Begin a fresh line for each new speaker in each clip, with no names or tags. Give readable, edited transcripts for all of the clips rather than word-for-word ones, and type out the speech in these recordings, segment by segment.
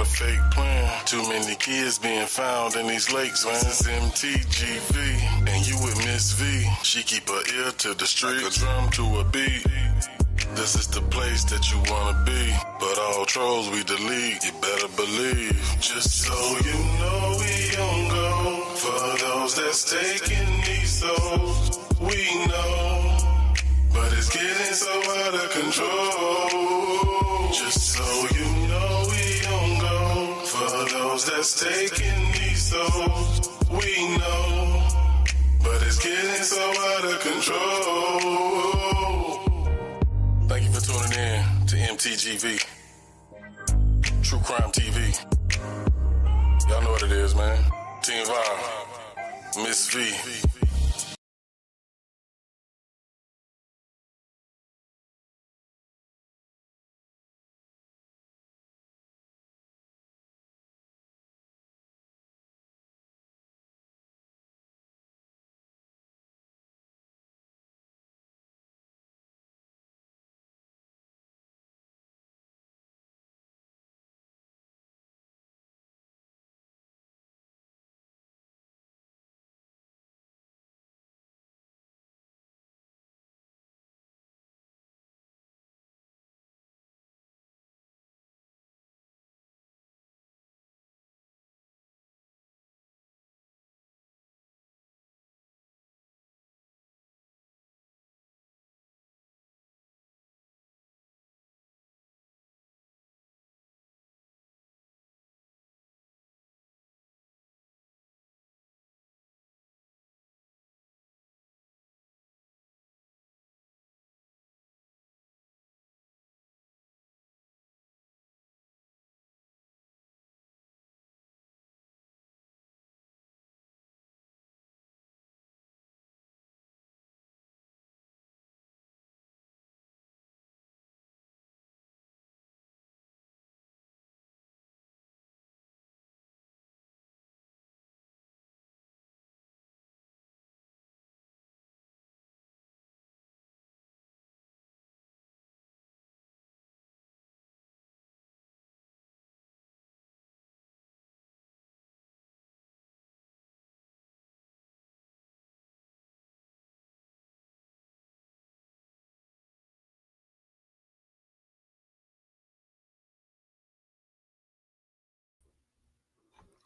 fake plan. Too many kids being found in these lakes, man. This is MTGV, and you with Miss V. She keep her ear to the street, like a drum to a beat. This is the place that you wanna be, but all trolls we delete, you better believe. Just so you know we don't go for those that's taking these souls. We know, but it's getting so out of control. Just so you know we don't go for those that's taking these souls. We know, but it's getting so out of control. Thank you for tuning in to MTGV, True Crime TV. Y'all know what it is, man. Team Vibe, Miss V.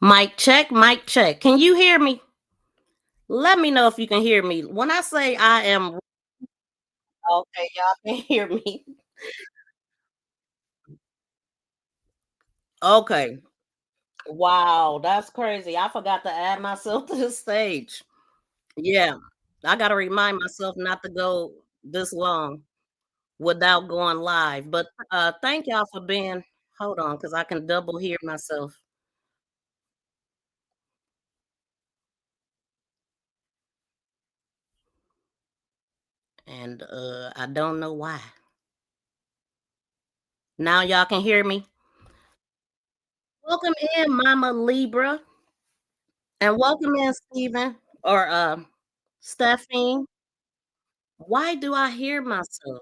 Mic check, mic check. Can you hear me? Let me know if you can hear me. When I say I am okay, y'all can hear me. Okay. Wow, that's crazy. I forgot to add myself to the stage. Yeah. I got to remind myself not to go this long without going live. But thank y'all for being hold on cuz I can double hear myself and I don't know why. Now y'all can hear me. Welcome in Mama Libra. And welcome in, Stephen or Stephanie. Why do I hear myself?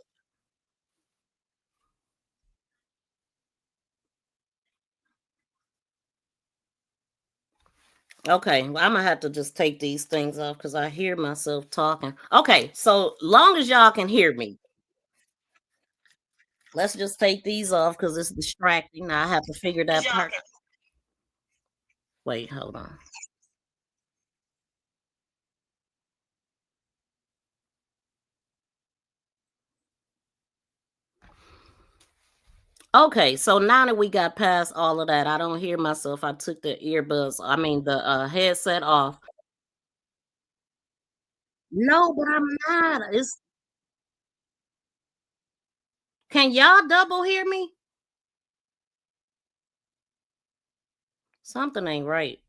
Okay, well, I'm gonna have to just take these things off because I hear myself talking. Okay, so long as y'all can hear me, let's just take these off because it's distracting. Now I have to figure that part. Wait, hold on. Okay, so now that we got past all of that, I don't hear myself. I took the earbuds, I mean the headset off. No, but I'm not. It's can y'all double hear me? Something ain't right.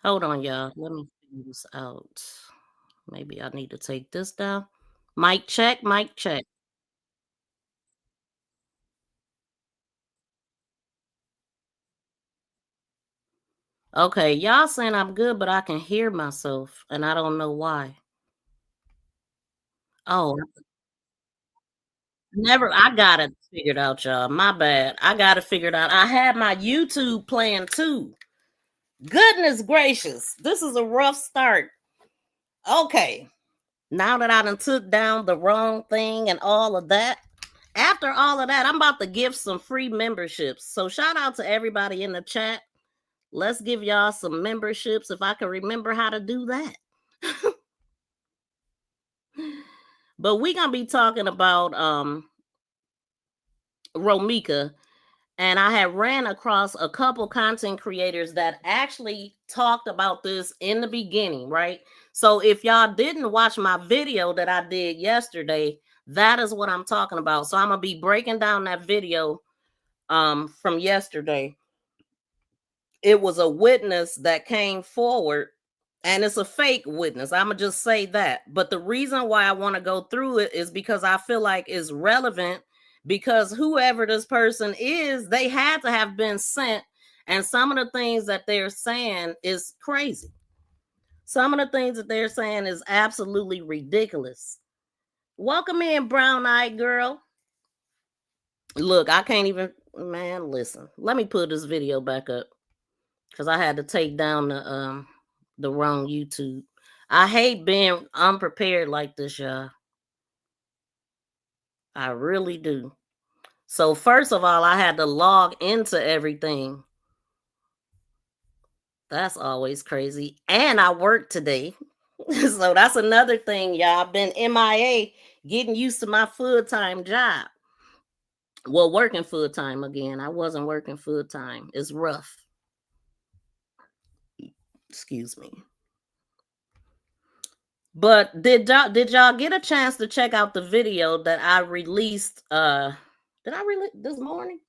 Hold on, y'all. Let me figure this out. Maybe I need to take this down. Mic check, mic check. Okay, y'all saying I'm good, but I can hear myself, and I don't know why. Oh, Never. I got it figured out, y'all. My bad. I got it figured out. I had my YouTube playing too. Goodness gracious. This is a rough start. Okay. Now that I done took down the wrong thing and all of that, after all of that, I'm about to give some free memberships. So shout out to everybody in the chat. Let's give y'all some memberships if I can remember how to do that. But we're gonna be talking about Romeca, and I had ran across a couple content creators that actually talked about this in the beginning, right? So if y'all didn't watch my video that I did yesterday, that is what I'm talking about. So I'm gonna be breaking down that video from yesterday. It was a witness that came forward, and it's a fake witness. I'm gonna just say that. But the reason why I want to go through it is because I feel like it's relevant, because whoever this person is, they had to have been sent, and some of the things that they're saying is crazy. Some of the things that they're saying is absolutely ridiculous. Welcome in, brown-eyed girl. Look, I can't even, man, listen. Let me put this video back up, because I had to take down the wrong YouTube. I hate being unprepared like this, y'all. I really do. So first of all, I had to log into everything. That's always crazy. And I worked today. So that's another thing, y'all. I've been MIA, getting used to my full-time job. Well, working full-time again. I wasn't working full-time. It's rough. Excuse me. But did y'all get a chance to check out the video that I released? Did I release this morning?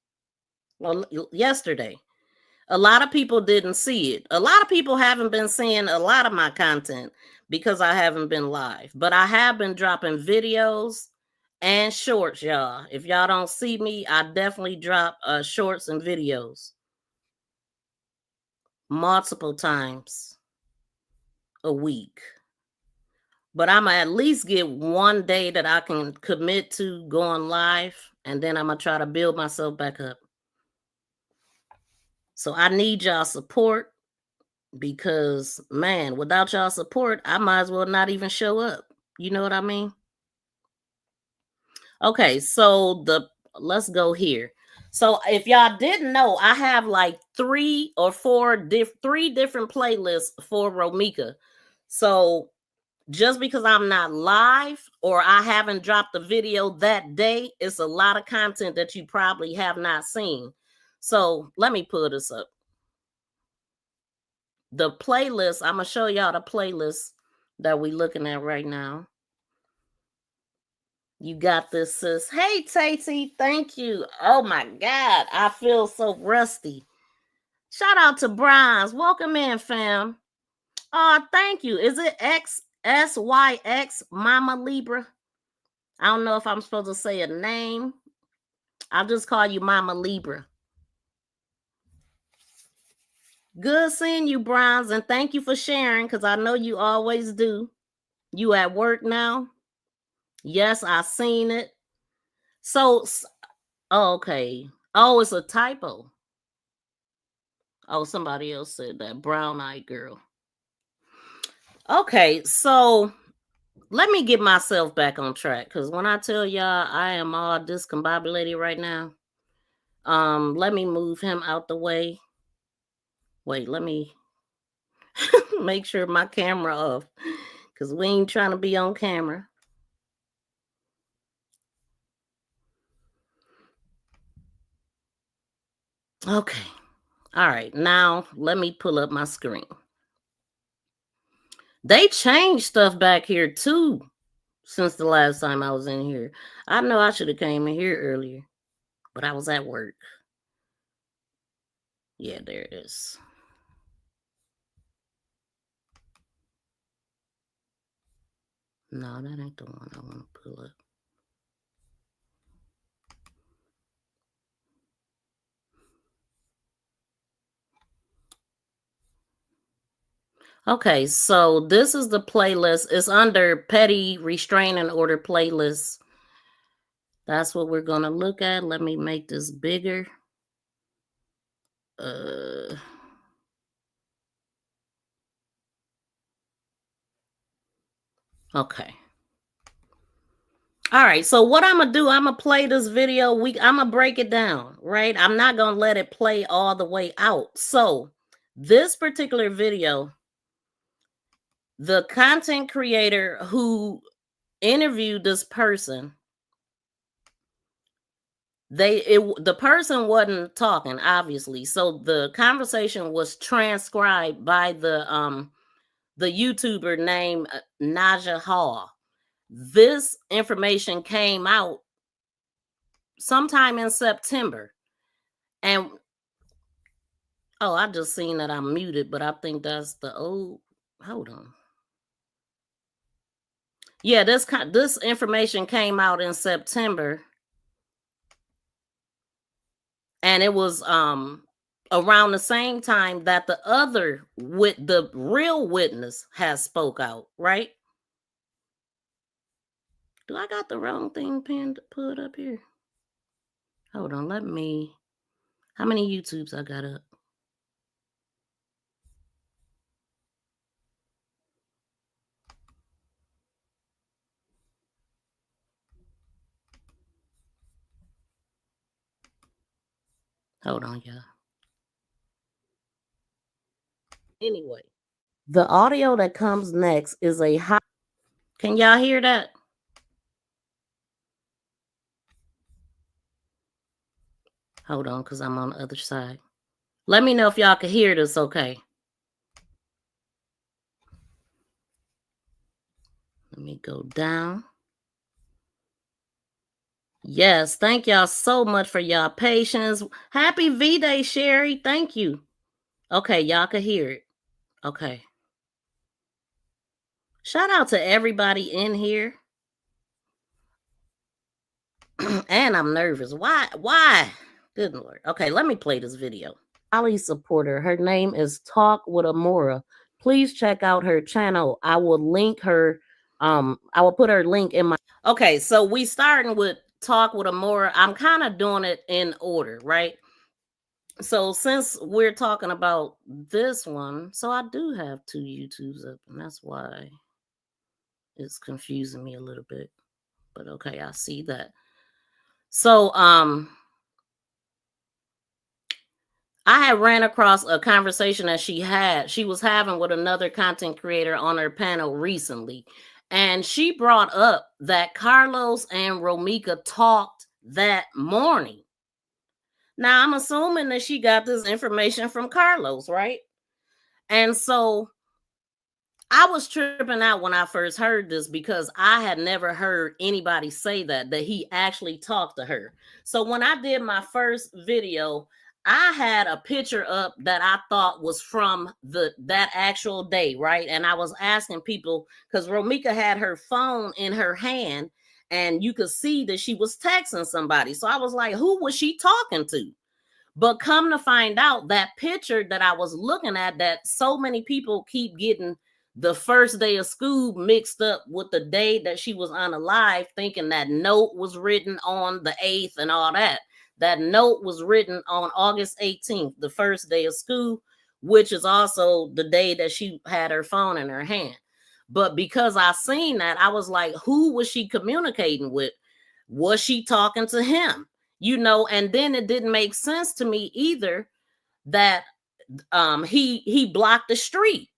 Well, yesterday. A lot of people didn't see it. A lot of people haven't been seeing a lot of my content because I haven't been live. But I have been dropping videos and shorts, y'all. If y'all don't see me, I definitely drop shorts and videos multiple times a week. But I'm going to at least get one day that I can commit to going live, and then I'm going to try to build myself back up. So I need y'all support, because, man, without y'all support, I might as well not even show up. You know what I mean? Okay, so let's go here. So if y'all didn't know, I have like three different playlists for Romeca. So just because I'm not live or I haven't dropped the video that day, it's a lot of content that you probably have not seen. So let me pull this up. The playlist, I'm going to show y'all the playlist that we're looking at right now. You got this, sis. Hey, Tati, thank you. Oh, my God. I feel so rusty. Shout out to Bronze. Welcome in, fam. Thank you. Is it XSYX Mama Libra? I don't know if I'm supposed to say a name. I'll just call you Mama Libra. Good seeing you, Bronze, and thank you for sharing, because I know you always do. You at work now? Yes, I seen it. So, okay. Oh, it's a typo. Oh, somebody else said that. Brown-eyed girl. Okay, so let me get myself back on track, because when I tell y'all I am all discombobulated right now, let me move him out the way. Wait, let me make sure my camera off, because we ain't trying to be on camera. Okay. All right. Now let me pull up my screen. They changed stuff back here too since the last time I was in here. I know I should have came in here earlier, but I was at work. Yeah, there it is. No, that ain't the one I want to pull up. Okay, so this is the playlist. It's under Petty Restraining Order playlist. That's what we're going to look at. Let me make this bigger. Okay. All right. So what I'm going to do, I'm going to play this video. I'm going to break it down, right? I'm not going to let it play all the way out. So this particular video, the content creator who interviewed this person, the person wasn't talking, obviously. So the conversation was transcribed by the YouTuber named Naja Hall. This information came out sometime in September. And I just seen that I'm muted, but I think that's the old. Hold on. Yeah, this information came out in September. And it was around the same time that the real witness has spoke out, right? Do I got the wrong thing put up here? Hold on, how many YouTubes I got up? Hold on, y'all. Anyway, the audio that comes next is can y'all hear that? Hold on, because I'm on the other side. Let me know if y'all can hear this okay. Let me go down. Yes, thank y'all so much for y'all patience. Happy V-Day, Sherry. Thank you. Okay, y'all can hear it. Okay. Shout out to everybody in here. And I'm nervous. Why? Good Lord. Okay, let me play this video. Ali supporter. Her name is Talk with Amora. Please check out her channel. I will link her. I will put her link in my. Okay, so we starting with Talk with Amora. I'm kind of doing it in order, right? So since we're talking about this one, so I do have 2 YouTubes up, and that's why it's confusing me a little bit. But okay, I see that. So I had ran across a conversation that she was having with another content creator on her panel recently. And she brought up that Carlos and Romeca talked that morning. Now, I'm assuming that she got this information from Carlos, right? And so I was tripping out when I first heard this because I had never heard anybody say that he actually talked to her. So when I did my first video, I had a picture up that I thought was from that actual day, right? And I was asking people because Romeca had her phone in her hand and you could see that she was texting somebody. So I was like, who was she talking to? But come to find out, that picture that I was looking at, that so many people keep getting the first day of school mixed up with the day that she was unalive, thinking that note was written on the 8th and all that. That note was written on August 18th, the first day of school, which is also the day that she had her phone in her hand. But because I seen that, I was like, who was she communicating with? Was she talking to him? And then it didn't make sense to me either that he blocked the street.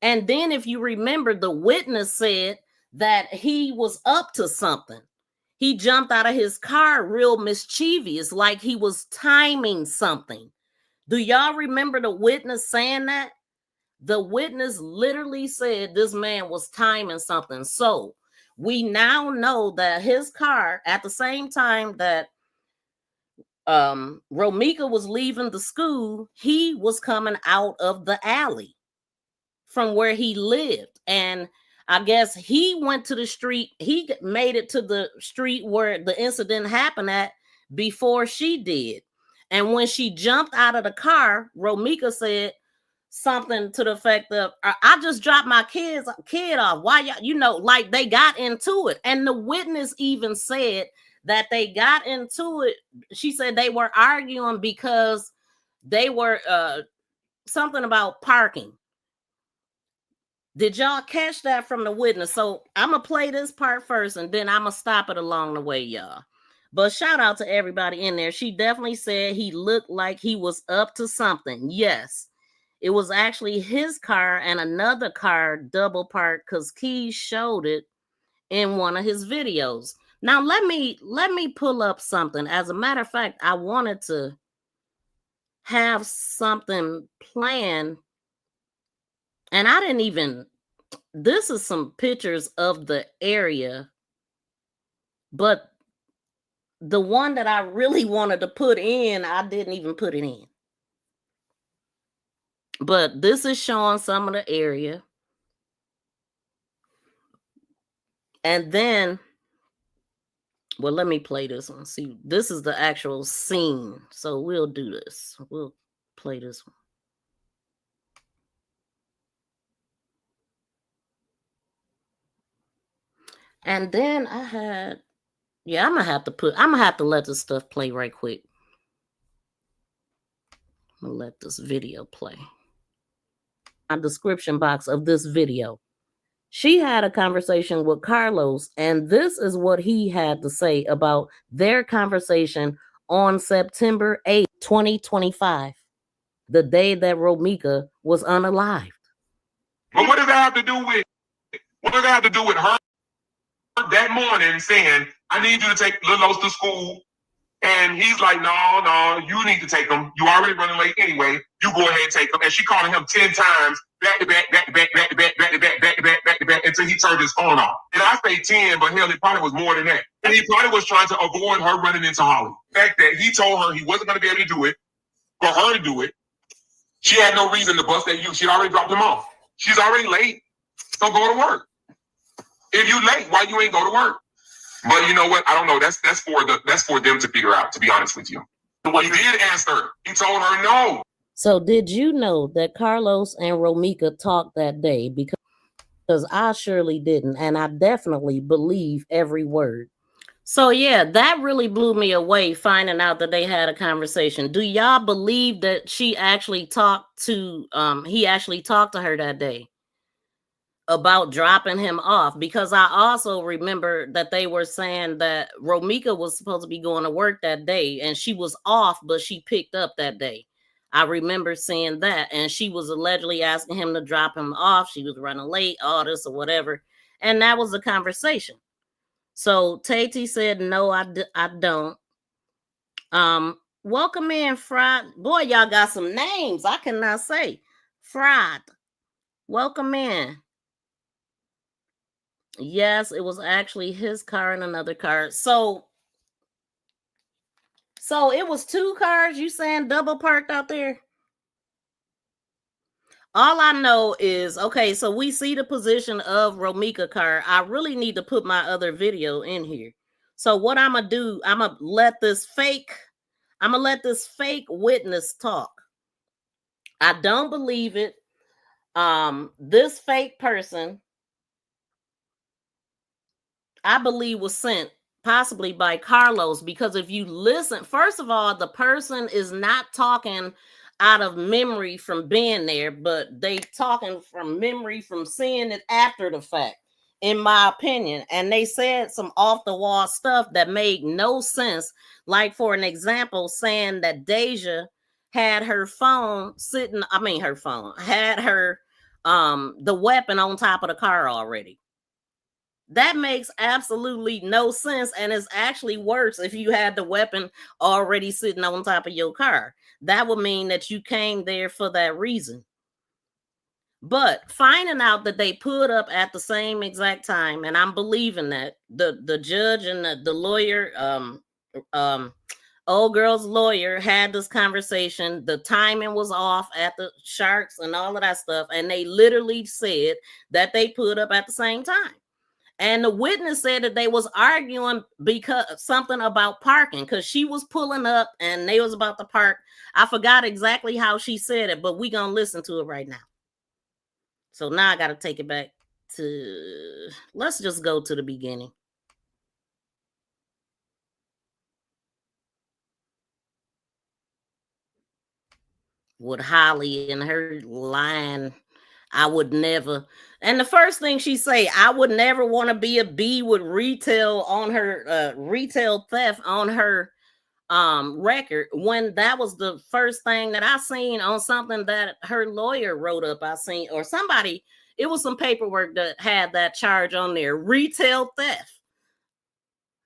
And then if you remember, the witness said that he was up to something. He jumped out of his car real mischievous, like he was timing something. Do y'all remember the witness saying that? The witness literally said this man was timing something. So we now know that his car, at the same time that Romeca was leaving the school, he was coming out of the alley from where he lived. And I guess he went to the street. He made it to the street where the incident happened at before she did. And when she jumped out of the car, Romeca said something to the effect of, I just dropped my kid off. Why y'all, like they got into it. And the witness even said that they got into it. She said they were arguing because they were something about parking. Did y'all catch that from the witness? So I'm gonna play this part first, and then I'm gonna stop it along the way, y'all. But shout out to everybody in there. She definitely said he looked like he was up to something. Yes, it was actually his car and another car double parked because Keys showed it in one of his videos. Now let me pull up something. As a matter of fact, I wanted to have something planned, and I didn't even. This is some pictures of the area, but the one that I really wanted to put in, I didn't even put it in. But this is showing some of the area. And then, well, let me play this one. See, this is the actual scene. So we'll do this. We'll play this one. And then I had, yeah, I'm gonna have to let this stuff play right quick. I'm gonna let this video play. My description box of this video. She had a conversation with Carlos, and this is what he had to say about their conversation on September 8th, 2025, the day that Romeca was unalived.
But what does that have to do with her that morning saying, I need you to take Lilos to school? And he's like, no, you need to take them. You already running late anyway. You go ahead and take them. And she calling him 10 times, back to back, until he turned his phone off. And I say 10, but hell, it probably was more than that. And he probably was trying to avoid her running into Holly. The fact that he told her he wasn't going to be able to do it, for her to do it, she had no reason to bust that you. She'd already dropped him off. She's already late, so go to work. If you late, why you ain't go to work? But you know what? I don't know. That's for them to figure out, to be honest with you. He did ask her. He told her no.
So did you know that Carlos and Romeca talked that day? Because I surely didn't, and I definitely believe every word. So yeah, that really blew me away, finding out that they had a conversation. Do y'all believe that he actually talked to her that day about dropping him off? Because I also remember that they were saying that Romeca was supposed to be going to work that day, and she was off, but she picked up that day. I remember seeing that, and she was allegedly asking him to drop him off. She was running late, all this or whatever, and that was the conversation. So Tati said, no, I don't. Welcome in, Fried. Boy, y'all got some names I cannot say. Fried. Welcome in. Yes, it was actually his car and another car. So it was two cars, you saying double parked out there? All I know is, okay, so we see the position of Romeca car. I really need to put my other video in here. So what I'm gonna do, I'm gonna let this fake witness talk. I don't believe it. This fake person, I believe, was sent possibly by Carlos, because if you listen, first of all, the person is not talking out of memory from being there, but they talking from memory from seeing it after the fact, in my opinion. And they said some off the wall stuff that made no sense. Like, for an example, saying that Deja had her phone had her the weapon on top of the car already. That makes absolutely no sense, and it's actually worse if you had the weapon already sitting on top of your car. That would mean that you came there for that reason. But finding out that they put up at the same exact time, and I'm believing that the judge and the lawyer, old girl's lawyer, had this conversation. The timing was off at the Sharks and all of that stuff, and they literally said that they put up at the same time. And the witness said that they was arguing because something about parking, because she was pulling up and they was about to park. I forgot exactly how she said it, but we gonna listen to it right now. So now I got to take it back to, let's just go to the beginning. with Holly and her line, I would never. And the first thing she say, I would never want to be a B with retail on her retail theft on her record, when that was the first thing that I seen on something that her lawyer wrote up. I seen, or somebody, it was some paperwork that had that charge on there, retail theft.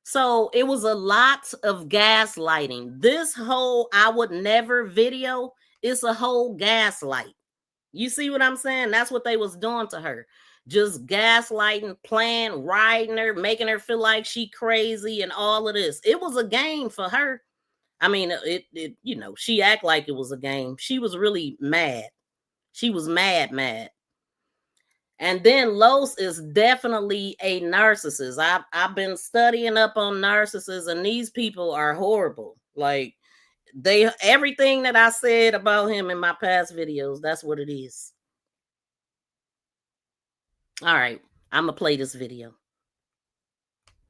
So it was a lot of gaslighting. This whole I would never video is a whole gaslight. You see what I'm saying? That's what they was doing to her. Just gaslighting, playing, riding her, making her feel like she crazy and all of this. It was a game for her. I mean, it you know, she act like it was a game. She was really mad. She was mad. And then Los is definitely a narcissist. I've been studying up on narcissists, and these people are horrible. Like, they, everything that I said about him in my past videos, that's what it is. All right, I'm gonna play this video.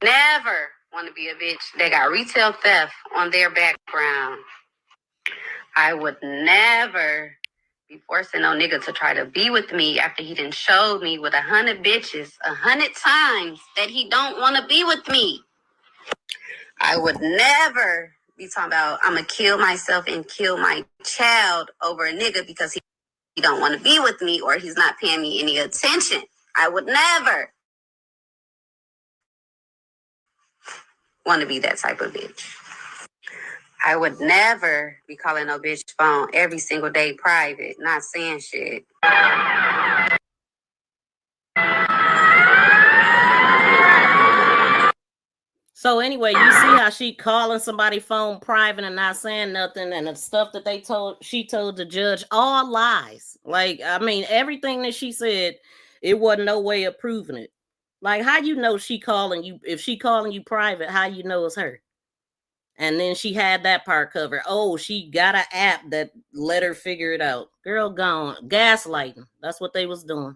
Never want to be a bitch that got retail theft on their background. I would never be forcing no nigga to try to be with me after he done showed me with 100 bitches 100 times that he don't want to be with me. I would never be talking about I'm gonna kill myself and kill my child over a nigga because he don't want to be with me or he's not paying me any attention. I would never want to be that type of bitch. I would never be calling no bitch phone every single day private, not saying shit.
So anyway, you see how she calling somebody phone private and not saying nothing, and the stuff that she told the judge, all lies. Like, I mean, everything that she said, it wasn't no way of proving it. Like, how you know she calling you? If she calling you private, how you know it's her? And then she had that part covered. Oh, she got an app that let her figure it out. Girl gone. Gaslighting. That's what they was doing.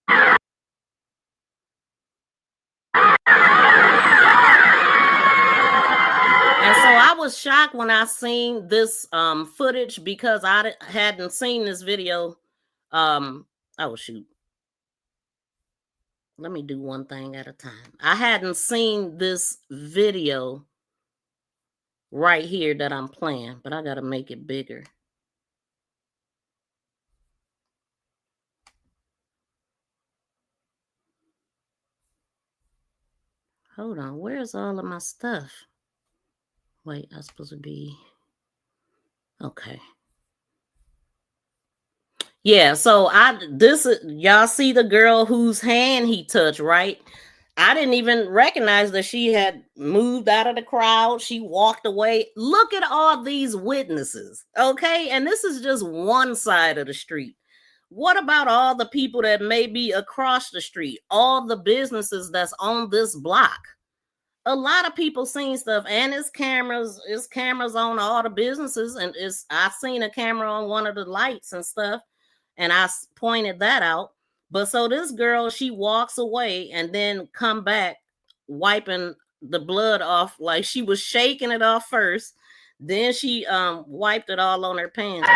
And so I was shocked when I seen this footage, because I hadn't seen this video. Oh, shoot. Let me do one thing at a time. I hadn't seen this video right here that I'm playing, but I got to make it bigger. Hold on. Where's all of my stuff? Wait, I'm supposed to be... Okay. Yeah, so y'all see the girl whose hand he touched, right? I didn't even recognize that she had moved out of the crowd. She walked away. Look at all these witnesses, okay? And this is just one side of the street. What about all the people that may be across the street? All the businesses that's on this block? A lot of people seen stuff, and it's cameras on all the businesses, and I seen a camera on one of the lights and stuff. And I pointed that out. But so this girl, she walks away and then come back wiping the blood off. Like, she was shaking it off first. Then she wiped it all on her pants.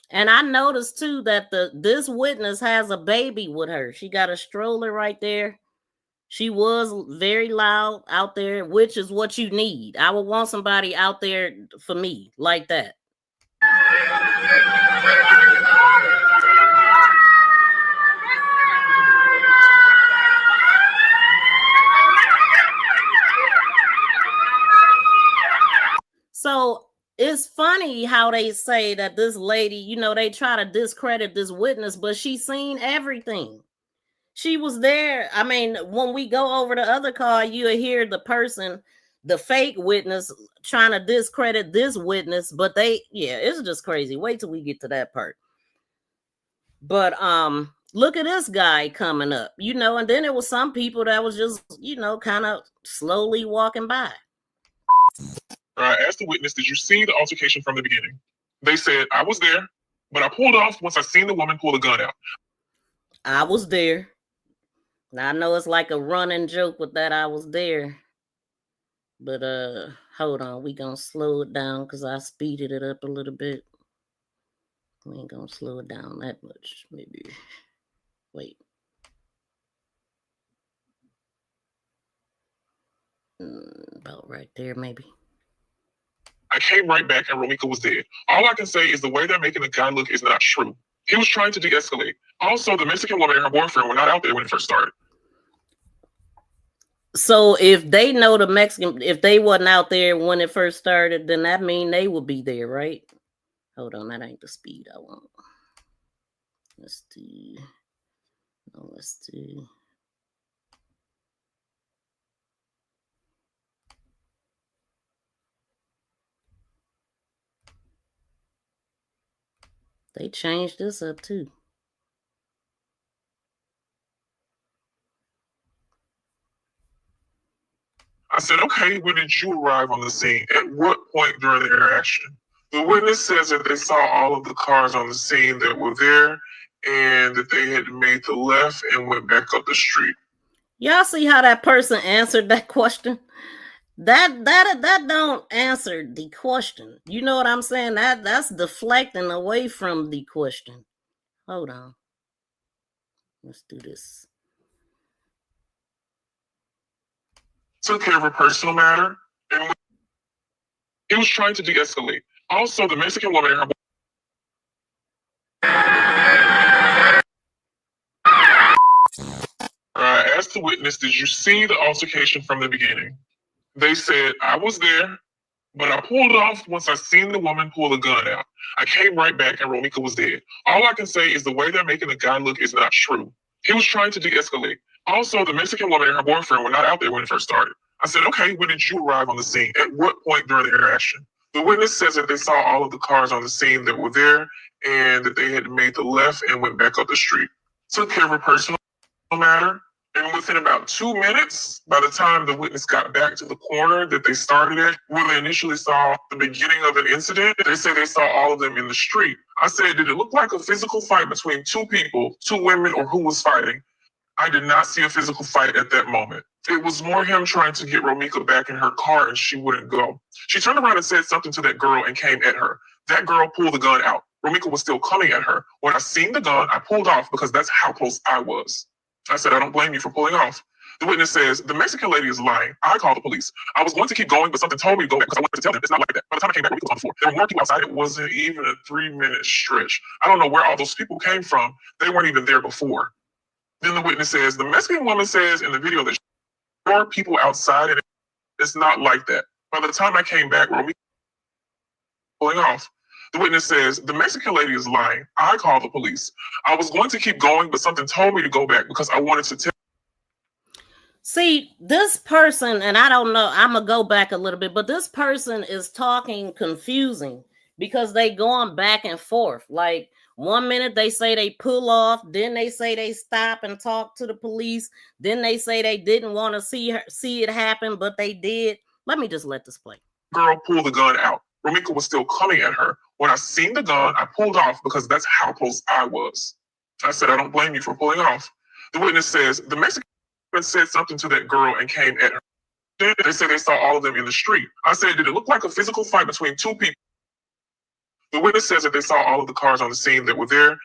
And I noticed too that this witness has a baby with her. She got a stroller right there. She was very loud out there, which is what you need. I would want somebody out there for me like that. So it's funny how they say that this lady, you know, they try to discredit this witness, but she's seen everything. She was there. I mean, when we go over the other call, you'll hear the person, the fake witness, trying to discredit this witness. But it's just crazy. Wait till we get to that part. But look at this guy coming up, you know, and then there was some people that was just, you know, kind of slowly walking by.
I asked the witness, did you see the altercation from the beginning? They said, I was there, but I pulled off once I seen the woman pull the gun out.
I was there. Now I know it's like a running joke with that I was there. But hold on, we gonna slow it down because I speeded it up a little bit. We ain't gonna slow it down that much, maybe. Wait. About right there, maybe.
I came right back and Romeca was dead. All I can say is the way they're making the guy look is not true. He was trying to de-escalate. Also, the Mexican woman and her boyfriend were not out there when it first started.
So if they know the Mexican, if they wasn't out there when it first started, then that mean they would be there, right? Hold on, that ain't the speed I want. Let's do. No, let's do. They changed this up too.
I said, okay, when did you arrive on the scene? At what point during the interaction? The witness says that they saw all of the cars on the scene that were there and that they had made the left and went back up the street.
Y'all see how that person answered that question? That don't answer the question. You know what I'm saying? That's deflecting away from the question. Hold on. Let's do this.
Took care of a personal matter, and he was trying to de-escalate. Also, the Mexican woman and her I asked the witness, did you see the altercation from the beginning? They said, I was there, but I pulled off once I seen the woman pull the gun out. I came right back and Romeca was dead. All I can say is the way they're making the guy look is not true. He was trying to de-escalate. Also, the Mexican woman and her boyfriend were not out there when it first started. I said, okay, when did you arrive on the scene? At what point during the interaction? The witness says that they saw all of the cars on the scene that were there and that they had made the left and went back up the street. Took care of a personal matter. And within about 2 minutes, by the time the witness got back to the corner that they started at, where they initially saw the beginning of an incident, they say they saw all of them in the street. I said, did it look like a physical fight between two people, two women, or who was fighting? I did not see a physical fight at that moment. It was more him trying to get Romeca back in her car and she wouldn't go. She turned around and said something to that girl and came at her. That girl pulled the gun out. Romeca was still coming at her. When I seen the gun, I pulled off because that's how close I was. I said, I don't blame you for pulling off. The witness says, the Mexican lady is lying. I called the police. I was going to keep going, but something told me to go back because I wanted to tell them it's not like that. By the time I came back, Romeca was on the floor. There were more people outside. It wasn't even a 3-minute stretch. I don't know where all those people came from. They weren't even there before. Then the witness says, the Mexican woman says in the video that there are people outside and it's not like that. By the time I came back, Romeca was pulling off. The witness says, the Mexican lady is lying. I called the police. I was going to keep going, but something told me to go back because I wanted to tell.
See, this person, and I don't know, I'm going to go back a little bit, but this person is talking confusing because they going back and forth. Like 1 minute they say they pull off, then they say they stop and talk to the police, then they say they didn't want to see it happen, but they did. Let me just let this play.
Girl pulled the gun out. Romeca was still coming at her. When I seen the gun, I pulled off because that's how close I was. I said, I don't blame you for pulling off. The witness says, the Mexican said something to that girl and came at her. They say they saw all of them in the street. I said, did it look like a physical fight between two people? The witness says that they saw all of the cars on the scene that were there.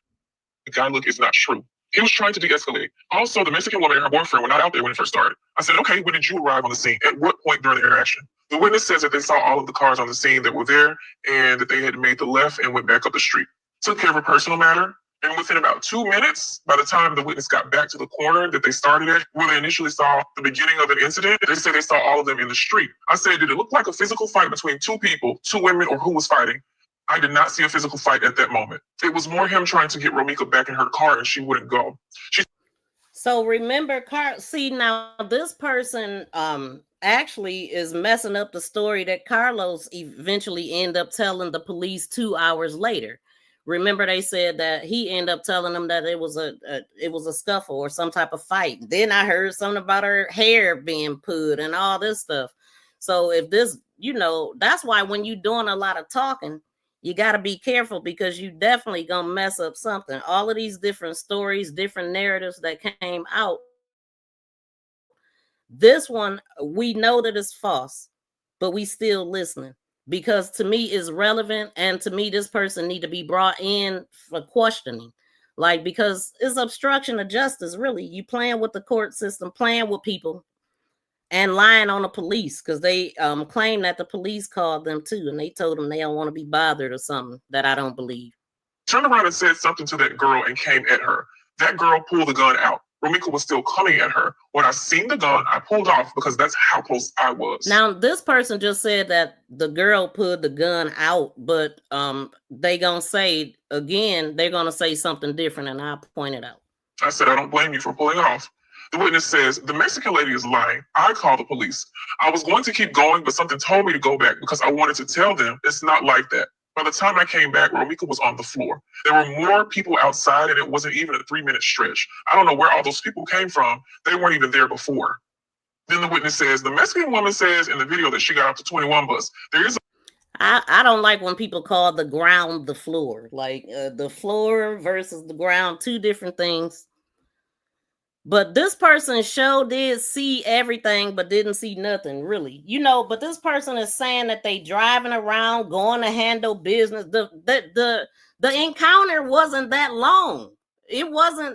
The guy look is not true. He was trying to de-escalate. Also, the Mexican woman and her boyfriend were not out there when it first started. I said, okay, when did you arrive on the scene? At what point during the interaction? The witness says that they saw all of the cars on the scene that were there and that they had made the left and went back up the street. Took care of a personal matter. And within about 2 minutes, by the time the witness got back to the corner that they started at, where they initially saw the beginning of an incident, they say they saw all of them in the street. I said, did it look like a physical fight between two people, two women, or who was fighting? I did not see a physical fight at that moment. It was more him trying to get Romeca back in her car and she wouldn't go.
So remember, see now this person actually is messing up the story that Carlos eventually ended up telling the police 2 hours later. Remember, they said that he ended up telling them that it was a scuffle or some type of fight. Then I heard something about her hair being pulled and all this stuff. So if this, that's why when you're doing a lot of talking, you got to be careful because you definitely gonna mess up something. All of these different stories, different narratives that came out This one, we know that it's false, but we still listening because to me it's relevant, and to me this person need to be brought in for questioning. Like, because it's obstruction of justice, really. You playing with the court system, playing with people, and lying on the police because they claim that the police called them too, and they told them they don't want to be bothered or something that I don't believe.
Turned around and said something to that girl and came at her. That girl pulled the gun out. Romeca was still coming at her. When I seen the gun, I pulled off because that's how close I was.
Now, this person just said that the girl pulled the gun out, but they gonna say, again, they're gonna say something different, and I'll point it out.
I said, I don't blame you for pulling off. The witness says, the Mexican lady is lying. I called the police. I was going to keep going, but something told me to go back because I wanted to tell them it's not like that. By the time I came back, Romeca was on the floor. There were more people outside, and it wasn't even a 3-minute stretch. I don't know where all those people came from. They weren't even there before. Then the witness says, the Mexican woman says in the video that she got off the 21 bus. There is
I don't like when people call the ground the floor. Like the floor versus the ground, two different things. But this person sure did see everything, but didn't see nothing, really. You know, but this person is saying that they driving around, going to handle business. The encounter wasn't that long. It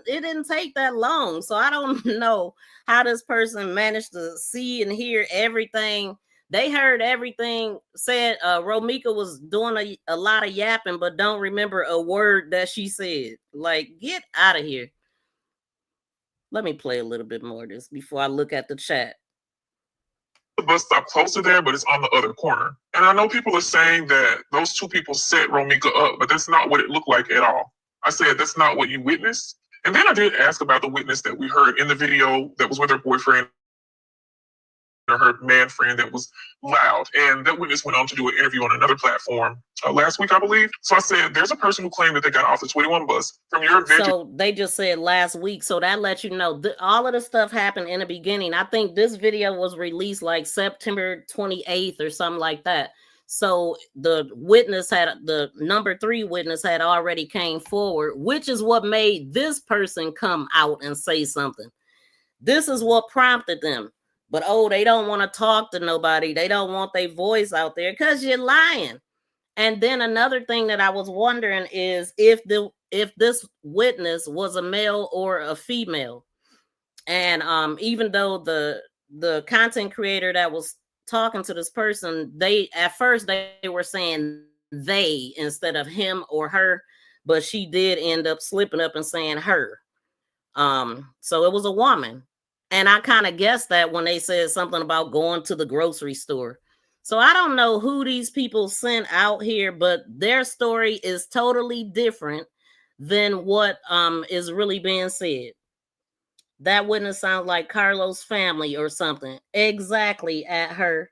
didn't take that long. So I don't know how this person managed to see and hear everything. They heard everything said. Romeca was doing a lot of yapping, but don't remember a word that she said. Like, get out of here. Let me play a little bit more of this before I look at the chat.
The bus stop closer there, but it's on the other corner. And I know people are saying that those two people set Romeca up, but that's not what it looked like at all. I said, that's not what you witnessed. And then I did ask about the witness that we heard in the video that was with her boyfriend or her man friend that was loud. And that witness went on to do an interview on another platform last week, I believe. So I said, there's a person who claimed that they got off the 21 bus from your video.
So they just said last week. So that lets you know all of the stuff happened in the beginning. I think this video was released like September 28th or something like that. So the witness the number 3 witness had already came forward, which is what made this person come out and say something. This is what prompted them. But, they don't want to talk to nobody. They don't want their voice out there because you're lying. And then another thing that I was wondering is if this witness was a male or a female. And even though the content creator that was talking to this person, at first they were saying they instead of him or her, but she did end up slipping up and saying her. So it was a woman. And I kind of guessed that when they said something about going to the grocery store. So I don't know who these people sent out here, but their story is totally different than what is really being said. That witness sounds like Carlos' family or something. Exactly, at her.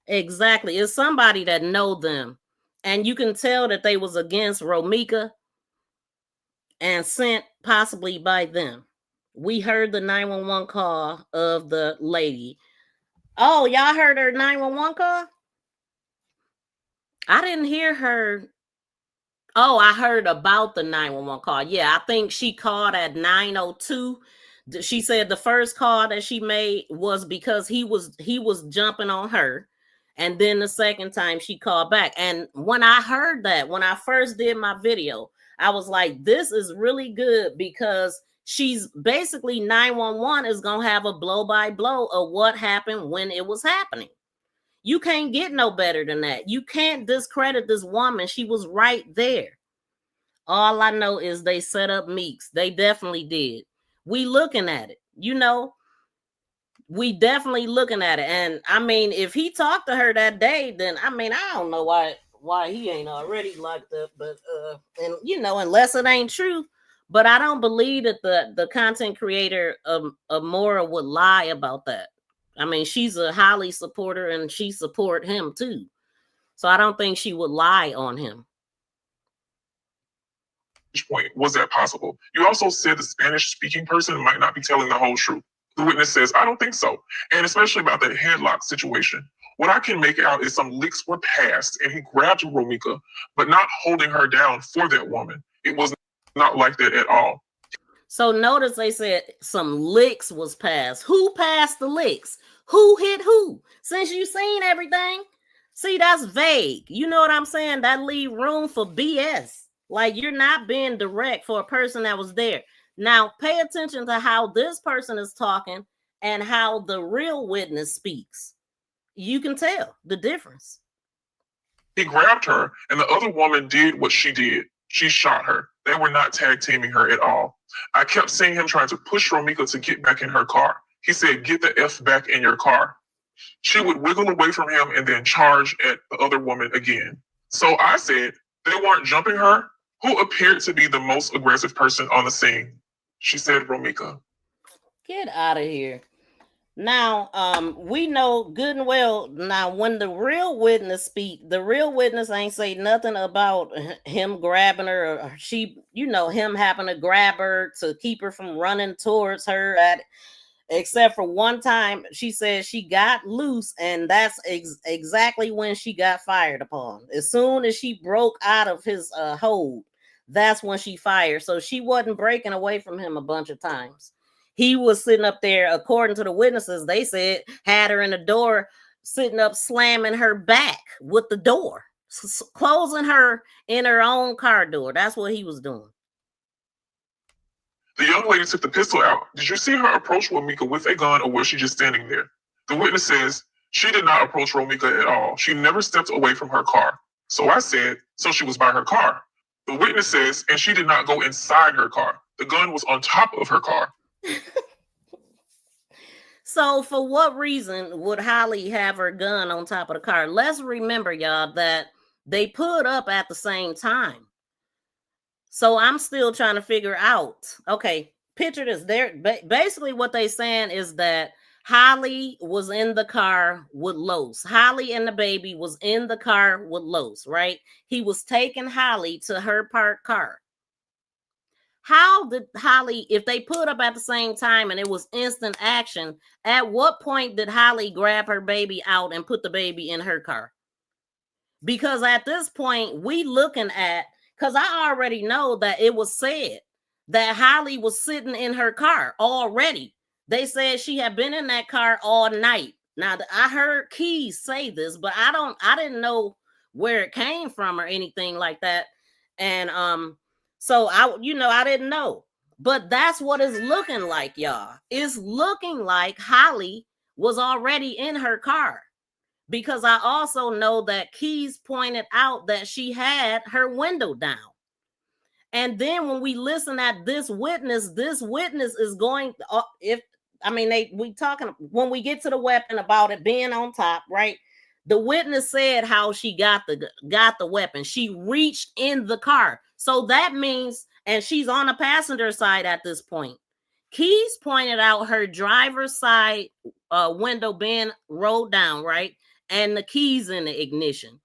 Exactly. It's somebody that know them. And you can tell that they was against Romeca and sent possibly by them. We heard the 911 call of the lady. Oh, y'all heard her 911 call? I didn't hear her. Oh, I heard about the 911 call. Yeah, I think she called at 9:02. She said the first call that she made was because he was jumping on her. And then the second time she called back. And when I heard that, when I first did my video, I was like, this is really good because she's basically 911 is going to have a blow by blow of what happened when it was happening. You can't get no better than that. You can't discredit this woman. She was right there. All I know is they set up Meeks. They definitely did. We looking at it, we definitely looking at it. And I mean, if he talked to her that day, then I mean, I don't know why he ain't already locked up, but and unless it ain't true. But I don't believe that the content creator of Mora would lie about that. I mean, she's a highly supporter and she support him too. So I don't think she would lie on him.
Point, was that possible? You also said the Spanish-speaking person might not be telling the whole truth. The witness says, I don't think so. And especially about that headlock situation. What I can make out is some licks were passed and he grabbed Romeca, but not holding her down for that woman. It was not like that at all.
So notice they said some licks was passed. Who passed the licks? Who hit who? Since you seen everything, see, that's vague. You know what I'm saying? That leave room for BS. Like, you're not being direct for a person that was there. Now, pay attention to how this person is talking and how the real witness speaks. You can tell the difference.
He grabbed her, and the other woman did what she did. She shot her. They were not tag teaming her at all. I kept seeing him trying to push Romeca to get back in her car. He said, "Get the F back in your car." She would wiggle away from him and then charge at the other woman again. So I said, they weren't jumping her. Who appeared to be the most aggressive person on the scene? She said, Romeca.
Get out of here. Now, we know good and well, now when the real witness speak, the real witness ain't say nothing about him grabbing her or she, him having to grab her to keep her from running towards her except for one time she said she got loose, and that's exactly when she got fired upon. As soon as she broke out of his hold, that's when she fired. So she wasn't breaking away from him a bunch of times. He was sitting up there, according to the witnesses, they said, had her in the door, sitting up, slamming her back with the door, closing her in her own car door. That's what he was doing.
The young lady took the pistol out. Did you see her approach Romeca with a gun, or was she just standing there? The witness says she did not approach Romeca at all. She never stepped away from her car. So I said, so she was by her car. The witness says, and she did not go inside her car. The gun was on top of her car.
So for what reason would Holly have her gun on top of the car? Let's remember, y'all, that they put up at the same time. So I'm still trying to figure out, okay, picture this. Basically what they saying is that Holly was in the car with Los. Holly and the baby was in the car with Los, right? He was taking Holly to her parked car. How did Holly, if they put up at the same time and it was instant action, at what point did Holly grab her baby out and put the baby in her car? Because at this point, we looking at, because I already know that it was said that Holly was sitting in her car already. They said she had been in that car all night. Now, I heard Keys say this, but I didn't know where it came from or anything like that. And so I didn't know. But that's what it's looking like, y'all. It's looking like Holly was already in her car. Because I also know that Keys pointed out that she had her window down. And then when we listen at this witness is going, when we get to the weapon about it being on top, right? The witness said how she got the weapon. She reached in the car. So that means, and she's on the passenger side at this point. Keys pointed out her driver's side window being rolled down, right? And the keys in the ignition.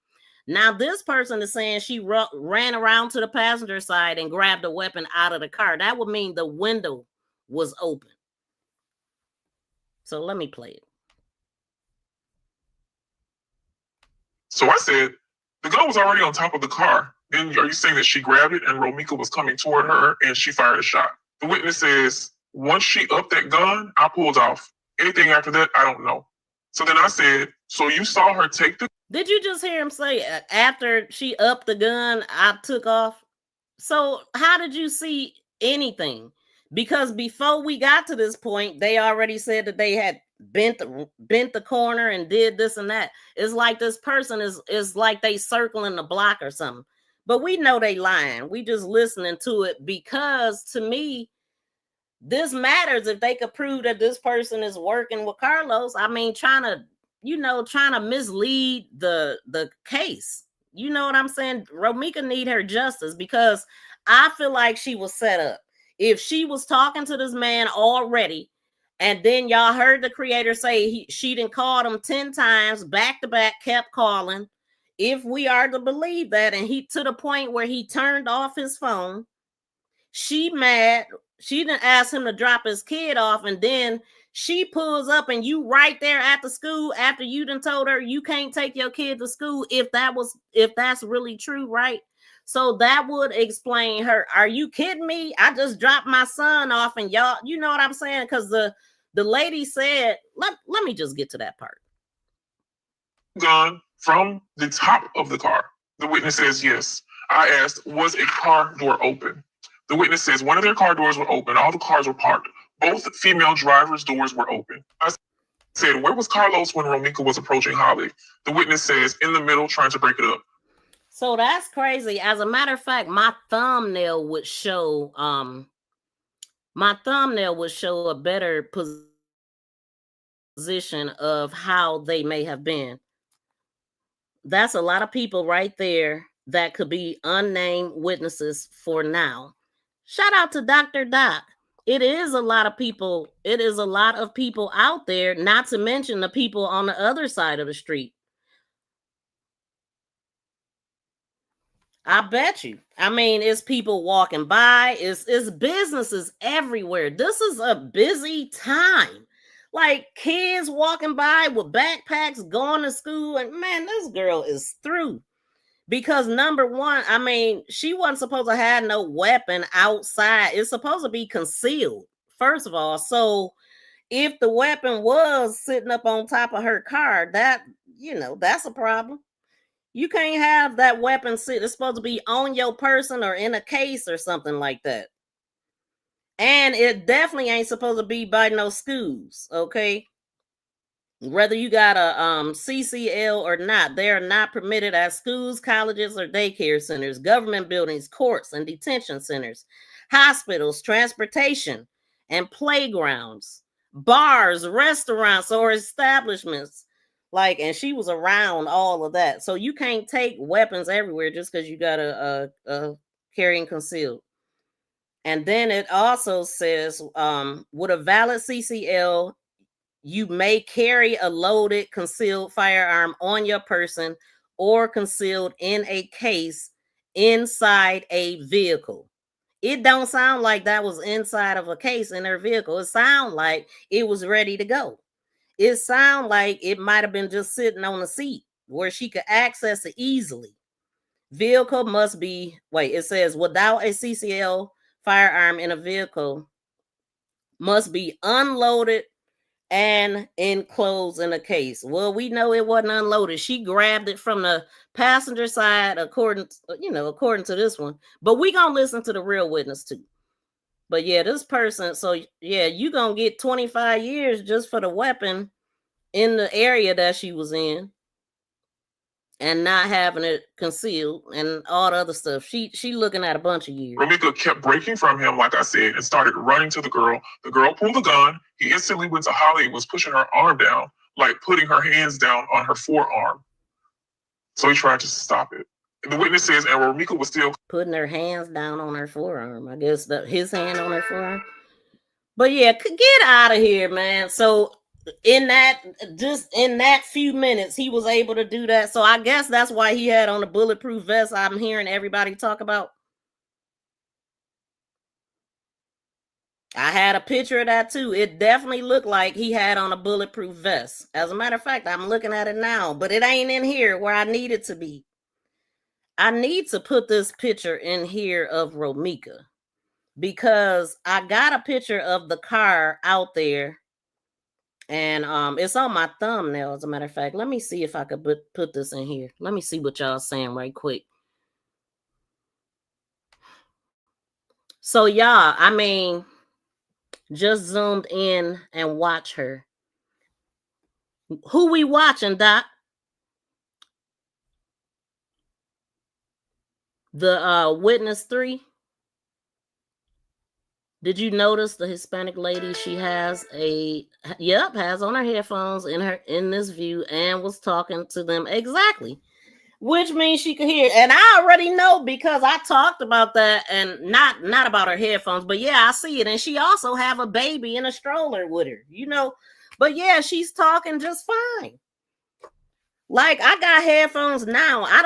Now this person is saying she ran around to the passenger side and grabbed a weapon out of the car. That would mean the window was open. So let me play it.
So I said, the gun was already on top of the car. Then are you saying that she grabbed it and Romeca was coming toward her and she fired a shot? The witness says, once she upped that gun, I pulled off. Anything after that, I don't know. So then I said, so you saw her take the...
Did you just hear him say, after she upped the gun, I took off? So how did you see anything? Because before we got to this point, they already said that they had bent the corner and did this and that. It's like this person is like they circling the block or something. But we know they lying. We just listening to it because, to me, this matters if they could prove that this person is working with Carlos. I mean, trying to mislead the case. You know what I'm saying? Romeca need her justice because I feel like she was set up. If she was talking to this man already, and then y'all heard the creator say she done called him 10 times back to back, kept calling. If we are to believe that, and he to the point where he turned off his phone, she mad. She didn't ask him to drop his kid off, and then she pulls up and you right there at the school after you done told her you can't take your kid to school. If that's really true, right? So that would explain her. Are you kidding me? I just dropped my son off and y'all, you know what I'm saying? Because the lady said, let me just get to that part.
Gun from the top of the car. The witness says yes. I asked, was a car door open? The witness says one of their car doors were open. All the cars were parked. Both female drivers' doors were open. I said, where was Carlos when Romeca was approaching Holly? The witness says, in the middle, trying to break it up.
So that's crazy. As a matter of fact, my thumbnail would show a better position of how they may have been. That's a lot of people right there that could be unnamed witnesses for now. Shout out to Dr. Doc. It is a lot of people. It is a lot of people out there, not to mention the people on the other side of the street. I bet you. I mean, it's people walking by. It's businesses everywhere. This is a busy time. Like kids walking by with backpacks going to school. And man, this girl is through. Because number one, I mean, she wasn't supposed to have no weapon outside. It's supposed to be concealed, first of all. So if the weapon was sitting up on top of her car, that, you know, that's a problem. You can't have that weapon sit. It's supposed to be on your person or in a case or something like that. And it definitely ain't supposed to be by no schools, okay? Whether you got a CCL or not, they are not permitted at schools, colleges, or daycare centers, government buildings, courts, and detention centers, hospitals, transportation, and playgrounds, bars, restaurants, or establishments. Like, and she was around all of that. So you can't take weapons everywhere just because you got a carrying concealed. And then it also says, with a valid CCL, you may carry a loaded concealed firearm on your person or concealed in a case inside a vehicle. It don't sound like that was inside of a case in her vehicle. It sound like it was ready to go. It sound like it might have been just sitting on the seat where she could access it easily. Vehicle must be, it says without a CCL firearm in a vehicle must be unloaded and enclosed in a case. Well, we know it wasn't unloaded. She grabbed it from the passenger side, according to this one. But we gonna listen to the real witness too. But yeah, this person, so yeah, you gonna get 25 years just for the weapon in the area that she was in and not having it concealed and all the other stuff. She looking at a bunch of years.
Romeca kept breaking from him, like I said, and started running to the girl. The girl pulled the gun. He instantly went to Holly and was pushing her arm down, like putting her hands down on her forearm. So he tried to stop it. And the witness says, and Romeca was still
putting her hands down on her forearm. I guess his hand on her forearm. But yeah, get out of here, man. So in that few minutes, he was able to do that. So I guess that's why he had on a bulletproof vest. I'm hearing everybody talk about. I had a picture of that too. It definitely looked like he had on a bulletproof vest. As a matter of fact, I'm looking at it now, but it ain't in here where I need it to be. I need to put this picture in here of Romeca because I got a picture of the car out there. And it's on my thumbnail, as a matter of fact. Let me see if I could put this in here. Let me see what y'all saying right quick. So y'all, I mean, just zoomed in and watch her. Who we watching, Doc? The witness 3. Did you notice the Hispanic lady? She has has on her headphones in this view and was talking to them exactly, which means she could hear. And I already know because I talked about that, and not about her headphones, but yeah, I see it. And she also have a baby in a stroller with her, you know. But yeah, she's talking just fine. Like I got headphones now. I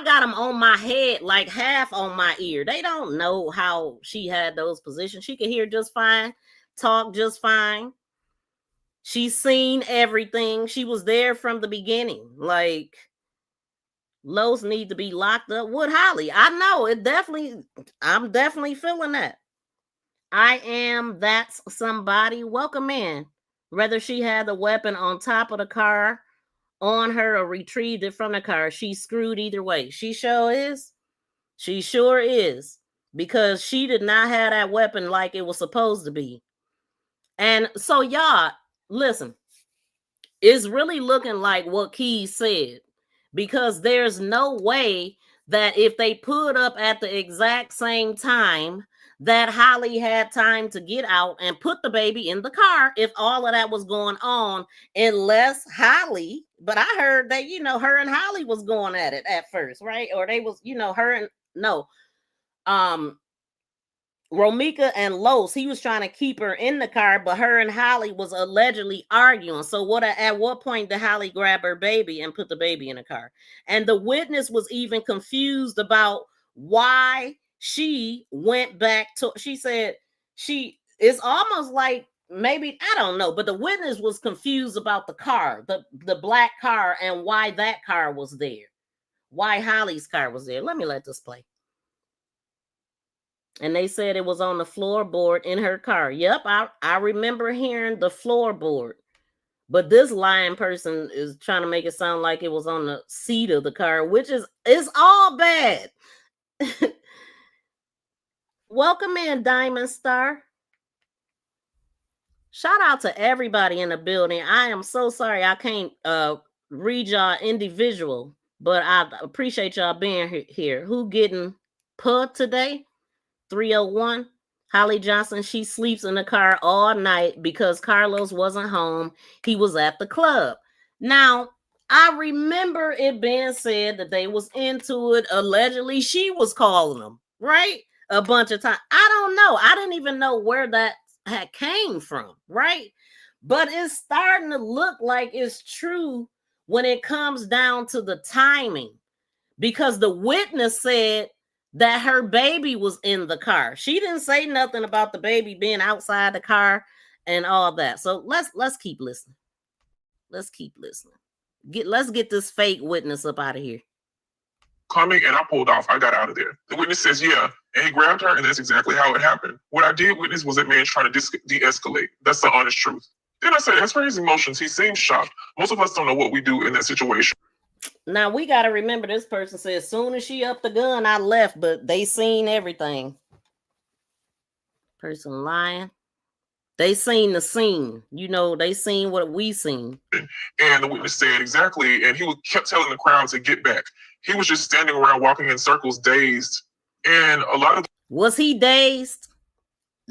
got them on my head, like half on my ear. They don't know how she had those positions. She could hear just fine, talk just fine. She's seen everything. She was there from the beginning. Like Los need to be locked up with Holly. I know it definitely. I'm definitely feeling that. I am that's somebody. Welcome in. Whether she had the weapon on top of the car, on her, or retrieved it from the car, she's screwed either way. She sure is. She sure is. Because she did not have that weapon like it was supposed to be. And so y'all, listen, it's really looking like what Keys said. Because there's no way that if they put up at the exact same time, that Holly had time to get out and put the baby in the car if all of that was going on, unless Holly, but I heard that, her and Holly was going at it at first, right? Or they was, her and, no, Romeca and Los, he was trying to keep her in the car, but her and Holly was allegedly arguing. So at what point did Holly grab her baby and put the baby in the car? And the witness was even confused about why she went back to, she said it's almost like maybe, I don't know, but the witness was confused about the car, the black car, and why that car was there. Why Holly's car was there. Let me let this play. And they said it was on the floorboard in her car. Yep, I remember hearing the floorboard. But this lying person is trying to make it sound like it was on the seat of the car, which it's all bad. Welcome in, Diamond Star. Shout out to everybody in the building. I am so sorry I can't read y'all individual, but I appreciate y'all being here. Who getting put today? 301. Holly Johnson, she sleeps in the car all night because Carlos wasn't home. He was at the club. Now, I remember it being said that they was into it. Allegedly, she was calling them, right? A bunch of times. I don't know. I didn't even know where that had came from, right? But it's starting to look like it's true when it comes down to the timing, because the witness said that her baby was in the car. She didn't say nothing about the baby being outside the car and all that. So let's keep listening. Let's keep listening. Let's get this fake witness up out of here.
Coming, and I pulled off. I got out of there. The witness says, yeah, and he grabbed her, and that's exactly how it happened. What I did witness was that man trying to de-escalate. That's the honest truth. Then I said, as for his emotions, he seems shocked. Most of us don't know what we do in that situation.
Now, we got to remember this person said, as soon as she upped the gun, I left, but they seen everything. Person lying. They seen the scene. They seen what we seen.
And the witness said exactly, and he kept telling the crowd to get back. He was just standing around walking in circles, dazed. And a lot of
was he dazed?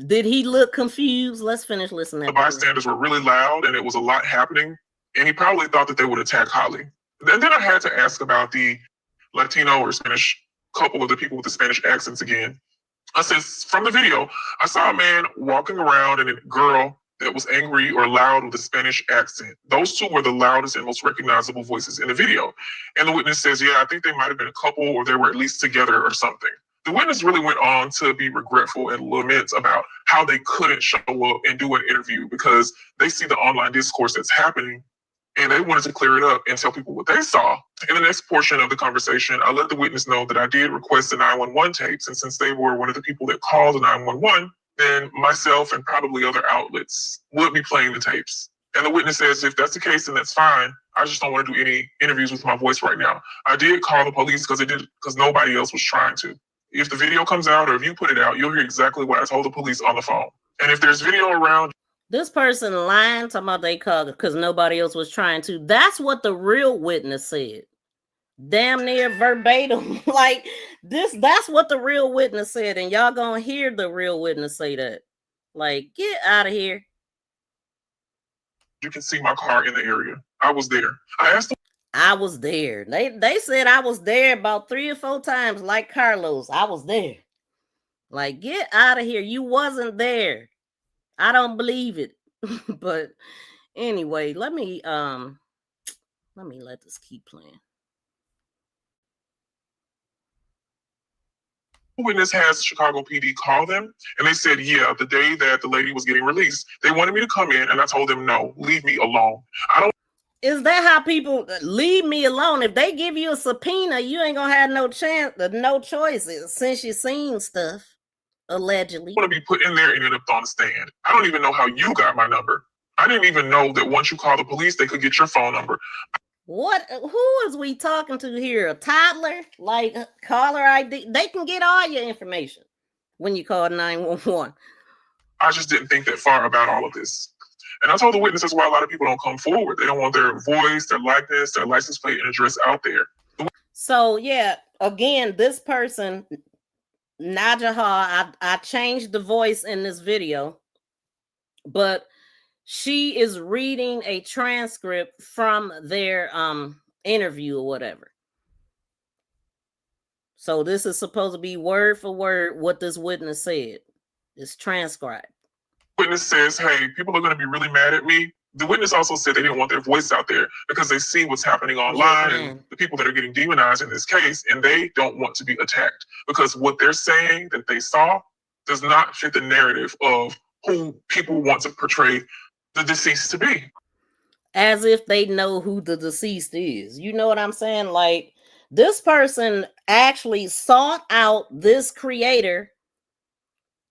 Did he look confused? Let's finish listening.
The bystanders were really loud, and it was a lot happening. And he probably thought that they would attack Holly. And then I had to ask about the Latino or Spanish couple of the people with the Spanish accents again. I said, from the video, I saw a man walking around and a girl that was angry or loud with a Spanish accent. Those two were the loudest and most recognizable voices in the video. And the witness says, yeah, I think they might have been a couple, or they were at least together or something. The witness really went on to be regretful and lament about how they couldn't show up and do an interview because they see the online discourse that's happening, and they wanted to clear it up and tell people what they saw. In the next portion of the conversation, I let the witness know that I did request the 911 tapes, and since they were one of the people that called the 911, then myself and probably other outlets would be playing the tapes. And the witness says, if that's the case, then that's fine. I just don't want to do any interviews with my voice right now. I did call the police because nobody else was trying to. If the video comes out or if you put it out, you'll hear exactly what I told the police on the phone. And if there's video around.
This person lying, talking about they called because nobody else was trying to. That's what the real witness said. Damn near verbatim. Like this, that's what the real witness said. And y'all gonna hear the real witness say that. Like, get out of here.
You can see my car in the area. I was there. I asked them.
I was there. They said I was there about 3 or 4 times, like Carlos. I was there. Like, get out of here. You wasn't there. I don't believe it. But anyway, let me let this keep playing.
Witness has Chicago PD call them, and they said, yeah, the day that the lady was getting released, they wanted me to come in, and I told them, no, leave me alone. I don't.
Is that how people leave me alone? If they give you a subpoena, you ain't gonna have no chance, no choices since you seen stuff, allegedly.
I want to be put in there and end up on the stand. I don't even know how you got my number. I didn't even know that once you call the police, they could get your phone number.
What? Who is we talking to here? A toddler? Like caller ID? They can get all your information when you call 911.
I just didn't think that far about all of this. And I told the witnesses why a lot of people don't come forward. They don't want their voice, their likeness, their license plate and address out there.
So yeah, again, this person, Quadajah, I changed the voice in this video, but she is reading a transcript from their interview or whatever. So this is supposed to be word for word what this witness said. It's transcribed.
Witness says, hey, people are going to be really mad at me. The witness also said they didn't want their voice out there because they see what's happening online and the people that are getting demonized in this case, and they don't want to be attacked because what they're saying that they saw does not fit the narrative of who people want to portray the deceased to be.
As if they know who the deceased is. You know what I'm saying? Like, this person actually sought out this creator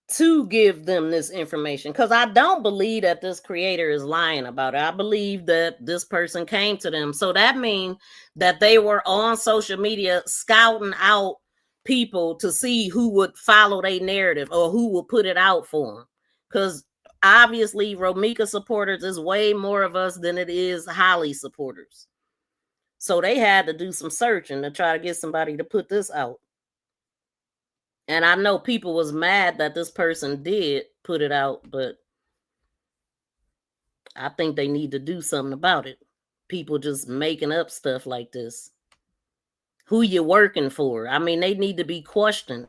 to give them this information, because I don't believe that this creator is lying about it. I believe that this person came to them. So that means that they were on social media scouting out people to see who would follow their narrative or who would put it out for them. Because obviously Romeca supporters is way more of us than it is Holly supporters. So they had to do some searching to try to get somebody to put this out. And I know people was mad that this person did put it out, but I think they need to do something about it. People just making up stuff like this. Who you working for? I mean, they need to be questioned,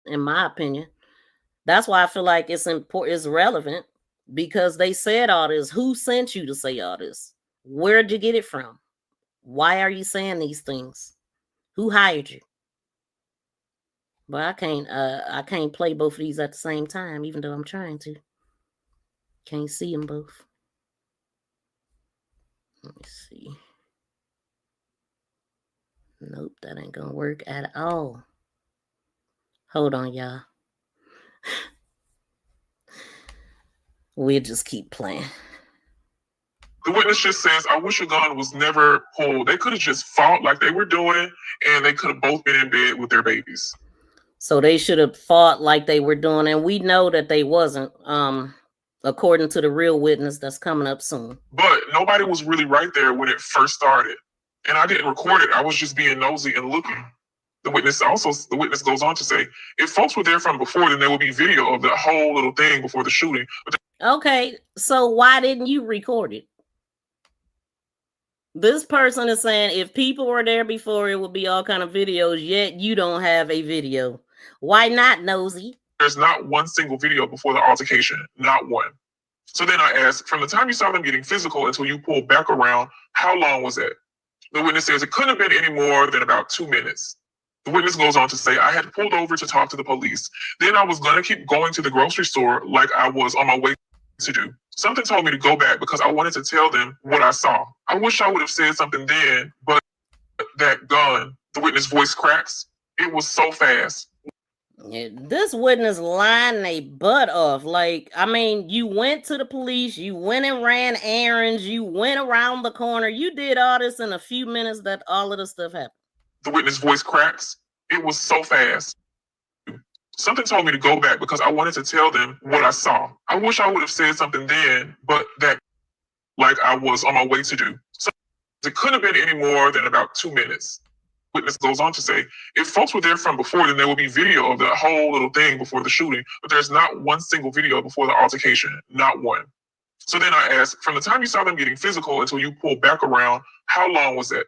in my opinion. That's why I feel like it's important, it's relevant, because they said all this. Who sent you to say all this? Where'd you get it from? Why are you saying these things? Who hired you? But I can't play both of these at the same time, even though I'm trying to. Can't see them both. Let me see. Nope, that ain't gonna work at all. Hold on, y'all. We'll just keep playing.
The witness just says, I wish a gun was never pulled. They could have just fought like they were doing, and they could have both been in bed with their babies.
So they should have fought like they were doing, and we know that they wasn't, according to the real witness that's coming up soon.
But nobody was really right there when it first started. And I didn't record it. I was just being nosy and looking. The witness goes on to say, if folks were there from before, then there would be video of the whole little thing before the shooting.
Okay, so why didn't you record it? This person is saying if people were there before, it would be all kind of videos, yet you don't have a video. Why not, nosy?
There's not one single video before the altercation, not one. So then I asked, from the time you saw them getting physical until you pulled back around, how long was that? The witness says it couldn't have been any more than about 2 minutes. The witness goes on to say, I had pulled over to talk to the police. Then I was going to keep going to the grocery store like I was on my way to do. Something told me to go back because I wanted to tell them what I saw. I wish I would have said something then, but that gun, the witness voice cracks. It was so fast.
Yeah, this witness lying they butt off. Like, I mean, you went to the police, you went and ran errands, you went around the corner, you did all this in a few minutes that all of this stuff happened.
The witness voice cracks. It was so fast. Something told me to go back because I wanted to tell them what I saw. I wish I would have said something then, but that like I was on my way to do. So it couldn't have been any more than about 2 minutes. Witness goes on to say, if folks were there from before, then there would be video of the whole little thing before the shooting, but there's not one single video before the altercation, not one. So then I asked, from the time you saw them getting physical until you pulled back around, how long was that?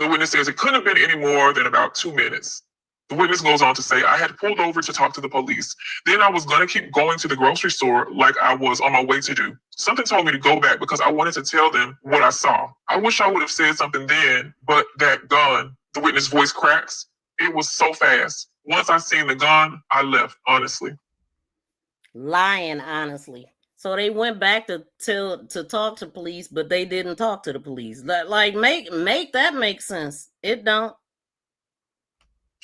The witness says it couldn't have been any more than about 2 minutes. The witness goes on to say, I had pulled over to talk to the police. Then I was going to keep going to the grocery store like I was on my way to do. Something told me to go back because I wanted to tell them what I saw. I wish I would have said something then, but that gun, the witness voice cracks. It was so fast. Once I seen the gun, I left, honestly.
Lying, honestly. So they went back to talk to police, but they didn't talk to the police. Like make that make sense. It don't.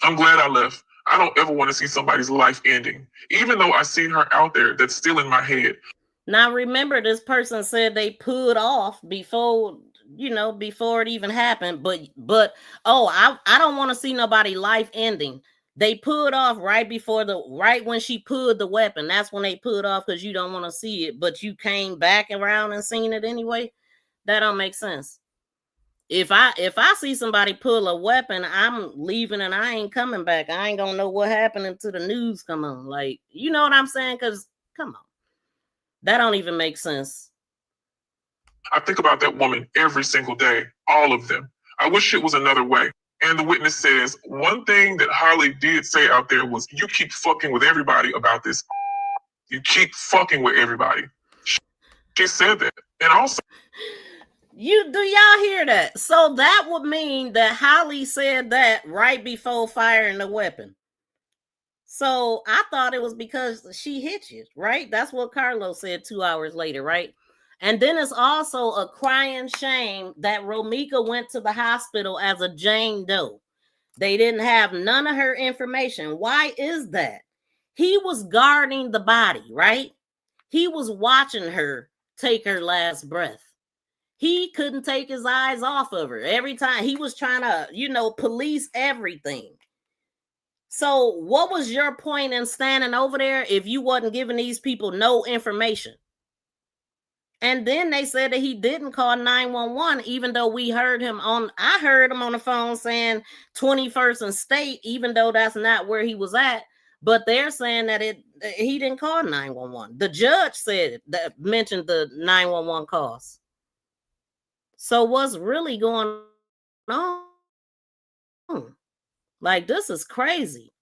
I'm glad I left. I don't ever want to see somebody's life ending. Even though I seen her out there, that's still in my head.
Now remember, this person said they pulled off before it even happened. But I don't want to see nobody life ending. They pulled off right when she pulled the weapon. That's when they pulled off, because you don't want to see it, but you came back around and seen it anyway. That don't make sense. If I see somebody pull a weapon, I'm leaving and I ain't coming back. I ain't gonna know what happened until the news come on. Like, you know what I'm saying? Because come on, that don't even make sense.
I think about that woman every single day, all of them. I wish it was another way. And the witness says, one thing that Holly did say out there was, you keep fucking with everybody about this. You keep fucking with everybody. She said that. And also,
do y'all hear that? So that would mean that Holly said that right before firing the weapon. So I thought it was because she hit you, right? That's what Carlos said 2 hours later, right? And then it's also a crying shame that Romeca went to the hospital as a Jane Doe. They didn't have none of her information. Why is that? He was guarding the body, right? He was watching her take her last breath. He couldn't take his eyes off of her. Every time he was trying to, police everything. So what was your point in standing over there if you wasn't giving these people no information? And then they said that he didn't call 911, even though I heard him on the phone saying 21st and State, even though that's not where he was at. But they're saying that he didn't call 911. The judge said that mentioned the 911 calls. So what's really going on? Like, this is crazy.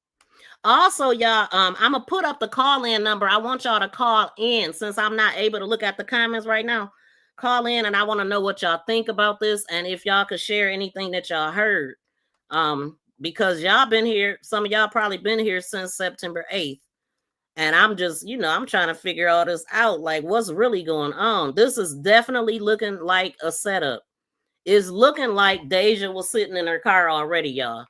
Also, y'all, I'm gonna put up the call-in number. I want y'all to call in, since I'm not able to look at the comments right now. Call in, and I want to know what y'all think about this, and if y'all could share anything that y'all heard. Because y'all been here, some of y'all probably been here since September 8th. And I'm just, I'm trying to figure all this out. Like, what's really going on? This is definitely looking like a setup. It's looking like Deja was sitting in her car already, y'all.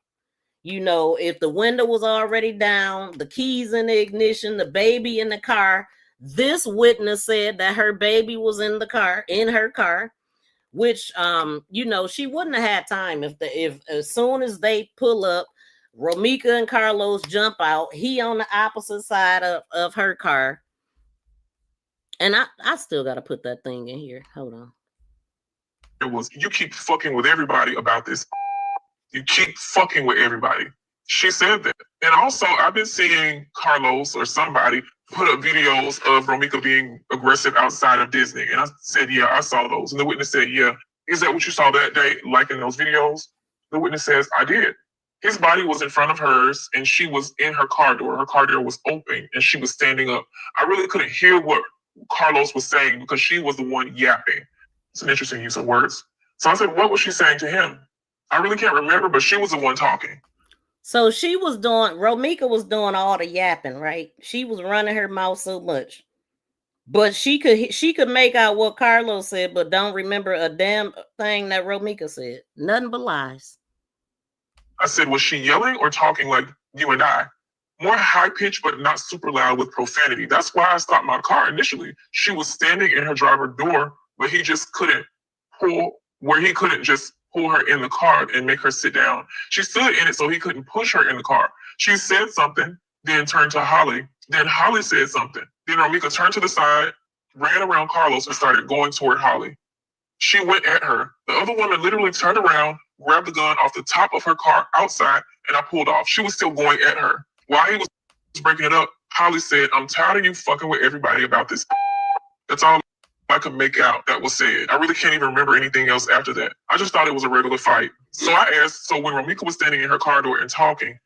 If the window was already down, the keys in the ignition, the baby in the car. This witness said that her baby was in her car, which, she wouldn't have had time if as soon as they pull up, Romeca and Carlos jump out, he on the opposite side of her car. And I still got to put that thing in here. Hold on.
It was, you keep fucking with everybody about this. You keep fucking with everybody. She said that. And also, I've been seeing Carlos or somebody put up videos of Romeca being aggressive outside of Disney. And I said, yeah, I saw those. And the witness said, yeah. Is that what you saw that day, like in those videos? The witness says, I did. His body was in front of hers, and she was in her car door. Her car door was open, and she was standing up. I really couldn't hear what Carlos was saying because she was the one yapping. It's an interesting use of words. So I said, what was she saying to him? I really can't remember, but she was the one talking.
So Romeca was doing all the yapping, right? She was running her mouth so much. But she could make out what Carlos said, but don't remember a damn thing that Romeca said. Nothing but lies.
I said, was she yelling or talking like you and I? More high-pitched, but not super loud with profanity. That's why I stopped my car initially. She was standing in her driver's door, but he just couldn't just pull her in the car and make her sit down. She stood in it so he couldn't push her in the car. She said something, then turned to Holly. Then Holly said something. Then Romeca turned to the side, ran around Carlos, and started going toward Holly. She went at her. The other woman literally turned around, grabbed the gun off the top of her car outside, and I pulled off. She was still going at her. While he was breaking it up, Holly said, I'm tired of you fucking with everybody about this. That's all I could make out that was said. I really can't even remember anything else after that. I just thought it was a regular fight. So I asked, so when Romeca was standing in her car door and talking,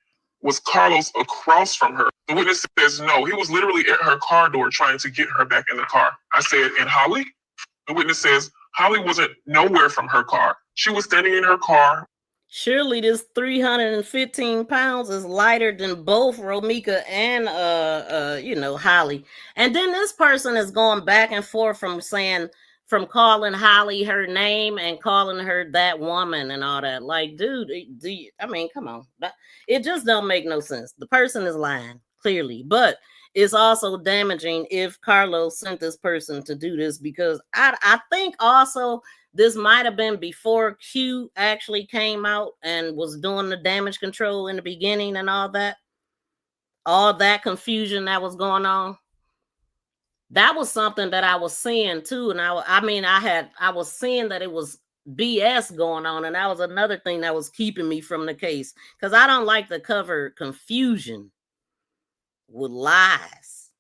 was Carlos across from her? The witness says no. He was literally at her car door trying to get her back in the car. I said, and Holly? The witness says, Holly wasn't nowhere from her car. She was standing in her car.
Surely this 315 pounds is lighter than both Romeca and Holly. And then this person is going back and forth from calling Holly her name and calling her that woman and all that. Like, dude, come on. It just don't make no sense. The person is lying, clearly. But it's also damaging if Carlos sent this person to do this, because I think also this might have been before Q actually came out and was doing the damage control in the beginning and all that confusion that was going on. That was something that I was seeing too. And I was seeing that it was BS going on. And that was another thing that was keeping me from the case, because I don't like to cover confusion with lies.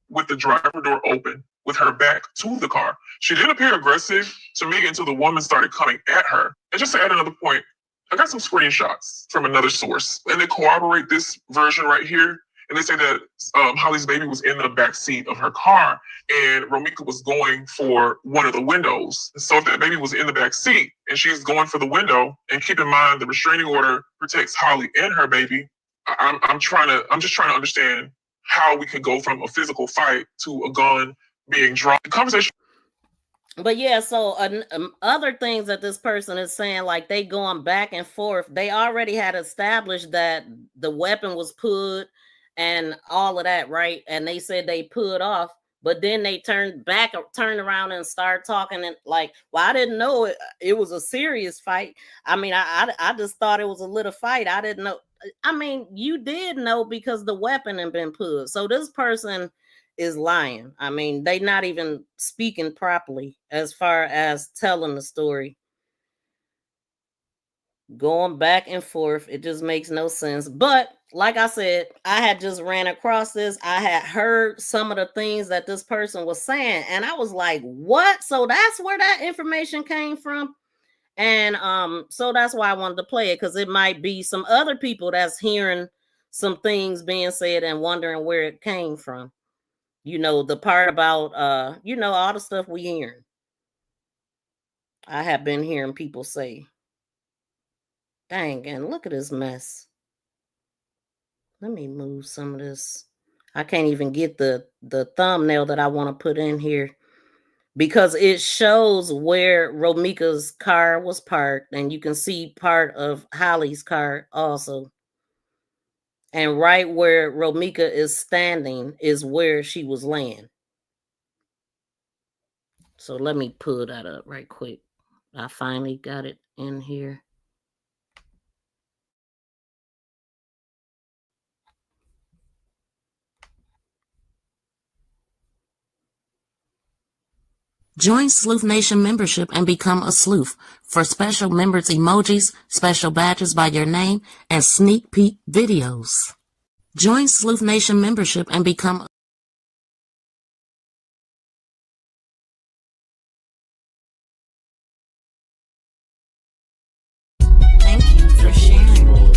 With the driver door open, with her back to the car. She did appear aggressive to me until the woman started coming at her. And just to add another point, I got some screenshots from another source, and they corroborate this version right here. And they say that Holly's baby was in the back seat of her car, and Romeca was going for one of the windows. So if that baby was in the back seat and she's going for the window, and keep in mind the restraining order protects Holly and her baby, I'm just trying to understand how we could go from a physical fight to a gun being drawn. The conversation.
But yeah, so other things that this person is saying, like they going back and forth. They already had established that the weapon was put and all of that, right? And they said they put off, but then they turned around and start talking and like, well, I didn't know it was a serious fight. I mean, I just thought it was a little fight. I didn't know. I mean, you did know because the weapon had been put. So this person is lying. I mean, they not even speaking properly as far as telling the story. Going back and forth, it just makes no sense. But like I said, I had just ran across this. I had heard some of the things that this person was saying, and I was like, what? So that's where that information came from. And so that's why I wanted to play it, because it might be some other people that's hearing some things being said and wondering where it came from. You know, the part about all the stuff we hearing. I have been hearing people say, dang, and look at this mess. Let me move some of this. I can't even get the thumbnail that I want to put in here, because it shows where Romeca's car was parked, and you can see part of Holly's car also. And right where Romeca is standing is where she was laying. So let me pull that up right quick. I finally got it in here. Join Sleuth Nation membership and become a sleuth for special members emojis, special badges by your name, and sneak peek videos. Join Sleuth Nation membership and become Thank you for sharing me.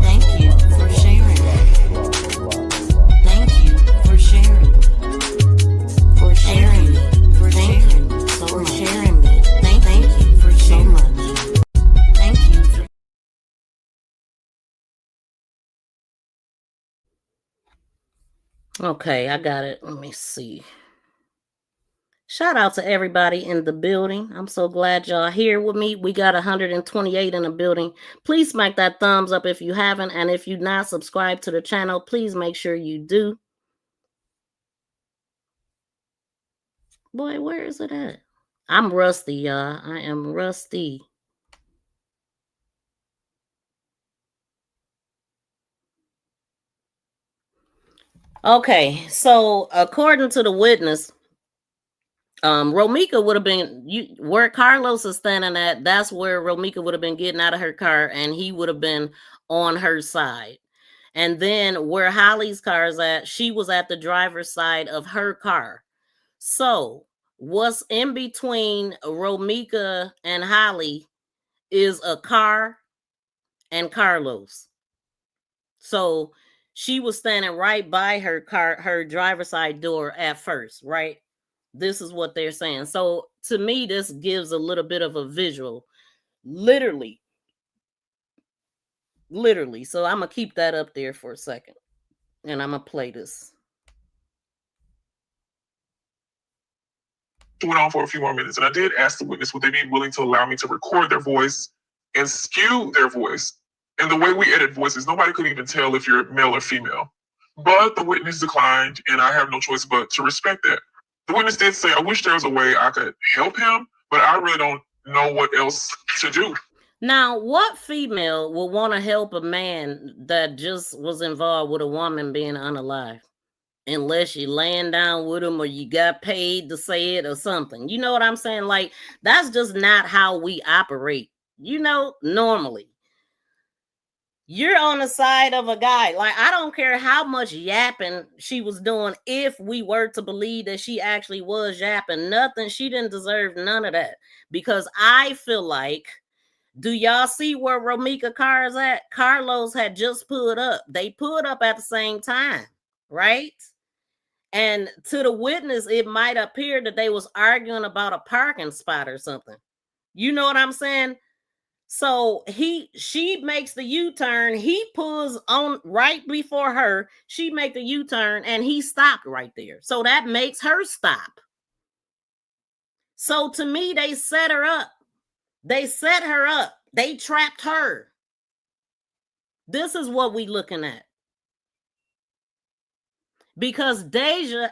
Thank you for sharing me. Thank you for sharing me. For sharing me. For sharing me. For sharing me. Thank you for so much. Thank you for. Okay, I got it. Let me see. Shout out to everybody in the building. I'm so glad y'all here with me. We got 128 in the building. Please smack that thumbs up if you haven't. And if you're not subscribed to the channel, please make sure you do. Boy, where is it at? I'm rusty, y'all. I am rusty. Okay, so according to the witness, Romeca would have been where Carlos is standing at. That's where Romeca would have been getting out of her car, and he would have been on her side. And then where Holly's car is at, she was at the driver's side of her car. So what's in between Romeca and Holly is a car and Carlos. So she was standing right by her car, her driver's side door at first, right? This is what they're saying. So to me, this gives a little bit of a visual. Literally. So I'm gonna keep that up there for a second, and I'm gonna play this.
Went on for a few more minutes, and I did ask the witness would they be willing to allow me to record their voice and skew their voice. And the way we edit voices, nobody could even tell if you're male or female. But the witness declined, and I have no choice but to respect that. The witness did say, I wish there was a way I could help him, but I really don't know what else to do.
Now, what female will want to help a man that just was involved with a woman being unalive? Unless you're laying down with him or you got paid to say it or something. You know what I'm saying? Like, that's just not how we operate. Normally. You're on the side of a guy. Like, I don't care how much yapping she was doing. If we were to believe that she actually was yapping, nothing. She didn't deserve none of that. Because I feel like, do y'all see where Romeca car is at? Carlos had just pulled up. They pulled up at the same time, right? And to the witness, it might appear that they was arguing about a parking spot or something. You know what I'm saying? So she makes the U-turn. He pulls on right before her. She make the U-turn and he stopped right there. So that makes her stop. So to me, they set her up. They set her up. They trapped her. This is what we looking at. Because Quadajah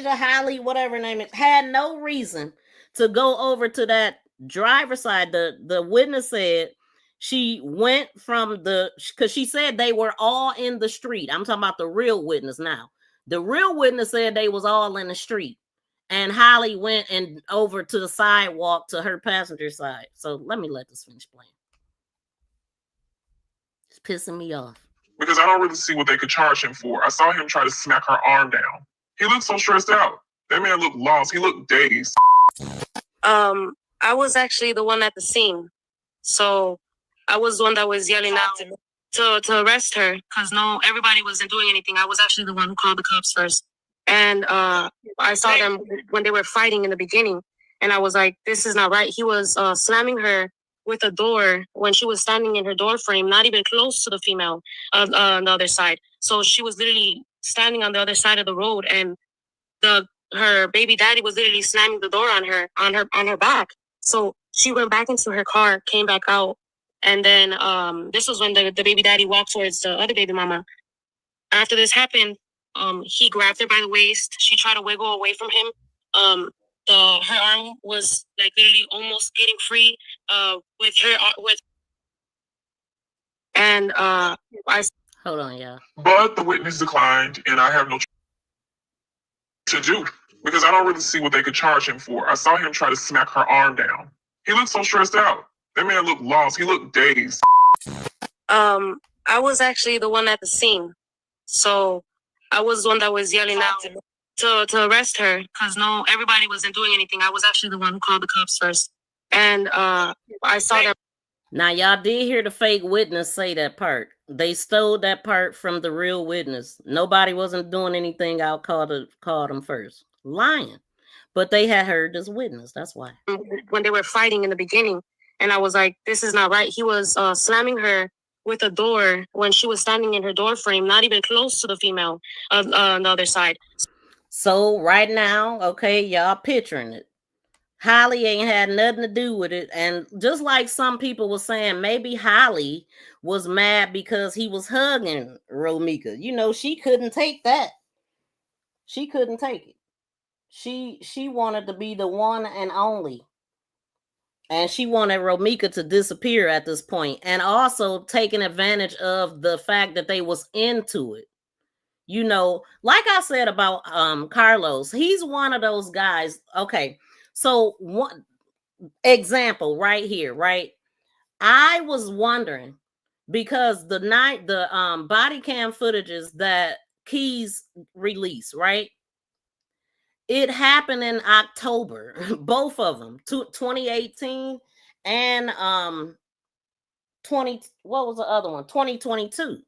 Holly, whatever her name is, had no reason to go over to that driver's side. The witness said she went from because she said they were all in the street. I'm talking about the real witness now. The real witness said they was all in the street. And Holly went and over to the sidewalk to her passenger side. So let me let this finish playing. It's pissing me off.
Because I don't really see what they could charge him for. I saw him try to smack her arm down. He looked so stressed out. That man looked lost. He looked dazed.
I was actually the one at the scene. So I was the one that was yelling out to arrest her because everybody wasn't doing anything. I was actually the one who called the cops first. And I saw them when they were fighting in the beginning. And I was like, this is not right. He was slamming her with a door when she was standing in her door frame, not even close to the female on the other side. So she was literally standing on the other side of the road, and her baby daddy was literally slamming the door on her back. So she went back into her car, came back out, and then this was when the baby daddy walked towards the other baby mama. After this happened, he grabbed her by the waist. She tried to wiggle away from him. Her arm was like literally almost getting free
hold on, yeah.
But the witness declined, and I have no to do because I don't really see what they could charge him for. I saw him try to smack her arm down. He looked so stressed out. That man looked lost. He looked dazed.
I was actually the one at the scene. So I was the one that was yelling out to arrest her because everybody wasn't doing anything. I was actually the one who called the cops first. And I saw them.
Now, y'all did hear the fake witness say that part. They stole that part from the real witness. Nobody wasn't doing anything. I'll call them first. Lying. But they had heard this witness. That's why.
When they were fighting in the beginning. And I was like, this is not right. He was slamming her with a door when she was standing in her door frame, not even close to the female on the other side.
So right now, okay, y'all picturing it. Holly ain't had nothing to do with it. And just like some people were saying, maybe Holly was mad because he was hugging Romeca. She couldn't take that. She couldn't take it. She wanted to be the one and only. And she wanted Romeca to disappear at this point. And also taking advantage of the fact that they was into it. Like I said about Carlos, he's one of those guys. Okay. So one example right here, right? I was wondering because the body cam footages that Keys released, right? It happened in October, both of them, 2018 and what was the other one? 2022.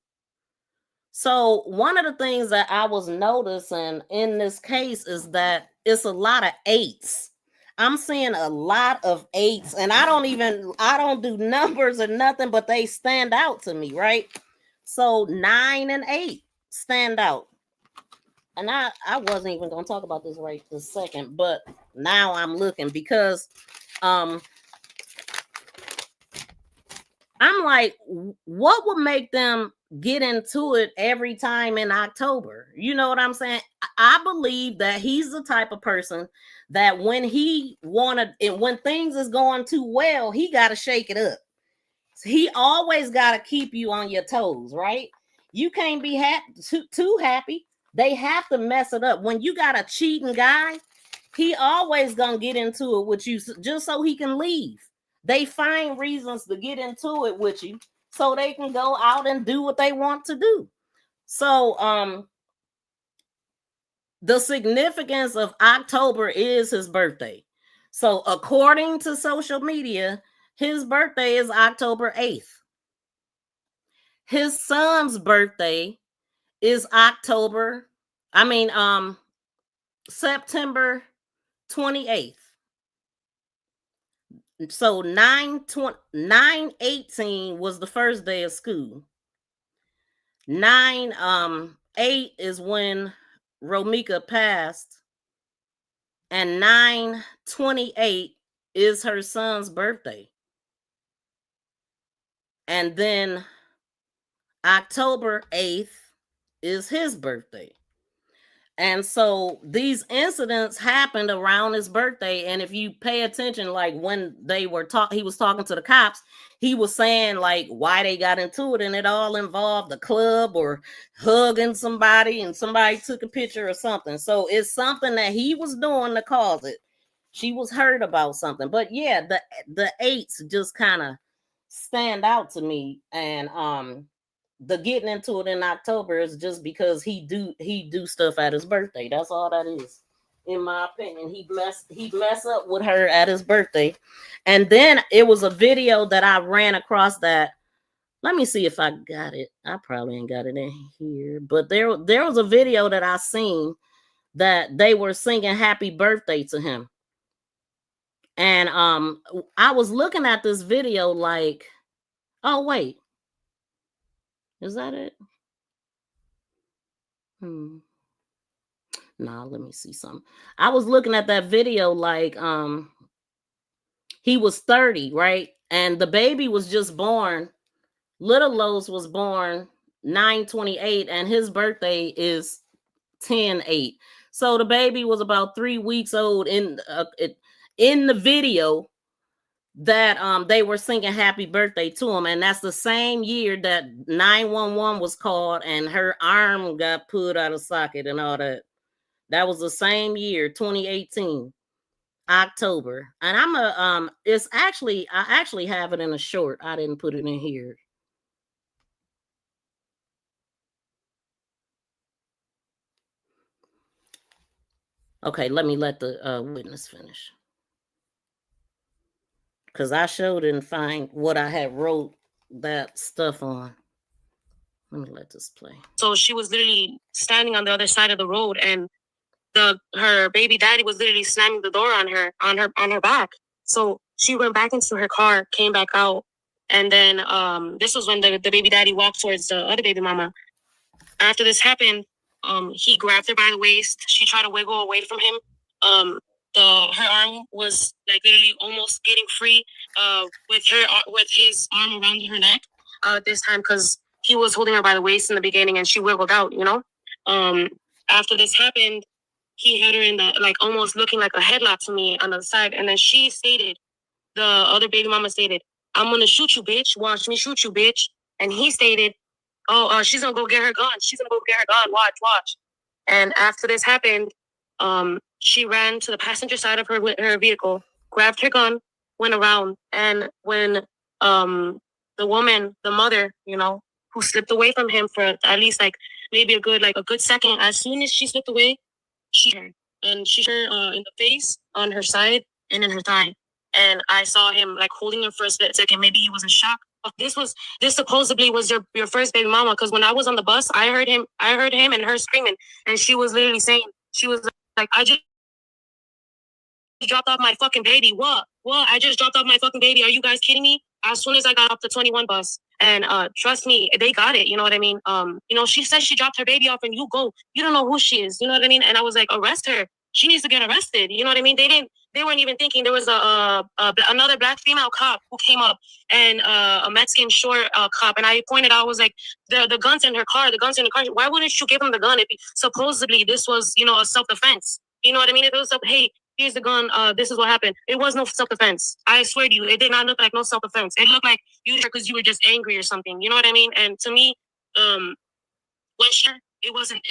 So one of the things that I was noticing in this case is that it's a lot of 8s. I'm seeing a lot of 8s, and I don't do numbers or nothing, but they stand out to me, right? So 9 and 8 stand out. And I wasn't even gonna talk about this right this second, but now I'm looking because I'm like, what would make them get into it every time in October? You know what I'm saying? I believe that he's the type of person that when when things is going too well, he got to shake it up. He always got to keep you on your toes, right? You can't be too happy. They have to mess it up. When you got a cheating guy, he always gonna get into it with you just so he can leave. They find reasons to get into it with you so they can go out and do what they want to do. So the significance of October is his birthday. So according to social media, his birthday is October 8th. His son's birthday is September 28th. So 9/18 was the first day of school. 9/8 is when Romeca passed, and 9/28 is her son's birthday. And then October 8th is his birthday. And so these incidents happened around his birthday. And if you pay attention, like when he was talking to the cops, he was saying like why they got into it, and it all involved the club or hugging somebody and somebody took a picture or something. So it's something that he was doing to cause it. She was hurt about something. But yeah, the 8s just kind of stand out to me. And the getting into it in October is just because he do stuff at his birthday. That's all that is, in my opinion. He mess up with her at his birthday. And then it was a video that I ran across that. Let me see if I got it. I probably ain't got it in here, but there was a video that I seen that they were singing happy birthday to him. And I was looking at this video like, oh wait. Is that it? Nah, let me see something. I was looking at that video like he was 30, right? And the baby was just born. Little Los was born 9/28, and his birthday is 10/8. So the baby was about 3 weeks old in the video that they were singing happy birthday to him. And that's the same year that 911 was called and her arm got pulled out of socket and all that. That was the same year, 2018, October. And I actually have it in a short. I didn't put it in here. Okay, let me let the witness finish. Because I sure didn't find what I had wrote that stuff on. Let me let this play.
So she was literally standing on the other side of the road, and her baby daddy was literally slamming the door on her back. So she went back into her car, came back out, and then this was when the baby daddy walked towards the other baby mama. After this happened, he grabbed her by the waist. She tried to wiggle away from him. Her arm was like literally almost getting free with his arm around her neck this time, because he was holding her by the waist in the beginning and she wiggled out, you know. After this happened, he had her in the, like, almost looking like a headlock to me on the side. And then she stated, the other baby mama stated, "I'm going to shoot you, bitch. Watch me shoot you, bitch." And he stated, "Oh, she's going to go get her gun. She's going to go get her gun. Watch." And after this happened, she ran to the passenger side of her vehicle, grabbed her gun, went around. And when the woman, the mother, you know, who slipped away from him for at least like maybe a good second, as soon as she slipped away, she shot her in the face, on her side, and in her thigh. And I saw him like holding her for a split second. Maybe he was in shock. This supposedly was your first baby mama, because when I was on the bus, I heard him and her screaming, and she was literally saying, she was like, dropped off my fucking baby. What? I just dropped off my fucking baby. Are you guys kidding me? As soon as I got off the 21 bus, and trust me, they got it. You know what I mean? She said she dropped her baby off, and you go. You don't know who she is. You know what I mean? And I was like, arrest her. She needs to get arrested. You know what I mean? They weren't even thinking. There was another black female cop who came up, and a Mexican short cop, and I pointed out, I was like, the gun's in her car. The gun's in the car. Why wouldn't you give him the gun if supposedly this was, a self-defense? You know what I mean? If it was hey, here's the gun, this is what happened. It was no self-defense. I swear to you, it did not look like no self-defense. It looked like you because you were just angry or something. You know what I mean? And to me, when it wasn't,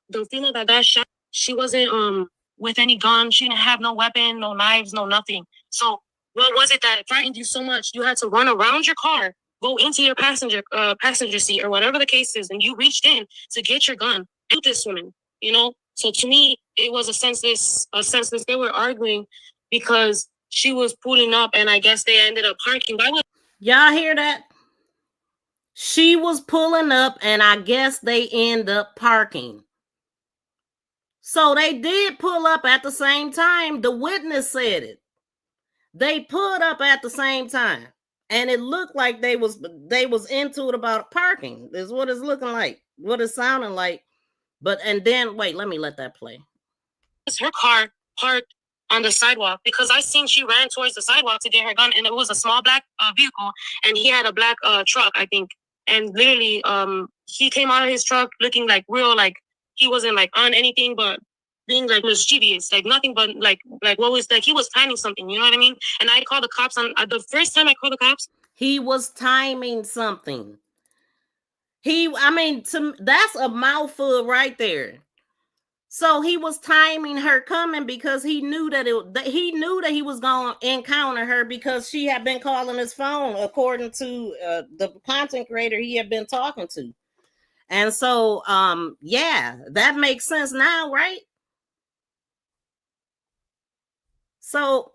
the female that got shot, she wasn't with any gun. She didn't have no weapon, no knives, no nothing. So what was it that frightened you so much? You had to run around your car, go into your passenger seat or whatever the case is, and you reached in to get your gun. Shoot this woman, So to me, it was a senseless. They were arguing because she was pulling up, and I guess they ended up parking.
Y'all hear that? She was pulling up, and I guess they end up parking. So they did pull up at the same time. The witness said it. They pulled up at the same time, and it looked like they was into it about parking. Is what it's looking like. What it's sounding like. And then wait, let me let that play.
Her car parked on the sidewalk because I seen she ran towards the sidewalk to get her gun, and it was a small black vehicle, and he had a black truck, I think. And literally, he came out of his truck looking like real, like he wasn't like on anything, but being like mischievous, like nothing but like what was like he was planning something. You know what I mean? And I called the cops on the first time I called the cops.
He was timing something. That's a mouthful right there. So he was timing her coming because he knew that he was going to encounter her because she had been calling his phone, according to the content creator he had been talking to. And so, yeah, that makes sense now, right? So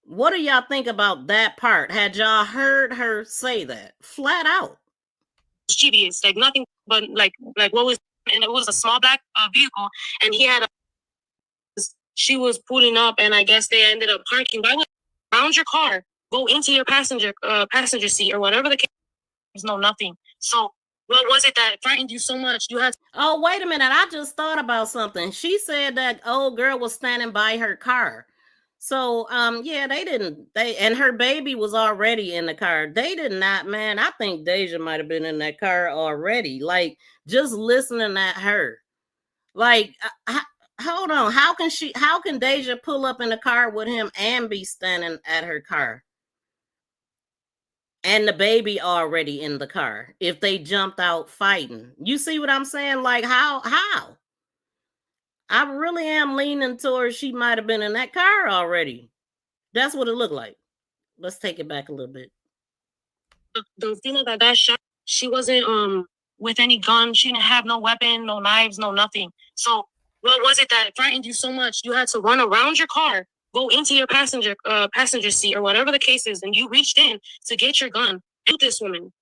what do y'all think about that part? Had y'all heard her say that flat out?
Mischievous, like nothing but like what was, and it was a small black vehicle, and he had she was pulling up, and I guess they ended up parking. Why would around your car, go into your passenger seat or whatever the case? There's no nothing. So what was it that frightened you so much? You had
Oh, wait a minute. I just thought about something. She said that old girl was standing by her car. So, yeah, and her baby was already in the car. They did not, man. I think Deja might have been in that car already. Like, just listening at her. Like, hold on. How can Deja pull up in the car with him and be standing at her car? And the baby already in the car if they jumped out fighting. You see what I'm saying? Like, how? I really am leaning towards she might have been in that car already. That's what it looked like. Let's take it back a little bit.
The female that got shot, she wasn't with any gun. She didn't have no weapon, no knives, no nothing. So what was it that frightened you so much? You had to run around your car, go into your passenger seat or whatever the case is, and you reached in to get your gun. Shoot this woman,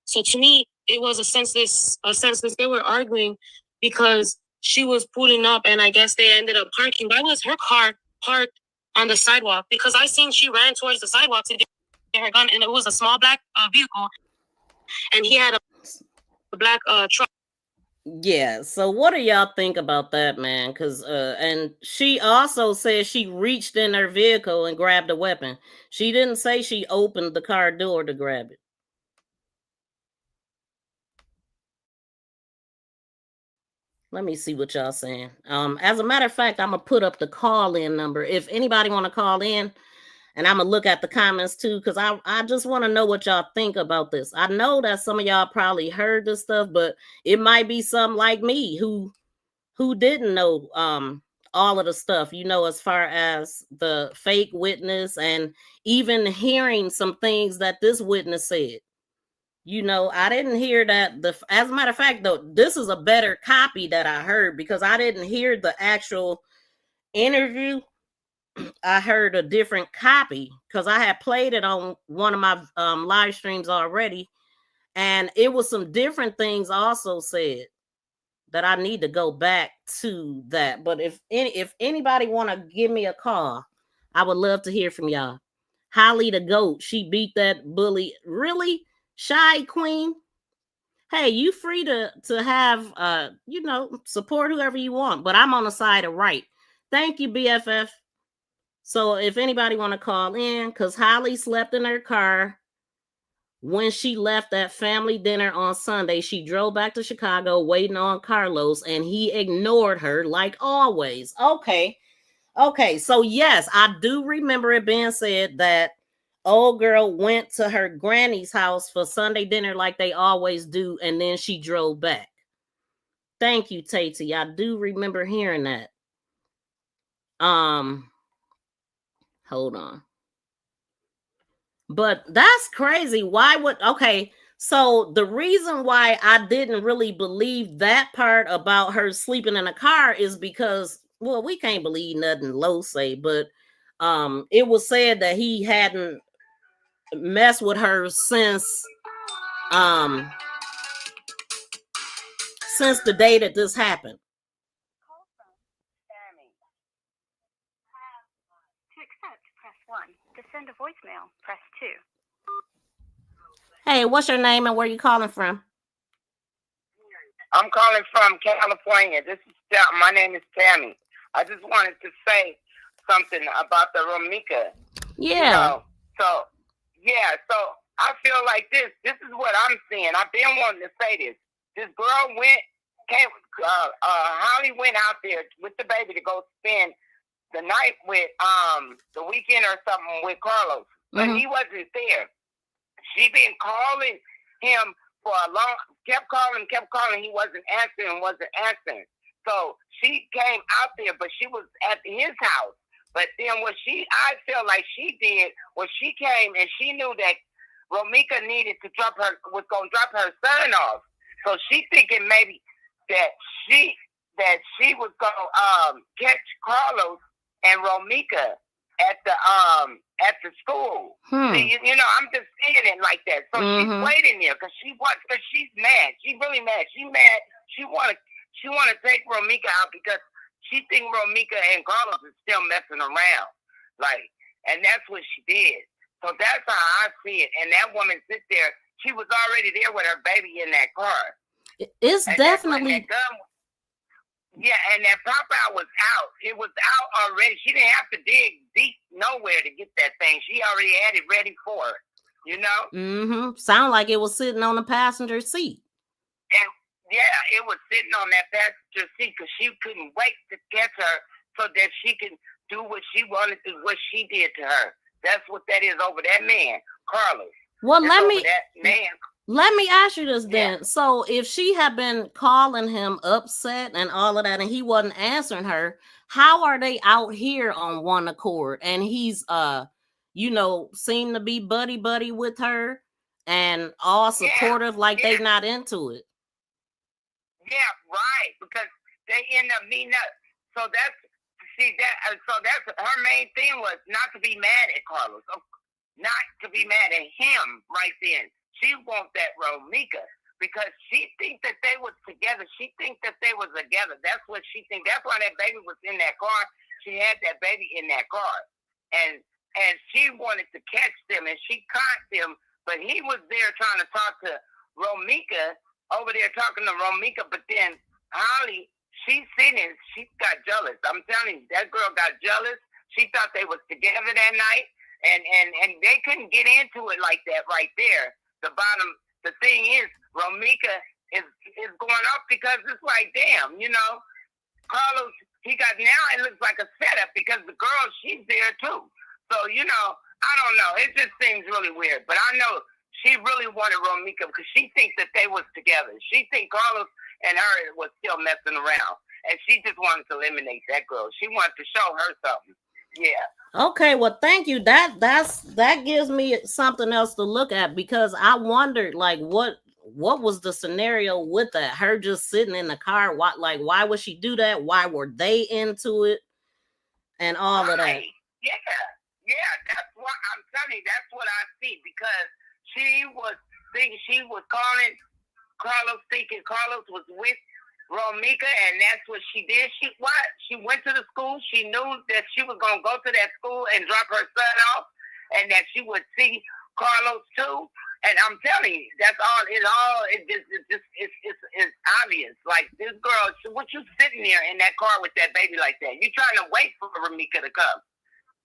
So to me, it was a senseless. They were arguing because she was pulling up, and I guess they ended up parking. Why was her car parked on the sidewalk? Because I seen she ran towards the sidewalk to get her gun, and it was a small black vehicle, and he had a black truck.
Yeah, so what do y'all think about that, man? Because and she also said she reached in her vehicle and grabbed a weapon. She didn't say she opened the car door to grab it. Let me see what y'all saying. As a matter of fact, I'm gonna put up the call-in number. If anybody want to call in, and I'm gonna look at the comments too, because I just want to know what y'all think about this. I know that some of y'all probably heard this stuff, but it might be some like me who didn't know all of the stuff, as far as the fake witness and even hearing some things that this witness said. I didn't hear that. As a matter of fact, though, this is a better copy that I heard because I didn't hear the actual interview. I heard a different copy because I had played it on one of my live streams already, and it was some different things also said that I need to go back to that. But if anybody want to give me a call, I would love to hear from y'all. Holly the goat, she beat that bully. Really? Shy Queen? Hey, you free to have support whoever you want, but I'm on the side of right. Thank you, BFF. So if anybody want to call in, because Holly slept in her car when she left that family dinner on Sunday. She drove back to Chicago waiting on Carlos, and he ignored her like always. Okay. So yes, I do remember it being said that old girl went to her granny's house for Sunday dinner like they always do, and then she drove back. Thank you, Tati. I do remember hearing that. Hold on. But that's crazy. Why would so the reason why I didn't really believe that part about her sleeping in a car is because, well, we can't believe nothing Lo say, but it was said that he hadn't messed with her since the day that this happened.
To accept, press 1. To send a voicemail, press 2.
Hey, what's your name and where you calling from?
I'm calling from California. My name is Tammy. I just wanted to say something about the Romeca.
Yeah.
So I feel like this is what I'm seeing. I've been wanting to say this. This girl Holly went out there with the baby to go spend the night with the weekend or something with Carlos, but he wasn't there. She been calling him for kept calling. He wasn't answering. So she came out there, but she was at his house. But then I feel like she did was she came and she knew that Romeca was going to drop her son off. So she thinking maybe that she was going to catch Carlos and Romeca at the school. See, I'm just seeing it like that. So she's waiting there because she's mad. She's really mad. She's mad. She want to take Romeca out because she think Romeca and Carlos is still messing around. And that's what she did. So that's how I see it. And that woman sits there. She was already there with her baby in that car.
It's definitely.
And that pop-out was out. It was out already. She didn't have to dig deep nowhere to get that thing. She already had it ready for her,
Sound like it was sitting on the passenger seat.
And it was sitting on that passenger seat because she couldn't wait to catch her so that she can do what she wanted to, what she did to her. That's what that is over that man, Carlos.
Well, let me ask you this then.
Yeah.
So if she had been calling him upset and all of that, and he wasn't answering her, how are they out here on one accord? And he's seem to be buddy with her and all supportive, they not into it.
Yeah, right. Because they end up meeting up. So that's her main thing was not to be mad at Carlos, not to be mad at him right then. She wants that Romeca because she thinks that they was together. She thinks that they was together. That's what she thinks. That's why that baby was in that car. She had that baby in that car. And she wanted to catch them, and she caught them. But he was there trying to talk to Romeca, over there talking to Romeca. But then Holly, she's sitting and she got jealous. I'm telling you, that girl got jealous. She thought they was together that night. And they couldn't get into it like that right there. The thing is, Romeca is going up because it's like, damn, Carlos, now it looks like a setup because the girl, she's there too. So, I don't know. It just seems really weird. But I know she really wanted Romeca because she thinks that they was together. She thinks Carlos and her was still messing around. And she just wanted to eliminate that girl. She wanted to show her something. Yeah.
Okay, well, thank you. That gives me something else to look at because I wondered, what was the scenario with that? Her just sitting in the car. Why would she do that? Why were they into it? And all of that.
Yeah. That's what I'm telling you. That's what I see because she was thinking she was calling Carlos, thinking Carlos was with Romeca, and that's what she did. She went to the school. She knew that she was gonna go to that school and drop her son off, and that she would see Carlos too. And I'm telling you, that's all. It's obvious. Like this girl, what you sitting there in that car with that baby like that? You trying to wait for Romeca to come?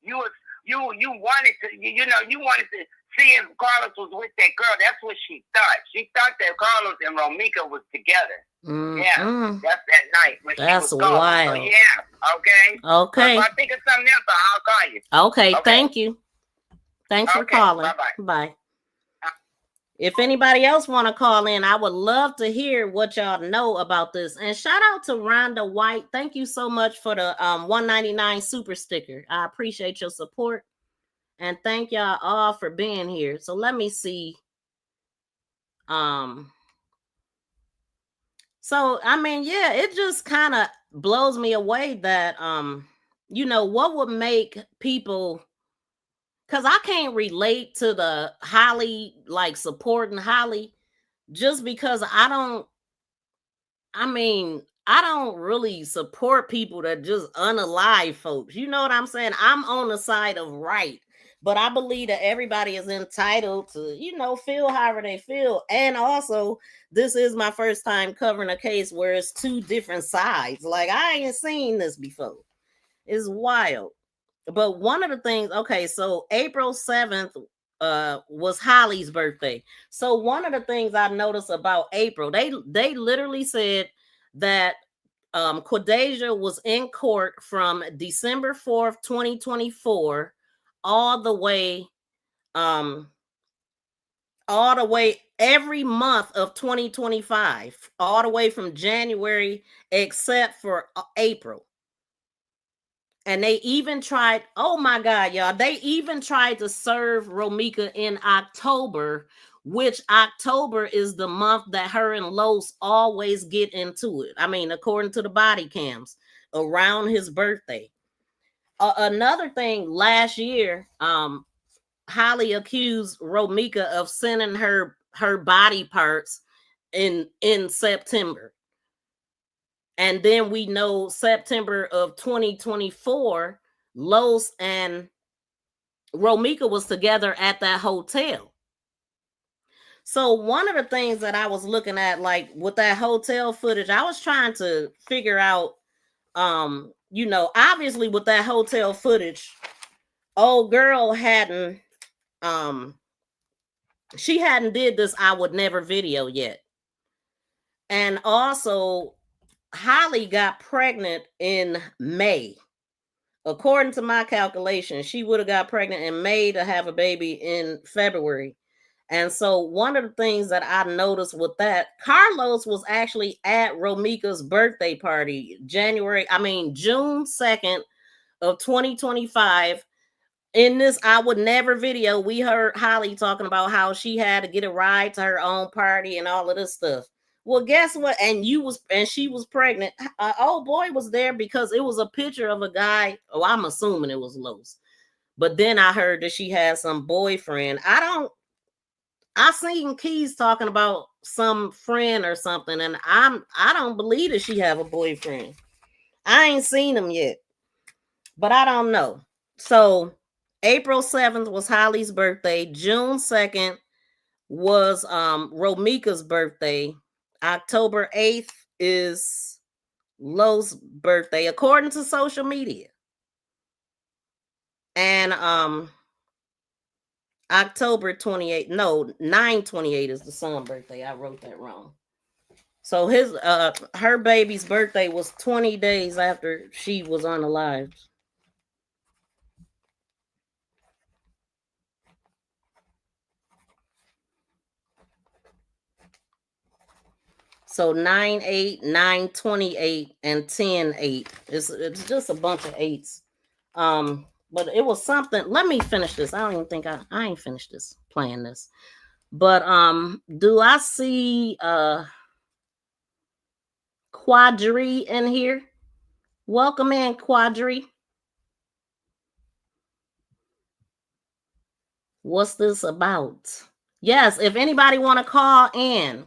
You wanted to, you wanted to see if Carlos was with that girl. That's what she thought. She thought that Carlos and Romeca was together.
Mm-hmm.
Yeah, that's that night when
that's
she was gone.
wild.
So, yeah, okay.
Okay.
If I think of something else, I'll call you.
Okay, thank you. Thanks for calling.
Bye-bye.
Bye. If anybody else want to call in, I would love to hear what y'all know about this. And shout out to Rhonda White. Thank you so much for the $1.99 super sticker. I appreciate your support. And thank y'all all for being here. So let me see. So I mean, yeah, it just kind of blows me away that what would make people, because I can't relate to the Holly, like supporting Holly, just because I don't really support people that just unalive folks. You know what I'm saying? I'm on the side of right, but I believe that everybody is entitled to, feel however they feel. And also, this is my first time covering a case where it's two different sides. Like, I ain't seen this before. It's wild. But one of the things, okay, so April 7th was Holly's birthday. So one of the things I noticed about April, they literally said that Quadajah was in court from December 4th, 2024, all the way every month of 2025, all the way from January, except for April. And they even tried, oh my God, y'all, they even tried to serve Romeca in October, which October is the month that her and Los always get into it. I mean, according to the body cams, around his birthday. Another thing, last year, Holly accused Romeca of sending her body parts in September. And then we know September of 2024, Los and Romeca was together at that hotel. So one of the things that I was looking at, like with that hotel footage, I was trying to figure out, obviously with that hotel footage, old girl hadn't did this I would never video yet. And also, Holly got pregnant in May. According to my calculation, she would have got pregnant in May to have a baby in February. And so one of the things that I noticed with that, Carlos was actually at Romeca's birthday party, June 2nd of 2025. In this I would never video, we heard Holly talking about how she had to get a ride to her own party and all of this stuff. Well, guess what? And she was pregnant. Old boy was there because it was a picture of a guy. Oh, I'm assuming it was Los. But then I heard that she had some boyfriend. I seen Keys talking about some friend or something, and I don't believe that she have a boyfriend. I ain't seen him yet, but I don't know. So April 7th was Holly's birthday. June 2nd was Romeca's birthday. October 8th is Lo's birthday, according to social media. And October 28th, no, 9/28 is the son's birthday. I wrote that wrong. So her baby's birthday was 20 days after she was unalived. So 9/8, 9/28, and 10/8. It's just a bunch of eights. But it was something. Let me finish this. I don't even think I ain't finished this, playing this. But do I see Quadri in here? Welcome in, Quadri. What's this about? Yes, if anybody want to call in,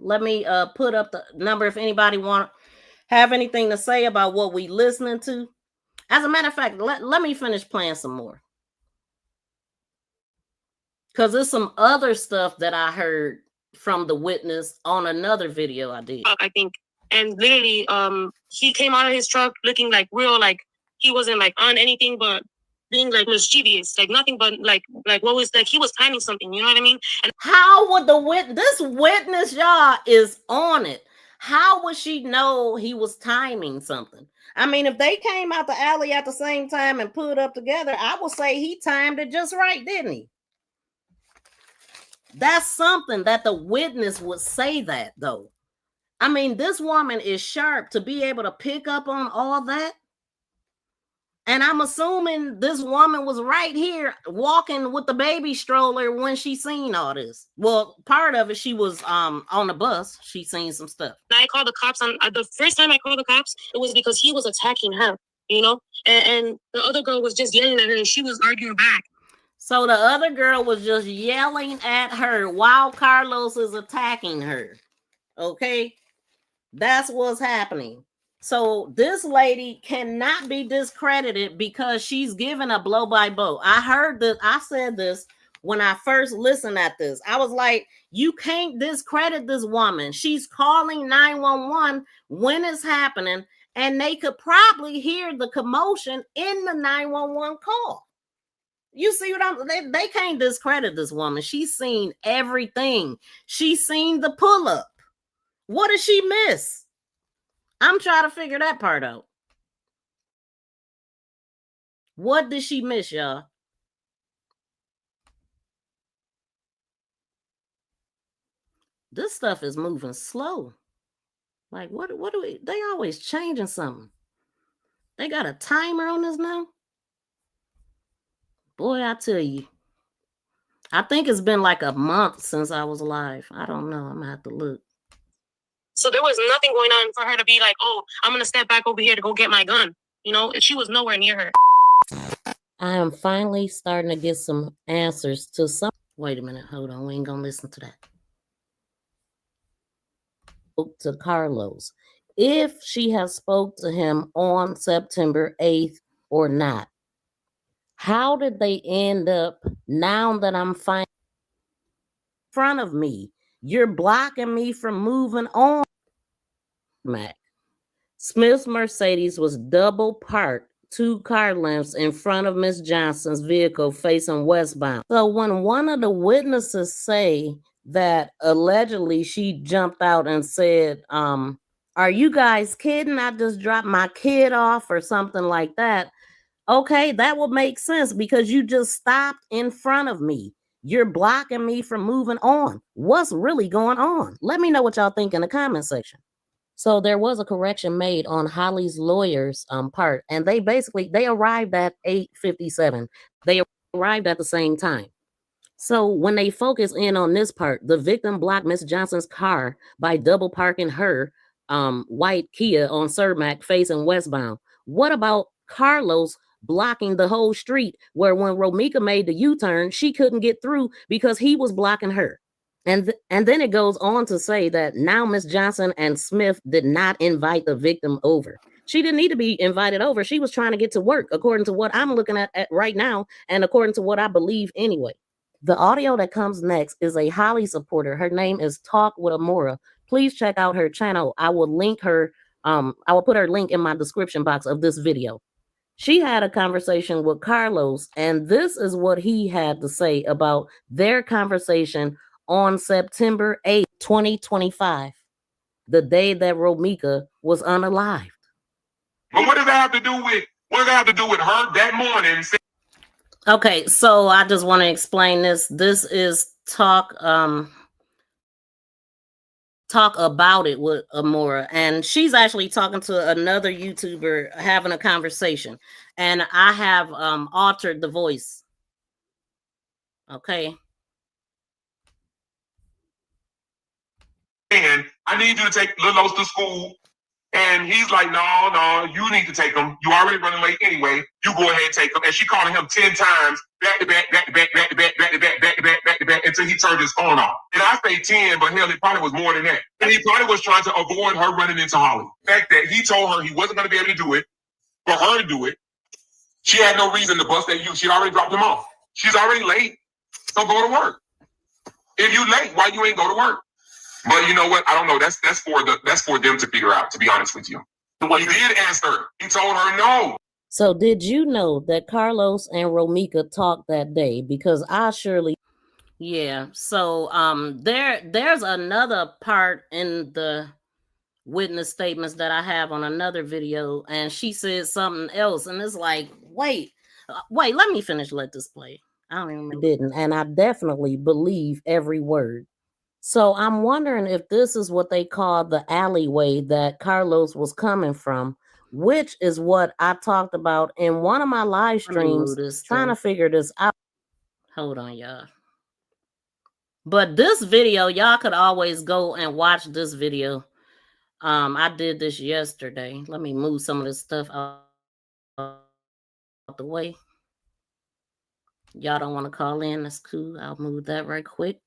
Let me put up the number if anybody have anything to say about what we listening to. As a matter of fact, let me finish playing some more. Because there's some other stuff that I heard from the witness on another video I did.
I think. And literally, he came out of his truck looking like real, like he wasn't like on anything but being like mischievous, like nothing but like what was like he was timing something, you know what I mean? And
how would this witness, y'all, is on it? How would she know he was timing something? I mean, if they came out the alley at the same time and put up together, I would say he timed it just right, didn't he? That's something that the witness would say that, though. I mean, this woman is sharp to be able to pick up on all that. And I'm assuming this woman was right here walking with the baby stroller when she seen all this. Well, part of it, she was on the bus. She seen some stuff.
I called the cops on the first time I called the cops, it was because he was attacking her, you know, and the other girl was just yelling at her and she was arguing back.
So the other girl was just yelling at her while Carlos is attacking her. Okay, that's what's happening. So this lady cannot be discredited because she's given a blow by blow. I heard this. I said this when I first listened at this. I was like, you can't discredit this woman. She's calling 911 when it's happening, and they could probably hear the commotion in the 911 call. You see what they can't discredit this woman. She's seen everything. She's seen the pull-up. What did she miss? I'm trying to figure that part out. What did she miss, y'all? This stuff is moving slow. Like, what do we? They always changing something. They got a timer on this now? Boy, I tell you. I think it's been like a month since I was alive. I don't know. I'm going to have to look.
So there was nothing going on for her to be like, oh, I'm going to step back over here to go get my gun. You know, she was nowhere near her.
I am finally starting to get some answers to some. Wait a minute. Hold on. We ain't going to listen to that. Spoke to Carlos. If she has spoke to him on September 8th or not. How did they end up now that I'm finding in front of me? You're blocking me from moving on. Mac. Smith's Mercedes was double parked 2 car lengths in front of Miss Johnson's vehicle facing westbound. So when one of the witnesses say that allegedly she jumped out and said, are you guys kidding? I just dropped my kid off or something like that. Okay, that would make sense because you just stopped in front of me. You're blocking me from moving on. What's really going on? Let me know what y'all think in the comment section. So there was a correction made on Holly's lawyer's part, and they arrived at 8:57. They arrived at the same time. So when they focus in on this part, the victim blocked Miss Johnson's car by double parking her white Kia on Cermak facing westbound. What about Carlos blocking the whole street where when Romeca made the U-turn, she couldn't get through because he was blocking her? And then it goes on to say that now Miss Johnson and Smith did not invite the victim over. She didn't need to be invited over. She was trying to get to work, according to what I'm looking at right now, and according to what I believe anyway. The audio that comes next is a Holly supporter. Her name is Talk with Amora. Please check out her channel. I will link her. I will put her link in my description box of this video. She had a conversation with Carlos, and this is what he had to say about their conversation on September 8th, 2025, the day that Romeca was unalived.
But what does that have to do with her that morning?
Okay, so I just want to explain this. This is talk about it with Amora, and she's actually talking to another YouTuber having a conversation, and I have altered the voice. Okay.
And I need you to take Lolos to school And he's like, no, you need to take them. You already running late anyway. You go ahead and take them. And she calling him 10 times, back to back, back to back, back to back, back to back, back to back, back to back, until he turned his phone off. And I say 10, but hell, it probably was more than that. And he probably was trying to avoid her running into Holly. The fact that he told her he wasn't going to be able to do it, for her to do it, she had no reason to bust that you. She already dropped him off. She's already late, so go to work. If you late, why you ain't go to work? But you know what? I don't know. That's for them to figure out, to be honest with you. He did ask her. He told her no.
So did you know that Carlos and Romeca talked that day? Because I surely... Yeah. So there's another part in the witness statements that I have on another video, and she said something else, and it's like, wait, let me finish. Let this play. I don't even remember. Didn't, and I definitely believe every word. So I'm wondering if this is what they call the alleyway that Carlos was coming from, which is what I talked about in one of my live streams, trying to figure this out. Hold on, y'all. But this video, y'all could always go and watch this video. I did this yesterday. Let me move some of this stuff out the way. Y'all don't want to call in, that's cool. I'll move that right quick.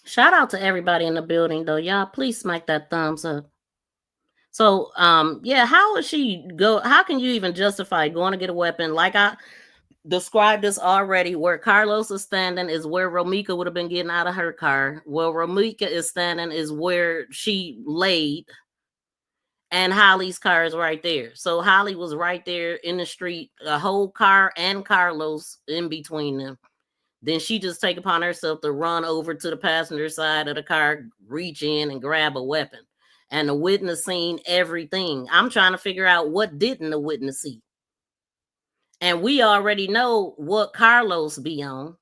Shout out to everybody in the building, though. Y'all, please smack that thumbs up. So, yeah, how would she go? How can you even justify going to get a weapon? Like I described this already, where Carlos is standing is where Romeca would have been getting out of her car. Where Romeca is standing is where she laid. And Holly's car is right there. So Holly was right there in the street, a whole car and Carlos in between them. Then she just take upon herself to run over to the passenger side of the car, reach in and grab a weapon. And the witness seen everything. I'm trying to figure out what didn't the witness see. And we already know what Carlos be on.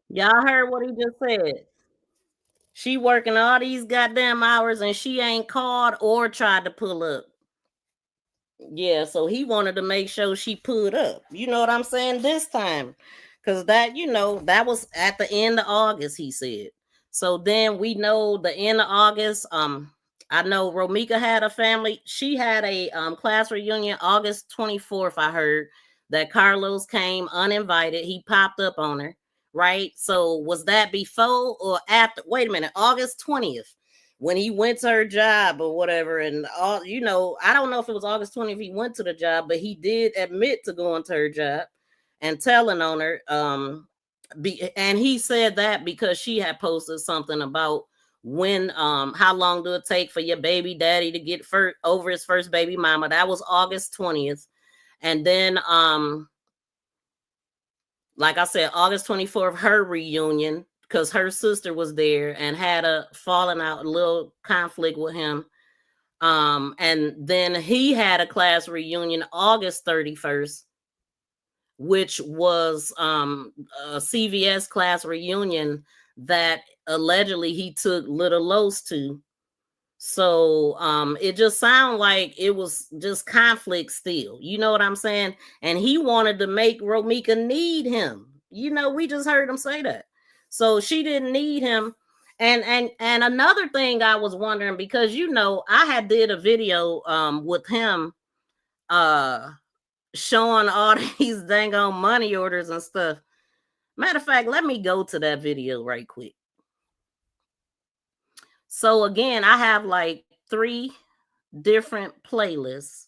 Y'all heard what he just said. She working all these goddamn hours and she ain't called or tried to pull up. Yeah, so he wanted to make sure she pulled up. You know what I'm saying? This time. Because that, you know, that was at the end of August, he said. So then we know the end of August. I know Romeca had a family. She had a class reunion August 24th, I heard, that Carlos came uninvited. He popped up on her, right? So was that before or after? Wait a minute, August 20th. When he went to her job or whatever, and all, you know, I don't know if it was August 20th he went to the job, but he did admit to going to her job and telling on her. And he said that because she had posted something about when, how long do it take for your baby daddy to get over his first baby mama? That was August 20th. And then, like I said, August 24th, her reunion, because her sister was there and had a falling out, a little conflict with him. And then he had a class reunion August 31st, which was a CVS class reunion that allegedly he took Little Los to. So it just sounded like it was just conflict still. You know what I'm saying? And he wanted to make Romeca need him. You know, we just heard him say that. So she didn't need him. And another thing I was wondering, because, you know, I had did a video with him showing all these dang on money orders and stuff. Matter of fact, let me go to that video right quick. So again, I have like 3 different playlists.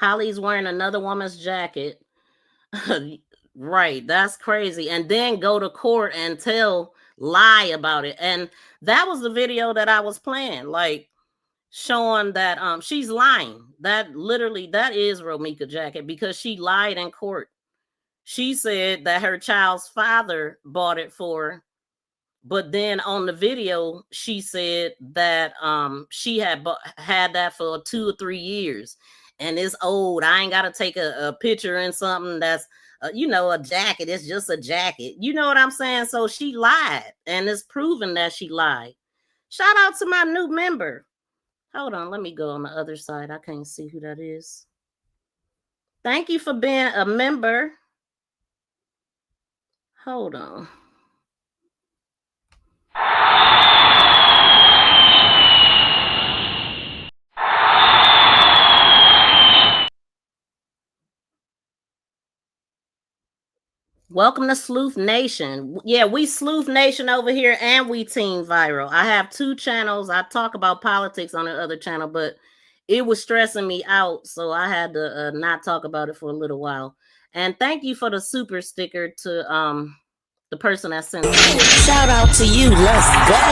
Holly's wearing another woman's jacket. Right, that's crazy. And then go to court and lie about it. And that was the video that I was playing, like showing that she's lying. That literally, that is Romeca jacket, because she lied in court. She said that her child's father bought it for her, but then on the video she said that she had that for 2 or 3 years, and it's old. I ain't got to take a picture in something that's a jacket. It's just a jacket. You know what I'm saying? So she lied, and it's proven that she lied. Shout out to my new member. Hold on, let me go on the other side. I can't see who that is. Thank you for being a member. Hold on. Welcome to Sleuth Nation. Yeah, we Sleuth Nation over here, and we Team Viral. I have 2 channels. I talk about politics on the other channel, but it was stressing me out, so I had to not talk about it for a little while. And thank you for the super sticker to the person that sent it. Shout out to you. Let's go.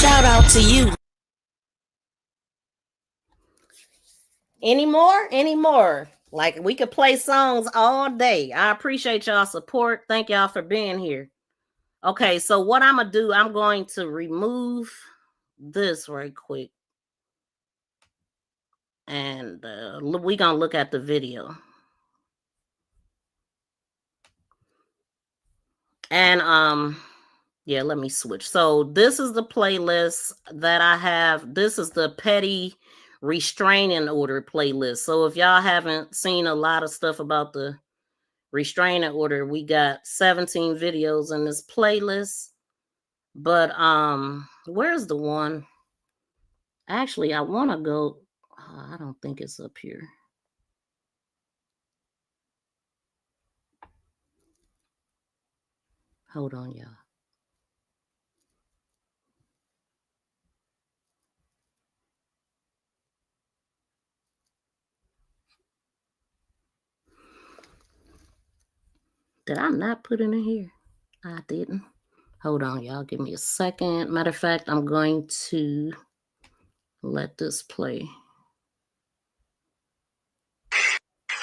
Shout out to you. Any more? Like, we could play songs all day. I appreciate y'all support. Thank y'all for being here. Okay, so what I'm gonna do, I'm going to remove this right quick, and we're gonna look at the video. And yeah, let me switch. So this is the playlist that I have. This is the petty restraining order playlist. So if y'all haven't seen a lot of stuff about the restraining order, we got 17 videos in this playlist. But where's the one? Actually, I want to go. I don't think it's up here. Hold on, y'all. Did I not put it in here? I didn't. Hold on, y'all. Give me a second. Matter of fact, I'm going to let this play.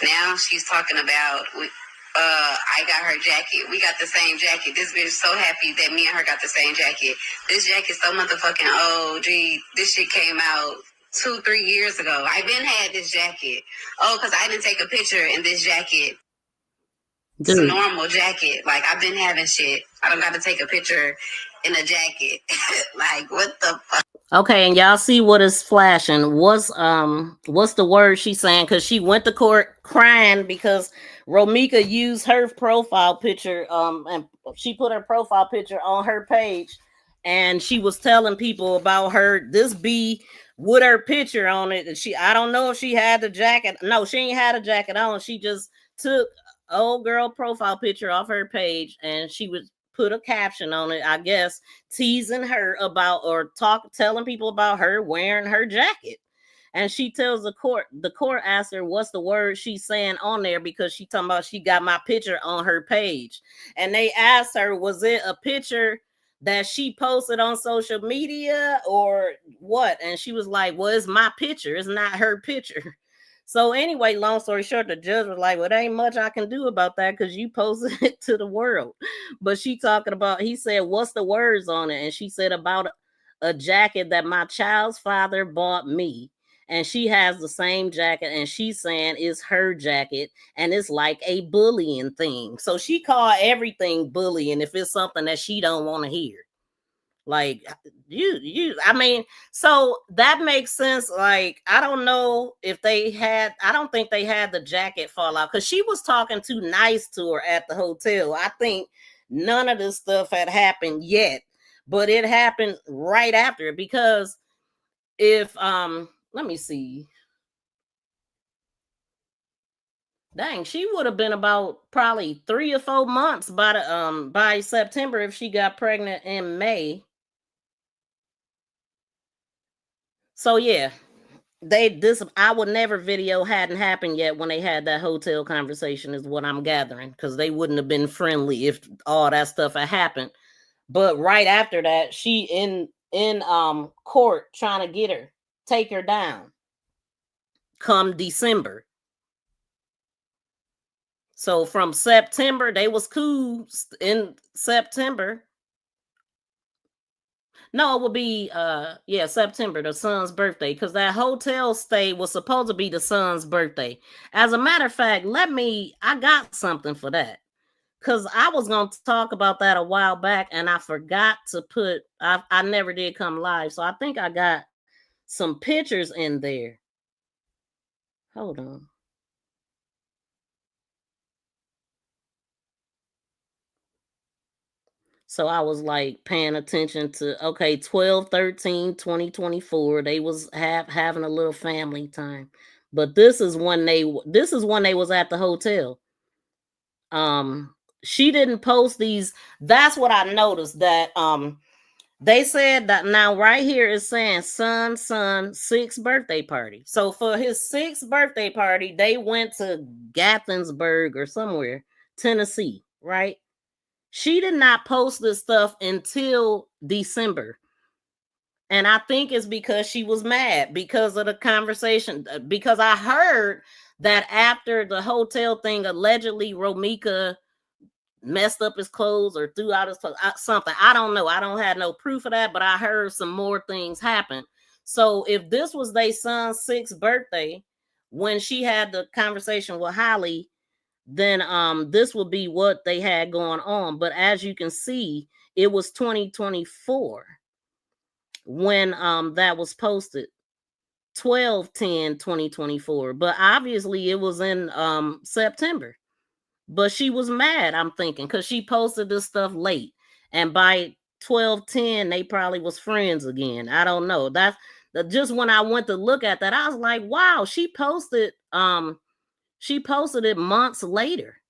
Now she's talking about, I got her jacket. We got the same jacket. This bitch so happy that me and her got the same jacket. This jacket's so motherfucking old. Gee, this shit came out 2-3 years ago. I been had this jacket. Oh, because I didn't take a picture in this jacket. It's a normal jacket. Like, I've been having shit. I don't got to take a picture in a jacket. Like, what the fuck?
Okay, and y'all see what is flashing. What's the word she's saying? Because she went to court crying because Romeca used her profile picture, and she put her profile picture on her page, and she was telling people about this bee with her picture on it. And I don't know if she had the jacket. No, she ain't had a jacket on. She just took old girl profile picture off her page, and she was put a caption on it, I guess, teasing her about or telling people about her wearing her jacket. And she tells the court asked her what's the word she's saying on there, because she talking about she got my picture on her page. And they asked her, was it a picture that she posted on social media or what? And she was like, well, it's my picture. It's not her picture. So anyway, long story short, the judge was like, well, there ain't much I can do about that because you posted it to the world. But she talking about, he said, what's the words on it? And she said about a jacket that my child's father bought me. And she has the same jacket, and she's saying it's her jacket, and it's like a bullying thing. So she called everything bullying if it's something that she don't want to hear. Like, I mean, so that makes sense. Like, I don't know if I don't think they had the jacket fall out because she was talking too nice to her at the hotel. I think none of this stuff had happened yet, but it happened right after, because if, let me see. Dang, she would have been about probably 3 or 4 months by September if she got pregnant in May. So yeah, this I would never video hadn't happened yet when they had that hotel conversation is what I'm gathering, because they wouldn't have been friendly if all that stuff had happened. But right after that, she in court trying to get her, take her down come December. So from September, they was cool in September. No, it would be September, the son's birthday, because that hotel stay was supposed to be the son's birthday. As a matter of fact, I got something for that. Because I was going to talk about that a while back, and I forgot to put, I never did come live. So I think I got some pictures in there. Hold on. So I was like paying attention to, okay, 12/13/2024. They was having a little family time. But this is when they was at the hotel. She didn't post these. That's what I noticed, that they said that now right here is saying son 6th birthday party. So for his 6th birthday party, they went to Gathinsburg or somewhere, Tennessee, right? She did not post this stuff until December. And I think it's because she was mad because of the conversation. Because I heard that after the hotel thing, allegedly Romeca messed up his clothes or threw out his clothes, something. I don't know. I don't have no proof of that, but I heard some more things happen. So if this was their son's 6th birthday, when she had the conversation with Holly, then this would be what they had going on. But as you can see, it was 2024 when that was posted, 12/10/2024. But obviously it was in September. But she was mad, I'm thinking, because she posted this stuff late, and by 12/10 they probably was friends again. I don't know. That's just when I went to look at that, I was like, wow, she posted it months later.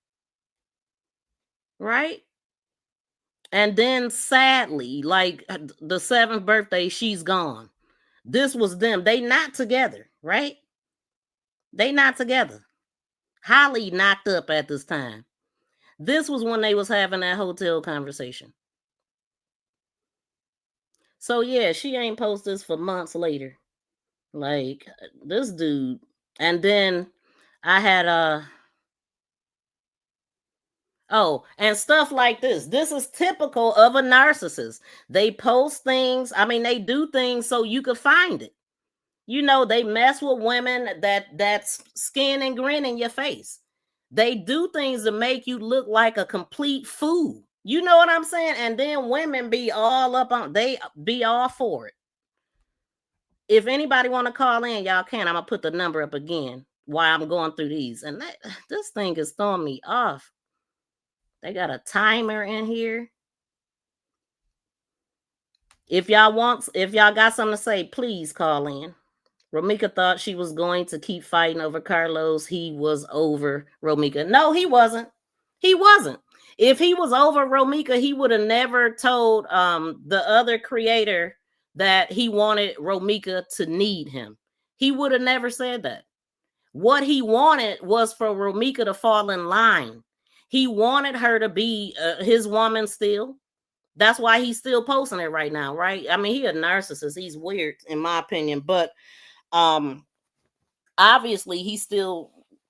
Right? And then sadly, like the 7th birthday, she's gone. This was them. They not together, right? They not together. Holly knocked up at this time. This was when they was having that hotel conversation. So yeah, she ain't post this for months later. Like this dude. And then I had and stuff like this. This is typical of a narcissist. They post things. I mean, they do things so you could find it. You know, they mess with women that's skin and grin in your face. They do things to make you look like a complete fool. You know what I'm saying? And then women be all up on, they be all for it. If anybody want to call in, y'all can. I'm gonna put the number up again while I'm going through these. And this thing is throwing me off. They got a timer in here. If y'all got something to say, please call in. Romeca thought she was going to keep fighting over Carlos. He was over Romeca. No, he wasn't. He wasn't. If he was over Romeca, he would have never told the other creator that he wanted Romeca to need him. He would have never said that. What he wanted was for Romeca to fall in line. He wanted her to be his woman still. That's why he's still posting it right now, right? I mean, he a narcissist. He's weird, in my opinion, but obviously he still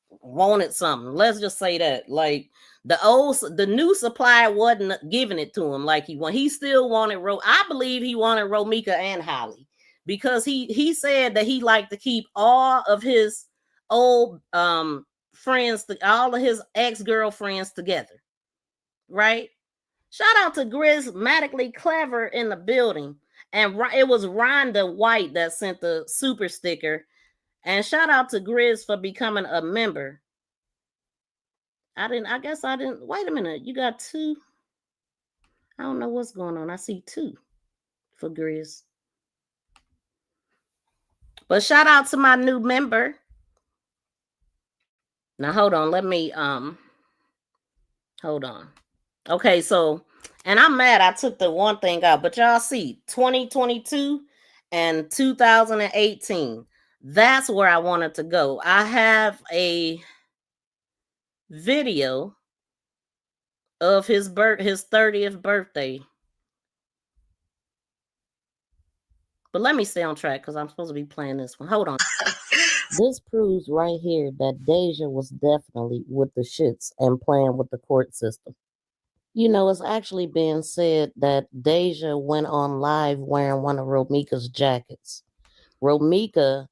wanted something. Let's just say that. Like the new supplier wasn't giving it to him like he wanted. He still wanted I believe he wanted Romeca and Holly, because he said that he liked to keep all of his old friends, all of his ex-girlfriends together, right? Shout out to Grismatically Clever in the building. And it was Rhonda White that sent the super sticker. And shout out to Grizz for becoming a member. I guess I didn't. Wait a minute. You got 2? I don't know what's going on. I see 2 for Grizz. But shout out to my new member. Now hold on, let me hold on. Okay, so and I'm mad I took the one thing out, but y'all see 2022 and 2018. That's where I wanted to go. I have a video of his 30th birthday. But let me stay on track because I'm supposed to be playing this one. Hold on. This proves right here that Deja was definitely with the shits and playing with the court system. You know, it's actually being said that Deja went on live wearing one of Romeca's jackets. Romeca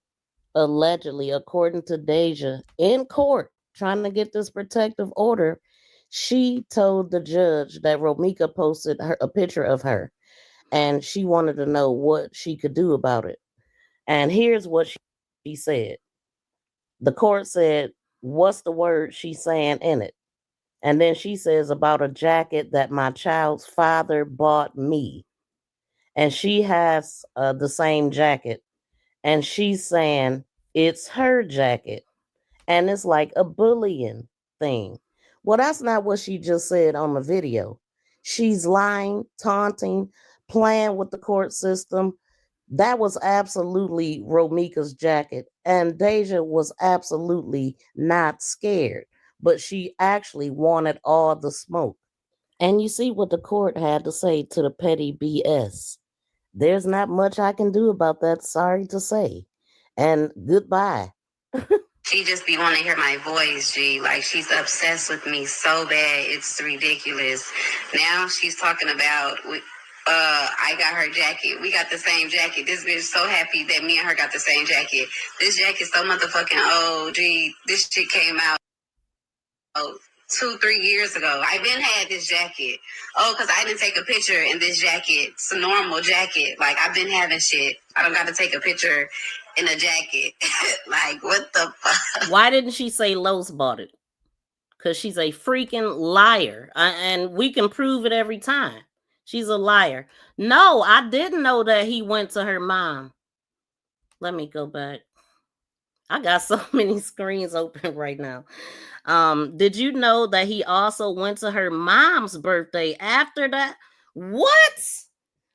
allegedly, according to Deja, in court, trying to get this protective order, she told the judge that Romeca posted a picture of her and she wanted to know what she could do about it. And here's what she said. The court said, what's the word she's saying in it? And then she says about a jacket that my child's father bought me. And she has the same jacket. And she's saying it's her jacket. And it's like a bullying thing. Well, that's not what she just said on the video. She's lying, taunting, playing with the court system. That was absolutely Romeca's jacket. And Deja was absolutely not scared, but she actually wanted all the smoke. And you see what the court had to say to the petty BS. There's not much I can do about that, sorry to say. And goodbye.
She just be wanting to hear my voice, G. Like, she's obsessed with me so bad, it's ridiculous. Now she's talking about, I got her jacket. We got the same jacket. This bitch so happy that me and her got the same jacket. This jacket's so motherfucking old, G. This shit came out 2-3 years ago. I been had this jacket. Oh, because I didn't take a picture in this jacket. It's a normal jacket. Like, I've been having shit. I don't got to take a picture in a jacket. Like, what the fuck?
Why didn't she say Los bought it? Because she's a freaking liar. And we can prove it every time. She's a liar. No, I didn't know that he went to her mom. Let me go back. I got so many screens open right now. Did you know that he also went to her mom's birthday after that? What?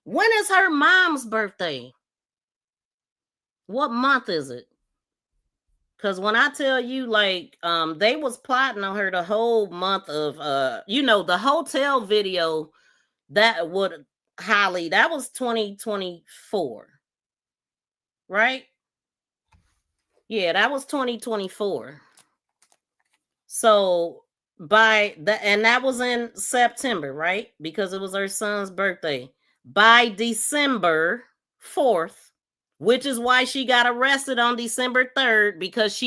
When is her mom's birthday? What month is it? Because when I tell you, like, they was plotting on her the whole month of, the hotel video that would, Holly, that was 2024, right? Yeah, that was 2024. So and that was in September, right? Because it was her son's birthday. By December 4th, which is why she got arrested on December 3rd, because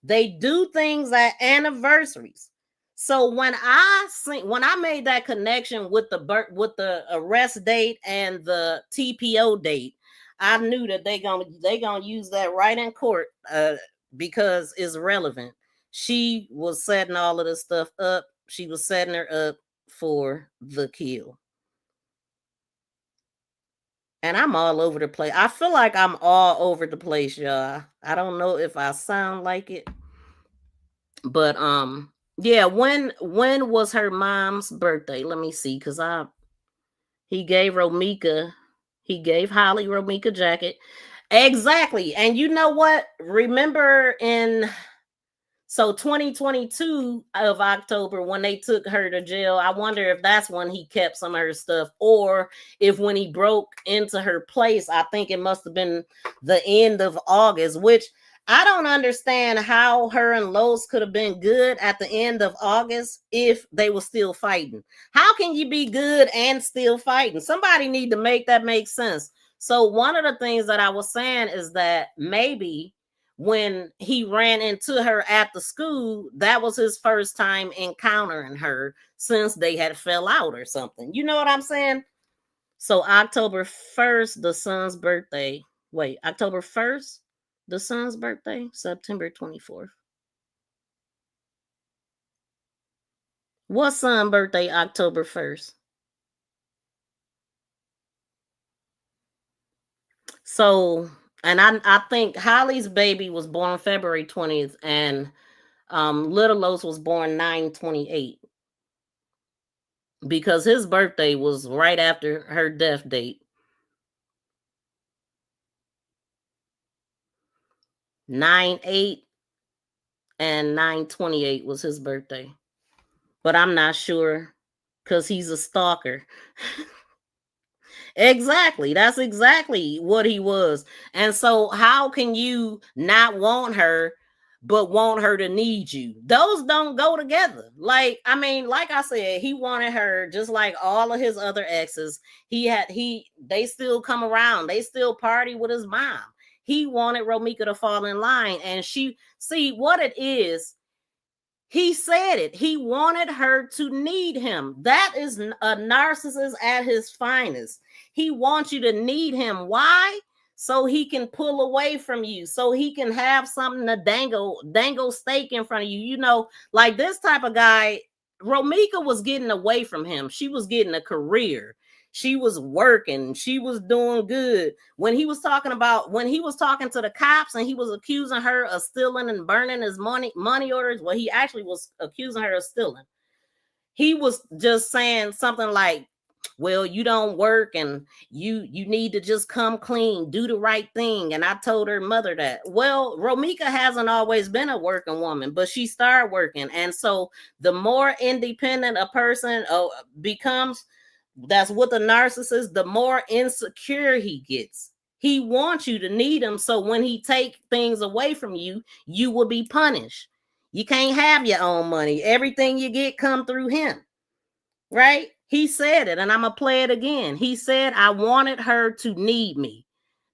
they do things at anniversaries. So when I made that connection with the arrest date and the TPO date, I knew that they gonna use that right in court because it's relevant. She was setting all of this stuff up. She was setting her up for the kill. And I'm all over the place. I feel like I'm all over the place, y'all. I don't know if I sound like it. But yeah, when was her mom's birthday? Let me see, because he gave Holly Romeca jacket. Exactly. And you know what? Remember so 2022 of October, when they took her to jail, I wonder if that's when he kept some of her stuff, or if when he broke into her place, I think it must have been the end of August, which I don't understand how her and Los could have been good at the end of August if they were still fighting. How can you be good and still fighting? Somebody need to make that make sense. So one of the things that I was saying is that maybe when he ran into her at the school, that was his first time encountering her since they had fell out or something. You know what I'm saying? So October 1st, the son's birthday. Wait, October 1st, the son's birthday, September 24th. What son birthday October 1st? So, and I think Holly's baby was born February 20th, and Little Los was born 9/28 because his birthday was right after her death date. 9/8 and 9/28 was his birthday. But I'm not sure because he's a stalker. Exactly. That's exactly what he was. And so how can you not want her but want her to need you? Those don't go together. Like, I mean, like I said, he wanted her just like all of his other exes. They still come around. They still party with his mom. He wanted Romeca to fall in line, and see what it is. He said it. He wanted her to need him. That is a narcissist at his finest. He wants you to need him. Why? So he can pull away from you. So he can have something to dangle steak in front of you. You know, like this type of guy, Romeca was getting away from him. She was getting a career. She was working. She was doing good. When he was talking to the cops and he was accusing her of stealing and burning his money orders, well, he actually was accusing her of stealing. He was just saying something like, well, you don't work and you need to just come clean, do the right thing. And I told her mother that. Well, Romeca hasn't always been a working woman, but she started working. And so the more independent a person becomes, that's what the narcissist, the more insecure he gets. He wants you to need him. So when he take things away from you, you will be punished. You can't have your own money. Everything you get come through him. Right? He said it, and I'm going to play it again. He said, I wanted her to need me.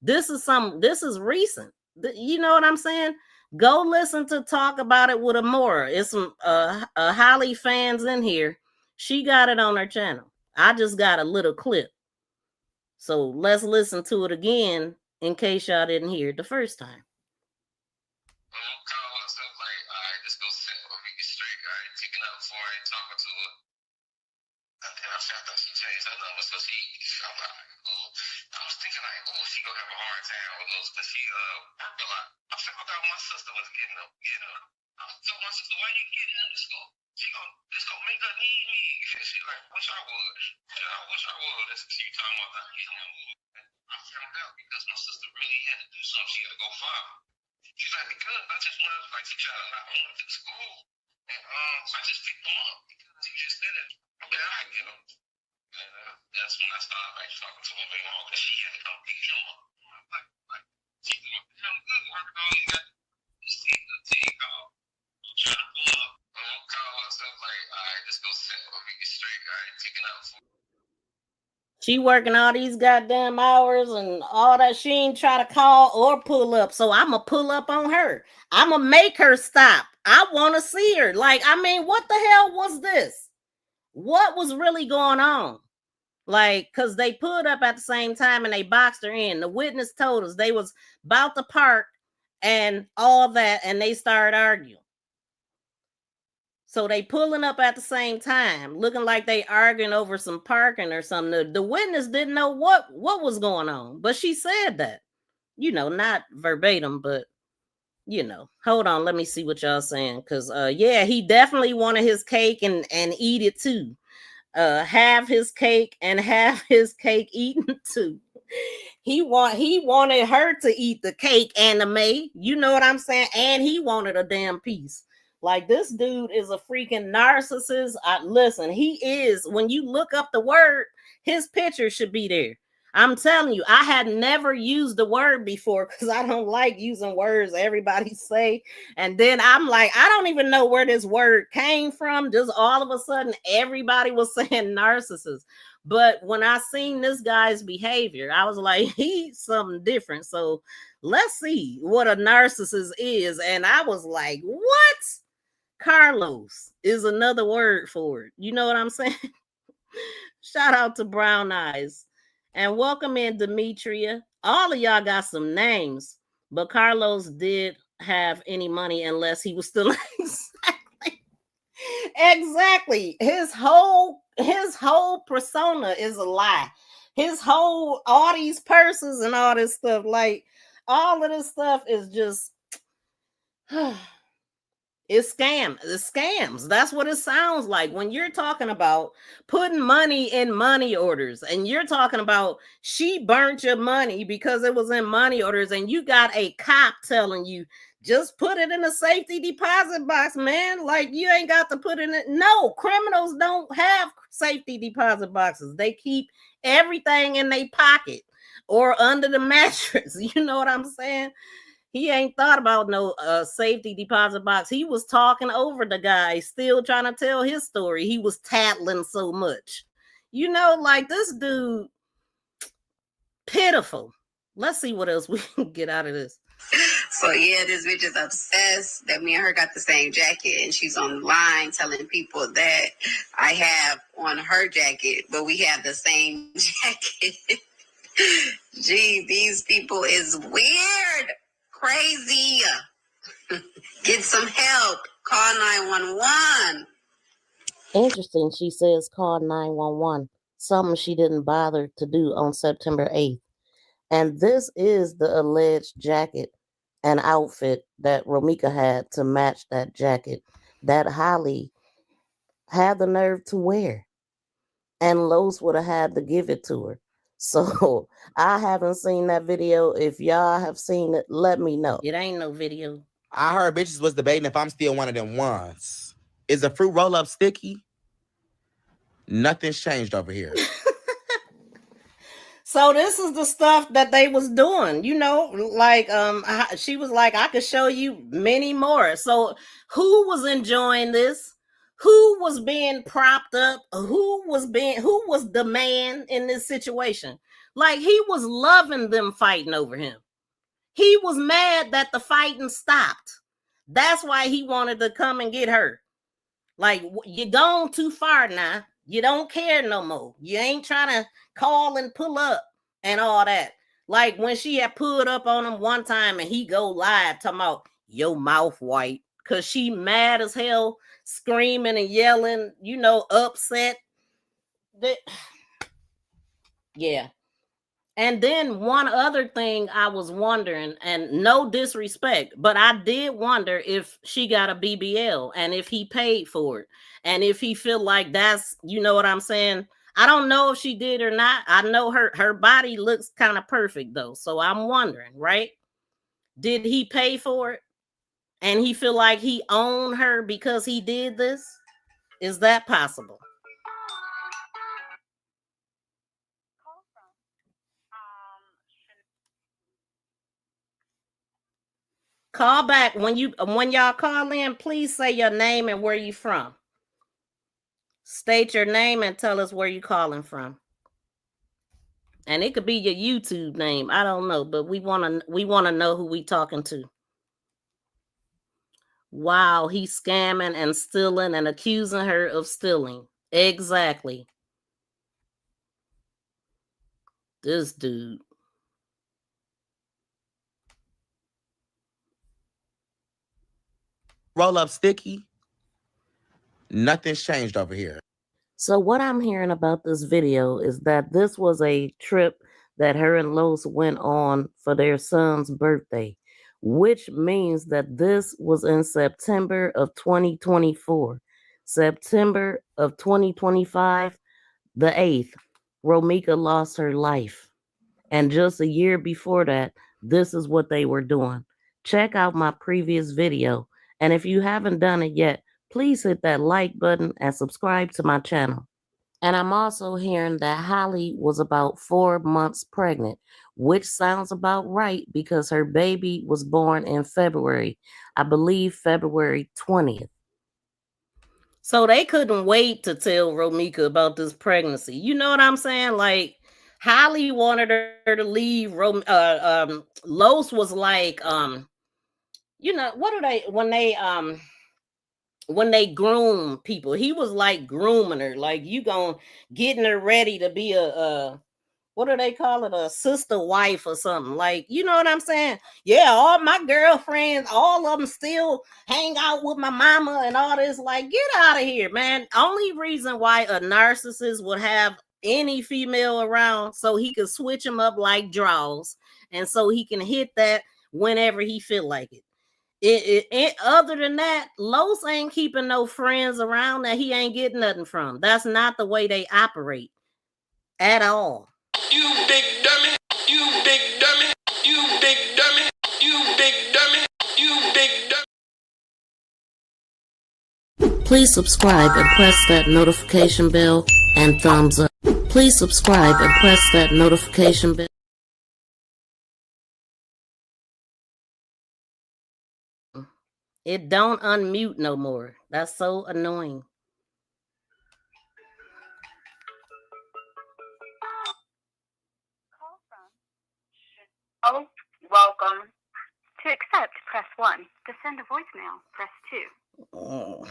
This is recent. You know what I'm saying? Go listen to Talk About It with Amora. It's some Holly fans in here. She got it on her channel. I just got a little clip. So let's listen to it again in case y'all didn't hear it the first time. She working all these goddamn hours and all that. She ain't try to call or pull up. So I'm going to pull up on her. I'm going to make her stop. I want to see her. Like, I mean, what the hell was this? What was really going on? Like, because they pulled up at the same time and they boxed her in. The witness told us they was about to park and all that, and they started arguing. So they pulling up at the same time, looking like they arguing over some parking or something. The witness didn't know what was going on, but she said that, you know, not verbatim, but you know. Hold on, let me see what y'all saying, because yeah, he definitely wanted his cake and eat it too. Have his cake and have his cake eaten too. He wanted her to eat the cake, anime. You know what I'm saying? And he wanted a damn piece. Like, this dude is a freaking narcissist. Listen, he is. When you look up the word, his picture should be there. I'm telling you, I had never used the word before because I don't like using words everybody say. And then I'm like, I don't even know where this word came from. Just all of a sudden, everybody was saying narcissist. But when I seen this guy's behavior, I was like, he's something different. So let's see what a narcissist is. And I was like, what? Carlos is another word for it. You know what I'm saying? Shout out to Brown Eyes. And welcome in Demetria. All of y'all got some names, but Carlos did have any money unless he was still exactly. His whole persona is a lie. All these purses and all this stuff, like all of this stuff is just It's scams. That's what it sounds like when you're talking about putting money in money orders, and you're talking about she burnt your money because it was in money orders, and you got a cop telling you just put it in a safety deposit box, man. Like, you ain't got to put it in. No, criminals don't have safety deposit boxes. They keep everything in their pocket or under the mattress. You know what I'm saying? He ain't thought about no safety deposit box. He was talking over the guy, still trying to tell his story. He was tattling so much. You know, like, this dude, pitiful. Let's see what else we can get out of this.
So yeah, this bitch is obsessed that me and her got the same jacket, and she's online telling people that I have on her jacket, but we have the same jacket. Gee, these people is weird, crazy. Get some help. Call 911.
Interesting, she says call 911, something she didn't bother to do on September 8th. And this is the alleged jacket and outfit that Romeca had to match that jacket that Holly had the nerve to wear. And Los would have had to give it to her. So I haven't seen that video. If y'all have seen it, let me know. It ain't no video.
I heard bitches was debating if I'm still one of them ones. Is a fruit roll-up sticky? Nothing's changed over here.
So this is the stuff that they was doing, you know, like she was like, I could show you many more. So who was enjoying this? Who was being propped up? Who was the man in this situation? Like, he was loving them fighting over him. He was mad that the fighting stopped. That's why he wanted to come and get her. Like, you're gone too far now. You don't care no more. You ain't trying to call and pull up and all that. Like, when she had pulled up on him one time and he go live talking about your mouth white, because she mad as hell, screaming and yelling, you know, upset. Yeah. And then one other thing I was wondering, and no disrespect, but I did wonder if she got a BBL and if he paid for it. And if he feel like that's, you know what I'm saying? I don't know if she did or not. I know her body looks kind of perfect though. So I'm wondering, right? Did he pay for it? And he feel like he owned her because he did this? Is that possible? Call back when y'all call in. Please say your name and where you from. State your name and tell us where you calling from. And it could be your YouTube name. I don't know, but we want to know who we talking to. Wow, he's scamming and stealing and accusing her of stealing. Exactly. This dude.
Roll up sticky. Nothing's changed over here.
So what I'm hearing about this video is that this was a trip that her and Los went on for their son's birthday, which means that this was in September of 2024. September of 2025, the 8th, Romeca lost her life. And just a year before that, this is what they were doing. Check out my previous video. And if you haven't done it yet, please hit that like button and subscribe to my channel. And I'm also hearing that Holly was about 4 months pregnant, which sounds about right because her baby was born in February, I believe February 20th. So they couldn't wait to tell Romeca about this pregnancy. You know what I'm saying? Like, Holly wanted her to leave. Los was like, you know, what are they when they groom people? He was like grooming her, like you getting her ready to be a what do they call it? A sister wife or something. Like, you know what I'm saying? Yeah, all my girlfriends, all of them still hang out with my mama and all this. Like, get out of here, man. Only reason why a narcissist would have any female around so he could switch them up like draws, and so he can hit that whenever he feel like it. Other than that, Los ain't keeping no friends around that he ain't getting nothing from. That's not the way they operate at all.
You big dummy. You big dummy. You big dummy. You big dummy. You big dummy.
Please subscribe and press that notification bell and thumbs up. Please subscribe and press that notification bell. It don't unmute no more. That's so annoying.
Oh, welcome. To accept, press 1. To send a voicemail, press 2.
Oh.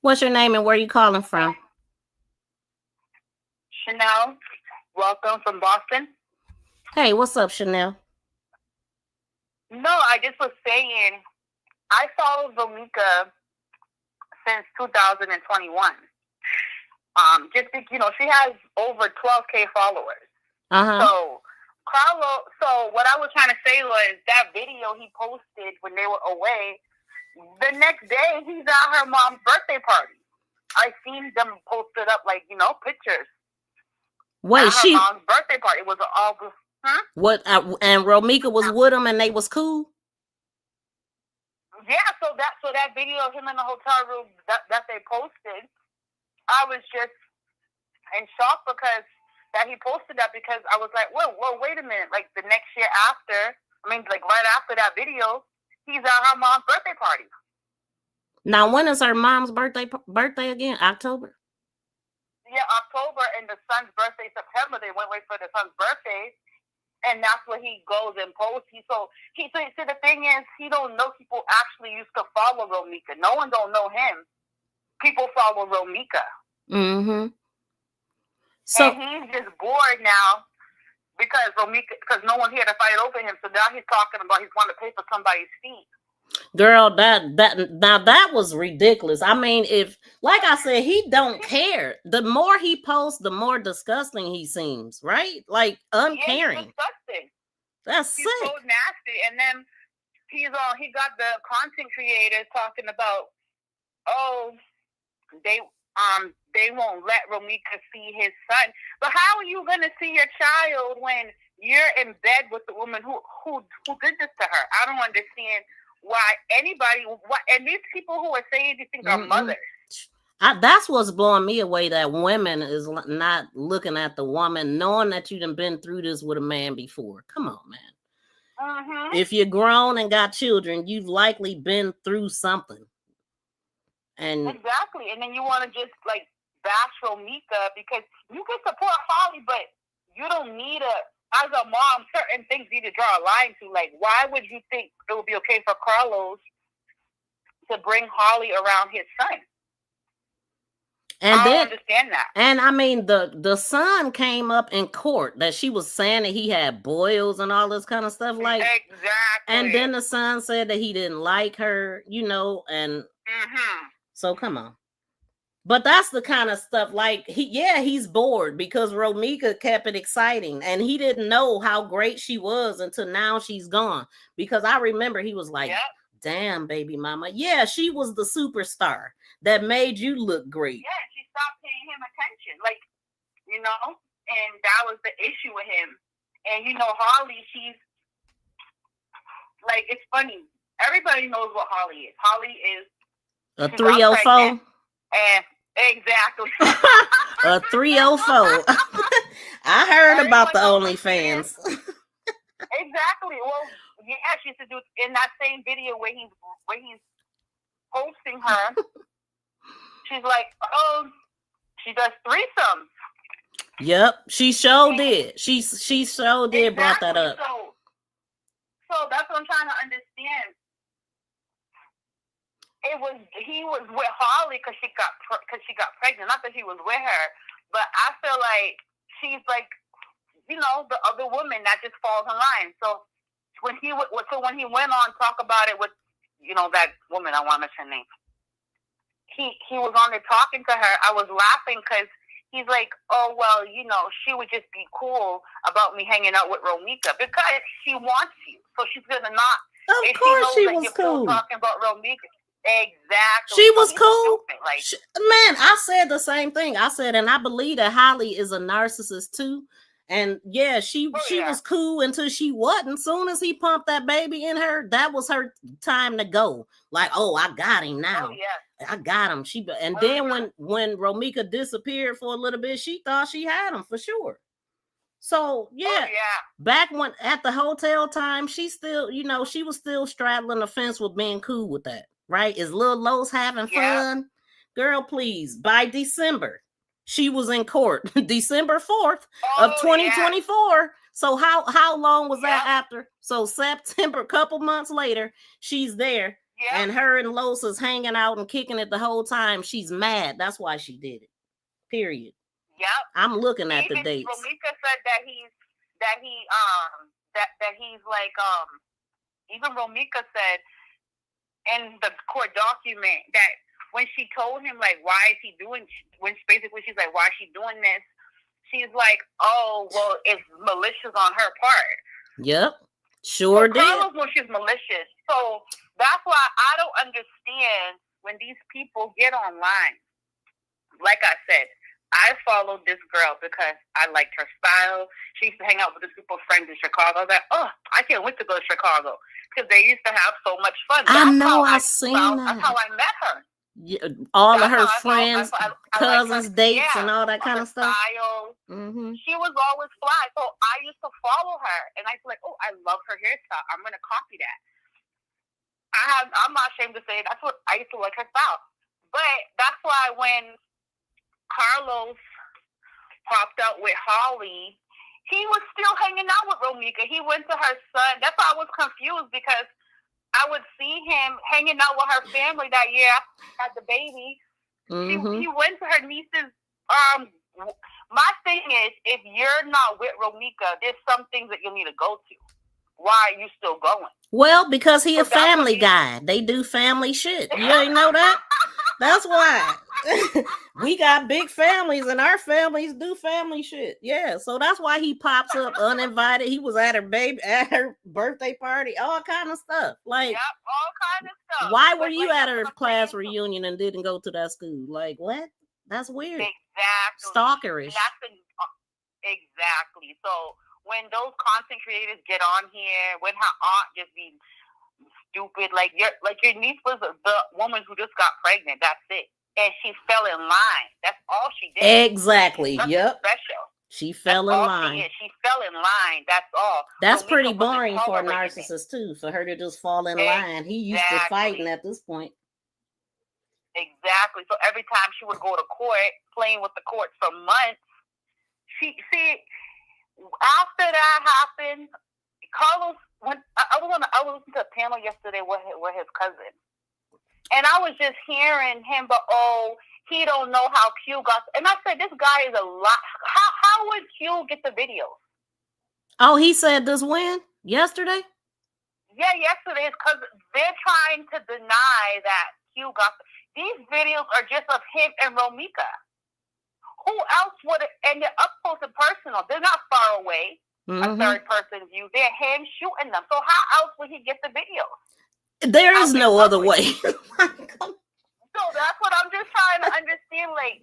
What's your name and where you calling from?
Chanel, welcome from Boston.
Hey, what's up, Chanel?
No, I just was saying, I followed Romeca since 2021. Just because, she has over 12K followers. So, Carlos, what I was trying to say was that video he posted when they were away, the next day he's at her mom's birthday party. I seen them posted up pictures.
Wait,
at her mom's birthday party. It was August.
What? And Romeca was with him, and they was cool.
Yeah, so that video of him in the hotel room that they posted, I was just in shock because that he posted that, because I was like, whoa, wait a minute. Like the next year after, right after that video, he's at her mom's birthday party.
Now, when is her mom's birthday again? October?
Yeah, October, and the son's birthday, September. They went for the son's birthday, and that's what he goes and posts. So the thing is, he don't know people actually used to follow Romeca. No one don't know him. People follow Romeca.
Mm-hmm. So
and he's just bored now because no one's here to fight over him. So now he's talking about he's wanting to pay for somebody's feet.
Girl, that was ridiculous. I mean, like I said, he don't care. The more he posts, the more disgusting he seems, right? Like uncaring.
Yeah, disgusting.
That's
he's
sick.
So nasty. And then he got the content creators talking about, they won't let Romeca see his son. But how are you gonna see your child when you're in bed with the woman who did this to her? I don't understand why and these people who are saying these things are mothers.
That's what's blowing me away, that women is not looking at the woman, knowing that you done been through this with a man before. Come on, man.
Mm-hmm.
If you're grown and got children, you've likely been through something. And
exactly. And then you want to just bash Romeca because you can support Holly, but you don't need as a mom, certain things you need to draw a line to. Like, why would you think it would be okay for Carlos to bring Holly around his son?
And
I don't understand that.
And I mean, the son came up in court that she was saying that he had boils and all this kind of stuff. Like,
exactly.
And then the son said that he didn't like her, and so come on. But that's the kind of stuff, he's bored because Romeca kept it exciting, and he didn't know how great she was until now she's gone. Because I remember he was like, damn, baby mama. Yeah, she was the superstar that made you look great.
Yeah, she stopped paying him attention. And that was the issue with him. And, Holly, she's, it's funny. Everybody knows what Holly is. Holly is
a 304.
And exactly.
A 304. I heard about the OnlyFans.
Exactly. Well, yeah, she used to do in that same video where he's posting her. She's like, she does threesomes.
Yep, she sure did. She sure did brought that up.
So that's what I'm trying to understand. He was with Holly because she got pregnant. Not that he was with her, but I feel like she's the other woman that just falls in line. So when he went on to talk about it with that woman, I want to mention her name. He was on there talking to her. I was laughing because he's like, oh, well, you know, she would just be cool about me hanging out with Romeca because she wants you. So she's going to not.
Of course she was cool.
Talking about Romeca. Exactly.
She was cool.
Like,
man, I said the same thing. I said, and I believe that Holly is a narcissist too. And yeah, she was cool until she wasn't. Soon as he pumped that baby in her, that was her time to go. Like, oh, I got him now.
Oh, yeah.
I got him. Then when Romeca disappeared for a little bit, she thought she had him for sure. So yeah, back when at the hotel time, she still, you know, she was still straddling the fence with being cool with that. Right? Is Lil Los having fun? Girl, please. By December, she was in court. December 4th of 2024. Yeah. So how long was that after? So September, a couple months later, she's there. Yeah. And her and Los is hanging out and kicking it the whole time. She's mad. That's why she did it. Period.
Yep.
I'm looking at the dates.
Romeca said that he's like even Romeca said in the court document that when she told him, like, why is he doing, when basically she's like, why is she doing this? She's like, oh, well, it's malicious on her part.
Yep. Sure did.
Carlos knows she's malicious. So that's why I don't understand when these people get online. Like I said, I followed this girl because I liked her style. She used to hang out with this group of friends in Chicago. I was like, oh, I can't wait to go to Chicago because they used to have so much fun.
I know, I seen that.
That's how I met her.
Yeah, all of her friends, cousins, dates, and all that kind of stuff.
Mm-hmm. She was always fly, so I used to follow her, and I was like, oh, I love her hairstyle. I'm gonna copy that. I'm not ashamed to say that's what I used to like her style. But that's why when Carlos popped out with Holly, he was still hanging out with Romeca. He went to her son. That's why I was confused because I would see him hanging out with her family that year at the baby. Mm-hmm. He went to her niece's. My thing is, if you're not with Romeca, there's some things that you need to go to. Why are you still going?
Well, because he a family guy. They do family shit. You ain't know that? That's why. We got big families and our families do family shit. Yeah, so that's why he pops up uninvited. He was at her birthday party, all kind of stuff. Like,
yep, all kind of stuff.
Why were you at her class reunion and didn't go to that school? Like, what? That's weird.
Exactly.
Stalkerish.
Exactly. So when those content creators get on here, when her aunt just be stupid, like your niece was the woman who just got pregnant. That's it. And she fell in line. That's all she did.
Exactly.
Nothing
yep.
Special.
She fell in line.
She fell in line. That's all.
That's so pretty boring for a narcissist too, for her to just fall in line. He used to fighting at this point.
Exactly. So every time she would go to court, playing with the courts for months, after that happened, Carlos went. I was listening to a panel yesterday with his cousin, and I was just hearing him, but he don't know how Q got. And I said, this guy is a lot. How would Q get the videos?
Oh, he said this when? Yesterday?
Yeah, yesterday. Because they're trying to deny that Q got. These videos are just of him and Romeca. Who else would it? And they're up close and personal. They're not far away. A third person view. They're him shooting them. So how else would he get the videos?
There is no other way.
So that's what I'm just trying to understand. Like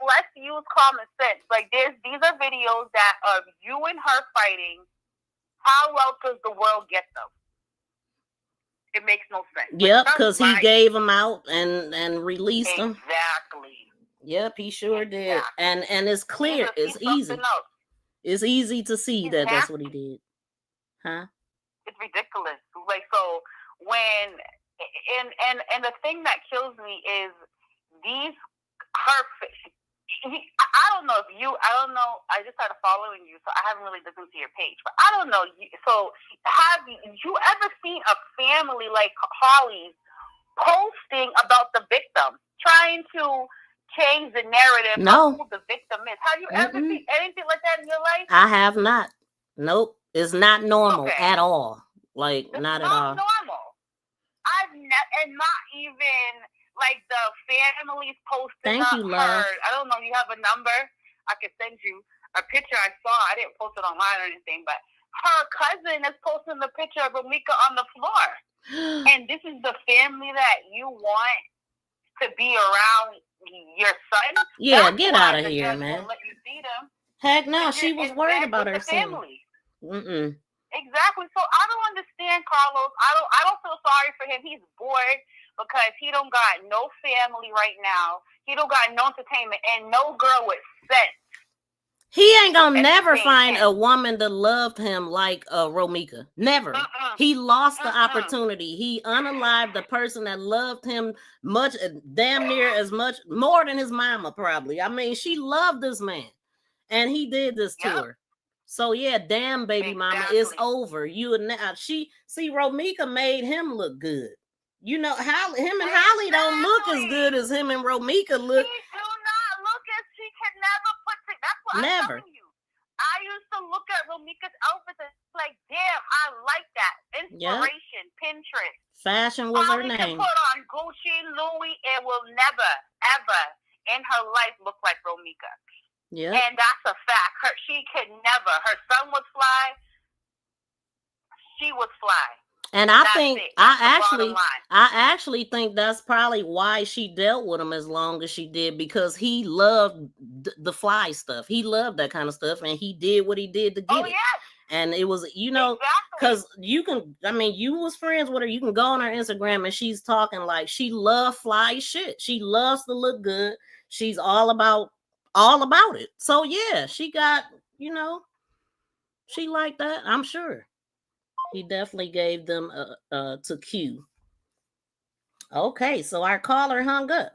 let's use common sense. Like these are videos that are you and her fighting. How else does the world get them? It makes no sense.
Yep, because he gave them out and released them.
Exactly.
Yep, he sure did. And it's clear. It's easy. It's easy to see that that's what he did. Huh?
It's ridiculous. Like, so when, and the thing that kills me is I don't know, I just started following you, so I haven't really listened to your page, but I don't know. So have you ever seen a family like Holly's posting about the victim, trying to change the narrative of who the victim is? Have you ever seen anything like that in your life?
I have not. Nope. It's not normal at all. Like,
it's
not at all.
Normal. I've not even like the families posting
Thank
up
you, love.
her. I don't know. You have a number? I can send you a picture I saw. I didn't post it online or anything, but her cousin is posting the picture of Romeca on the floor. And this is the family that you want to be around your son?
Yeah,
That's
get
why
out of
the
here,
judge
man.
won't let you see them.
Heck no,
Because
she was
you're
worried
in
about
bed
her
with the
son.
family.
Mm-mm.
Exactly. So I don't understand, Carlos. I don't feel sorry for him. He's bored because he don't got no family right now. He don't got no entertainment and no girl with sense.
He ain't gonna never
Entertain
find
him.
a woman that loved him like Romeca. Never. He lost the opportunity. He unalived the person that loved him much, damn near as much, more than his mama probably. I mean, she loved this man, and he did this to her. So yeah, damn, baby mama, it's over. You and she see Romeca made him look good. You know, him and Holly don't look as good as him and Romeca look.
She do not look as she can never put it. That's what I'm telling you. I used to look at Romeca's outfits and like, damn, I like that. Inspiration, Pinterest.
Fashion was her name.
Holly can put on Gucci, Louis, and will never, ever in her life look like Romeca.
Yeah.
And that's a fact. She could never. Her son was fly. She was fly.
And I think I actually think that's probably why she dealt with him as long as she did, because he loved the fly stuff. He loved that kind of stuff, and he did what he did to get it. And it was, you know, because you can, I mean, you was friends with her. You can go on her Instagram and she's talking like she loves fly shit. She loves to look good. She's all about it. So yeah, she got, you know, she liked that, I'm sure. He definitely gave them to Q. Okay, so our caller hung up.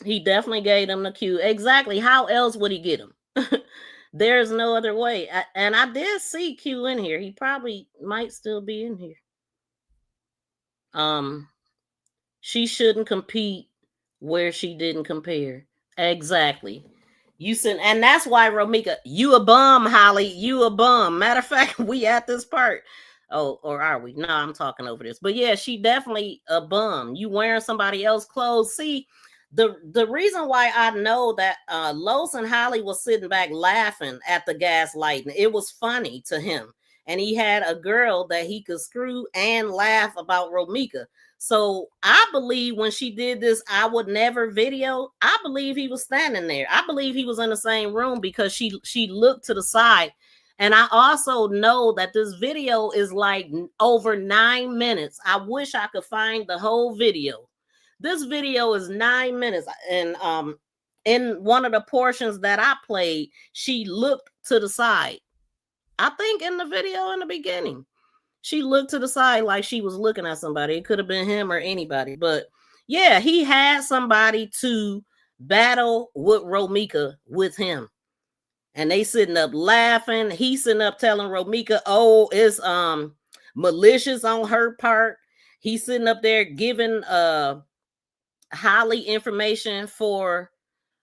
He definitely gave them the Q. Exactly. How else would he get them? There's no other way. And I did see Q in here. He probably might still be in here. She shouldn't compete where she didn't compare. Exactly. You said, and that's why Romeca, you a bum, Holly. You a bum. Matter of fact, we at this part. Oh, or are we? No, I'm talking over this. But yeah, she definitely a bum. You wearing somebody else's clothes. See, the reason why I know that Los and Holly was sitting back laughing at the gaslighting. It was funny to him. And he had a girl that he could screw and laugh about Romeca. So I believe when she did this I would never video, I believe he was standing there. I believe he was in the same room because she looked to the side. And I also know that this video is like over 9 minutes. I wish I could find the whole video. This video is 9 minutes. And in one of the portions that I played, she looked to the side. I think in the video in the beginning. She looked to the side like she was looking at somebody. It could have been him or anybody. But yeah, he had somebody to battle with Romeca with him. And they sitting up laughing. He's sitting up telling Romeca, oh, it's malicious on her part. He's sitting up there giving Holly information for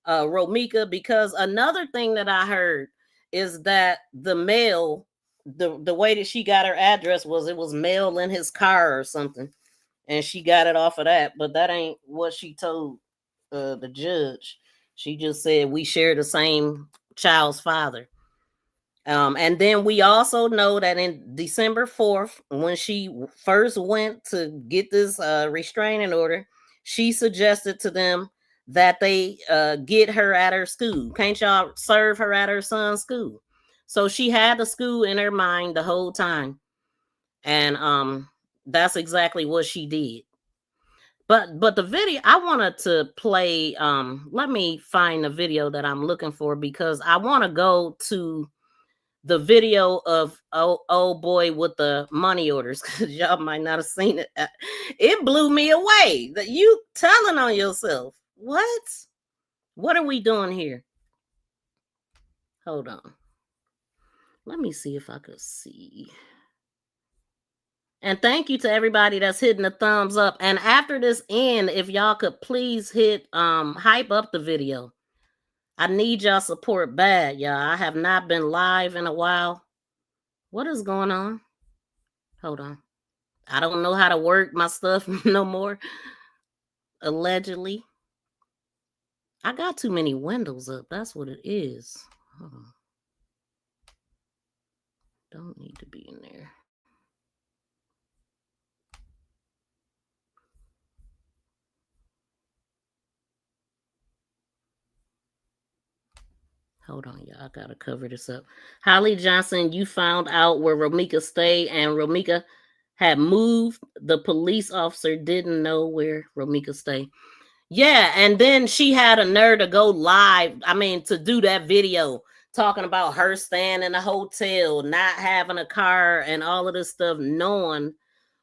Romeca, because another thing that I heard is that the mail, the way that she got her address was it was mail in his car or something, and she got it off of that. But that ain't what she told the judge. She just said we share the same child's father. And then we also know that in December 4th, when she first went to get this restraining order, she suggested to them that they get her at her school. Can't y'all serve her at her son's school? So she had the school in her mind the whole time. And that's exactly what she did. But the video, I wanted to play, let me find the video that I'm looking for, because I want to go to the video of old boy with the money orders, because y'all might not have seen it. It blew me away that you telling on yourself. What are we doing here? Hold on. Let me see if I could see. And thank you to everybody that's hitting the thumbs up. And after this end, if y'all could please hit hype up the video. I need y'all support bad, y'all. I have not been live in a while. What is going on? Hold on. I don't know how to work my stuff no more. allegedly. I got too many windows up. That's what it is. Hold on. Don't need to be in there. Hold on, y'all. I gotta cover this up. Holly Johnson, you found out where Romeca stayed, and Romeca had moved. The police officer didn't know where Romeca stayed. Yeah, and then she had a nerve to go live. I mean, to do that video talking about her staying in a hotel, not having a car, and all of this stuff, knowing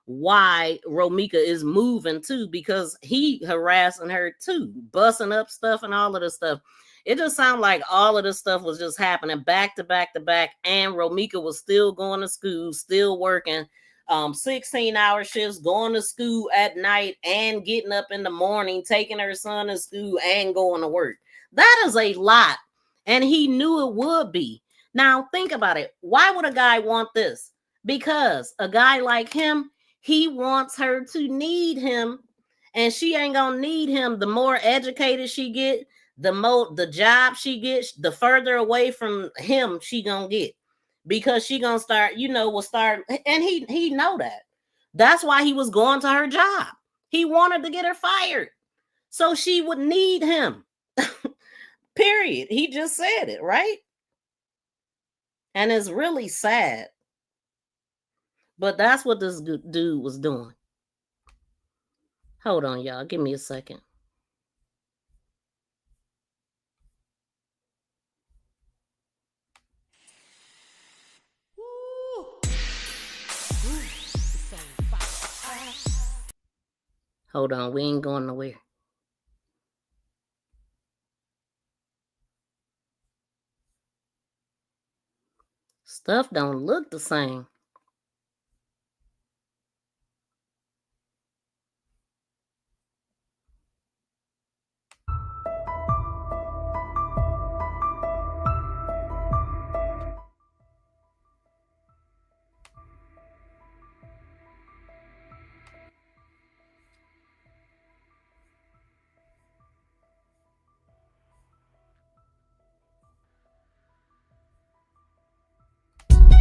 why Romeca is moving too, because he harassing her too, busting up stuff and all of this stuff. It just sounded like all of this stuff was just happening back to back to back, and Romeca was still going to school, still working 16-hour shifts, going to school at night and getting up in the morning, taking her son to school and going to work. That is a lot, and he knew it would be. Now think about it. Why would a guy want this? Because a guy like him, he wants her to need him, and she ain't gonna need him. The more educated she get, the job she gets, the further away from him she gonna get, because she gonna start, will start, and he know that. That's why he was going to her job. He wanted to get her fired so she would need him. Period. He just said it, right? And it's really sad. But that's what this dude was doing. Hold on, y'all. Give me a second. Hold on. We ain't going nowhere. Stuff don't look the same.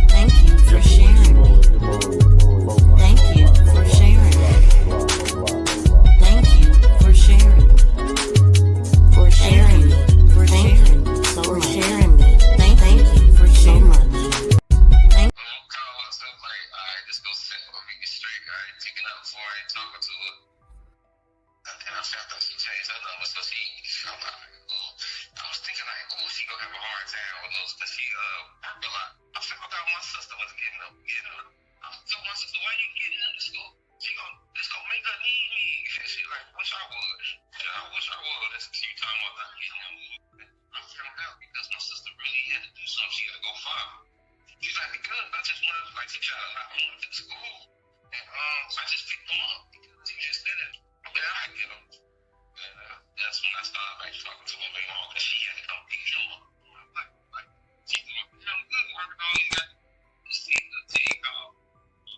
Thank you for sharing. Thank you for sharing. Thank you for sharing. For sharing. For sharing. So for sharing me. Thank you for so much. Thank you.
Call myself like, alright, just go sit with me straight, alright, taking up before I ain't talking to her. And then I found out she changed her number, so I'm like, oh, I was thinking like, oh, she gonna have a hard time with those, but she worked a lot. I found out my sister was getting up. I told my sister, why you getting up? This gonna make her need me. She like, wish I would. Yeah, I wish I would. That's she talking about not getting up. I found out because my sister really had to do something. She had to go far. She's like, because I just wanted, like, she tried to knock me to the school. And I just picked them up because he just said it. Yeah, I get them. And that's when I started like talking to her later on, because she had to come pick him up. Like, she's doing him good, working all these guys. See the team call.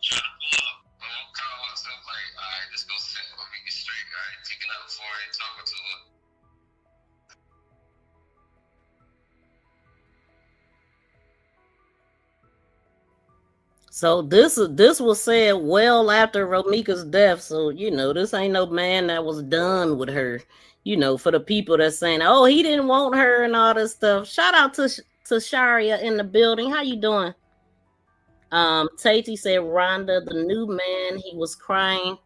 Trying to pull up. I'm call myself like, alright, just go sit with me straight, alright, taking up before I ain't talking to her.
So this was said well after Romeca's death. So this ain't no man that was done with her. For the people that's saying, oh, he didn't want her and all this stuff. Shout out to Sharia in the building. How you doing? Tati said, Rhonda, the new man, he was crying.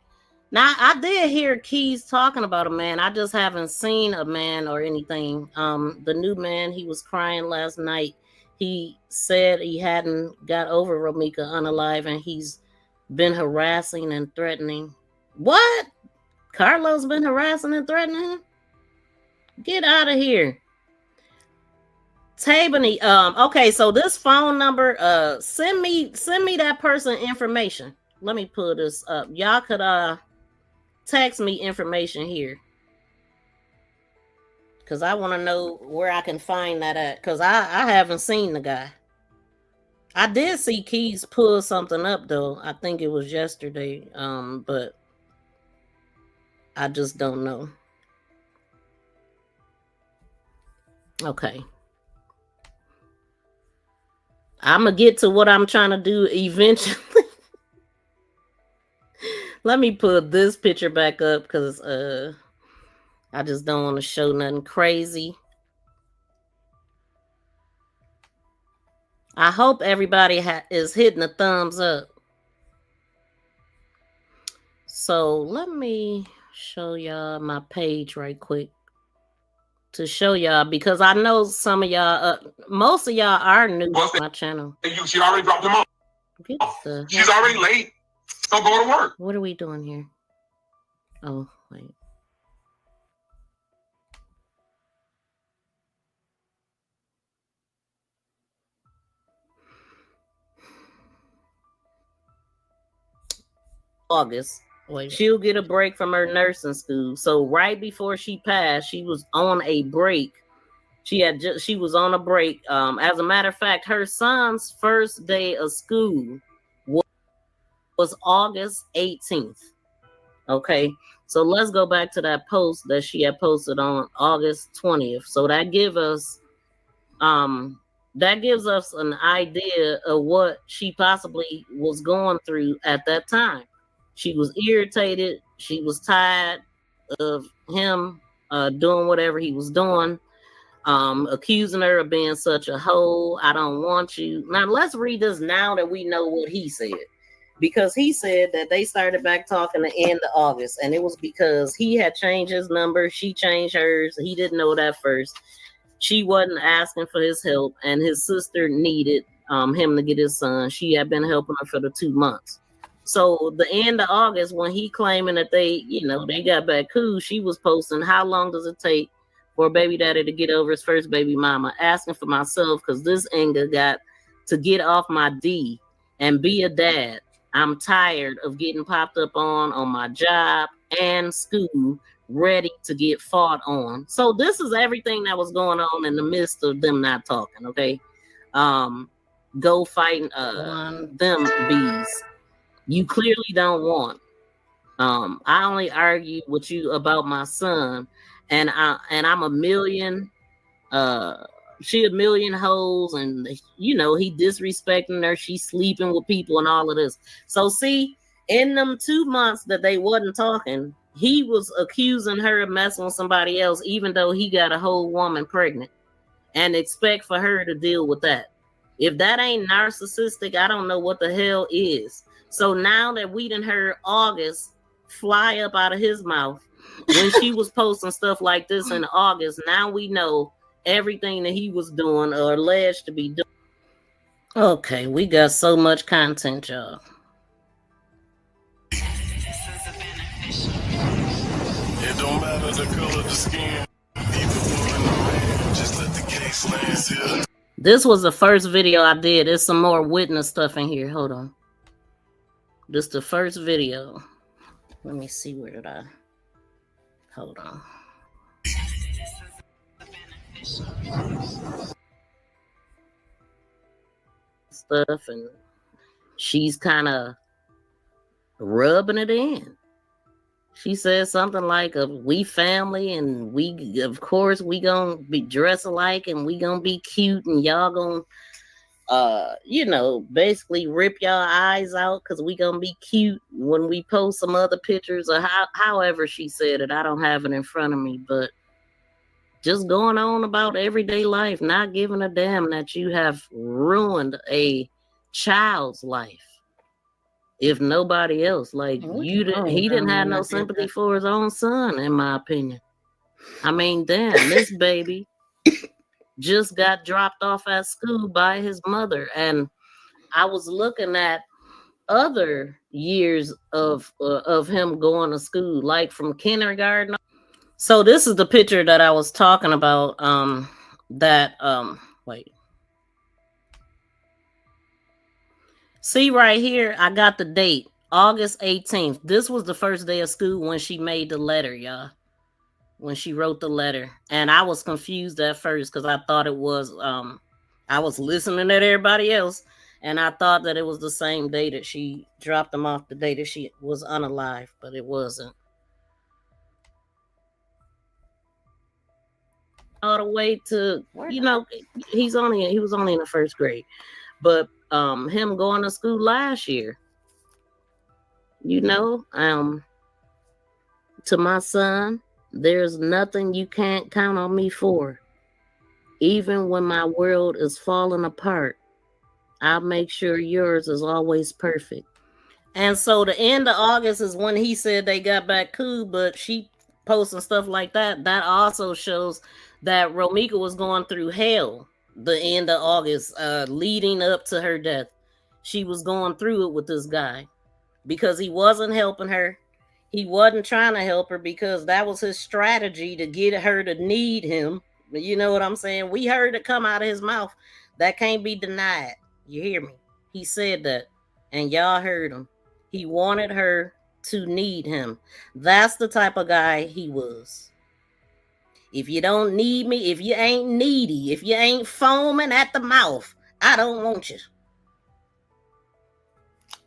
Now I did hear Keys talking about a man. I just haven't seen a man or anything. The new man, he was crying last night. He said he hadn't got over Romeca unalive, and he's been harassing and threatening. What? Carlos been harassing and threatening him? Get out of here. Tabany, okay, so this phone number, send me that person information. Let me pull this up. Y'all could text me information here, because I want to know where I can find that at, because I haven't seen the guy. I did see Keys pull something up though. I think it was yesterday. But I just don't know. Okay. I'm going to get to what I'm trying to do eventually. Let me put this picture back up because I just don't want to show nothing crazy. I hope everybody is hitting the thumbs up. So let me show y'all my page right quick to show y'all, because I know some of y'all, most of y'all are new to my channel.
She already dropped him off. She's already late, so go to work.
What are we doing here? Oh, wait. August. Wait, she'll get a break from her nursing school. So right before she passed, she was on a break. She was on a break. As a matter of fact, her son's first day of school was August 18th. Okay, so let's go back to that post that she had posted on August 20th. So that gives us an idea of what she possibly was going through at that time. She was irritated. She was tired of him doing whatever he was doing, accusing her of being such a hoe. I don't want you. Now, let's read this now that we know what he said. Because he said that they started back talking the end of August. And it was because he had changed his number. She changed hers. He didn't know that first. She wasn't asking for his help. And his sister needed him to get his son. She had been helping her for the 2 months. So the end of August, when he claiming that they got back cool, she was posting, how long does it take for a baby daddy to get over his first baby mama? Asking for myself, because this anger got to get off my D and be a dad. I'm tired of getting popped up on my job and school, ready to get fought on. So this is everything that was going on in the midst of them not talking, okay? Go fighting them bees. You clearly don't want. I only argue with you about my son, and I'm a million. She a million hoes, and he disrespecting her. She's sleeping with people and all of this. So see, in them 2 months that they wasn't talking, he was accusing her of messing with somebody else, even though he got a whole woman pregnant, and expect for her to deal with that. If that ain't narcissistic, I don't know what the hell is. So now that we done heard August fly up out of his mouth when she was posting stuff like this in August, now we know everything that he was doing or alleged to be doing. Okay, we got so much content, y'all.
It don't matter the color of the skin, either woman or man, just let the case land here.
This was the first video I did. There's some more witness stuff in here. Hold on. This is the first video. Let me see, where did I? Hold on. Stuff, and she's kind of rubbing it in. She says something like, we family, and we, of course, we gonna be dressed alike, and we gonna be cute, and y'all gonna basically rip y'all eyes out because we gonna be cute when we post some other pictures, or however she said it. I don't have it in front of me, but just going on about everyday life, not giving a damn that you have ruined a child's life. If nobody else, like he didn't have no sympathy for his own son, in my opinion. I mean, damn, this baby just got dropped off at school by his mother. And I was looking at other years of him going to school, like from kindergarten. So this is the picture that I was talking about. Wait. See right here, I got the date, August 18th. This was the first day of school when she made the letter, y'all. When she wrote the letter. And I was confused at first because I thought it was, I was listening at everybody else, and I thought that it was the same day that she dropped him off, the day that she was unalive, but it wasn't. all the way to, he was only in the first grade. But him going to school last year, to my son, there's nothing you can't count on me for. Even when my world is falling apart, I'll make sure yours is always perfect. And so the end of August is when he said they got back cool, but she posting stuff like that. That also shows that Romeca was going through hell the end of August, leading up to her death. She was going through it with this guy because he wasn't helping her. He wasn't trying to help her because that was his strategy to get her to need him. You know what I'm saying? We heard it come out of his mouth. That can't be denied. You hear me? He said that, and y'all heard him. He wanted her to need him. That's the type of guy he was. If you don't need me, if you ain't needy, if you ain't foaming at the mouth, I don't want you.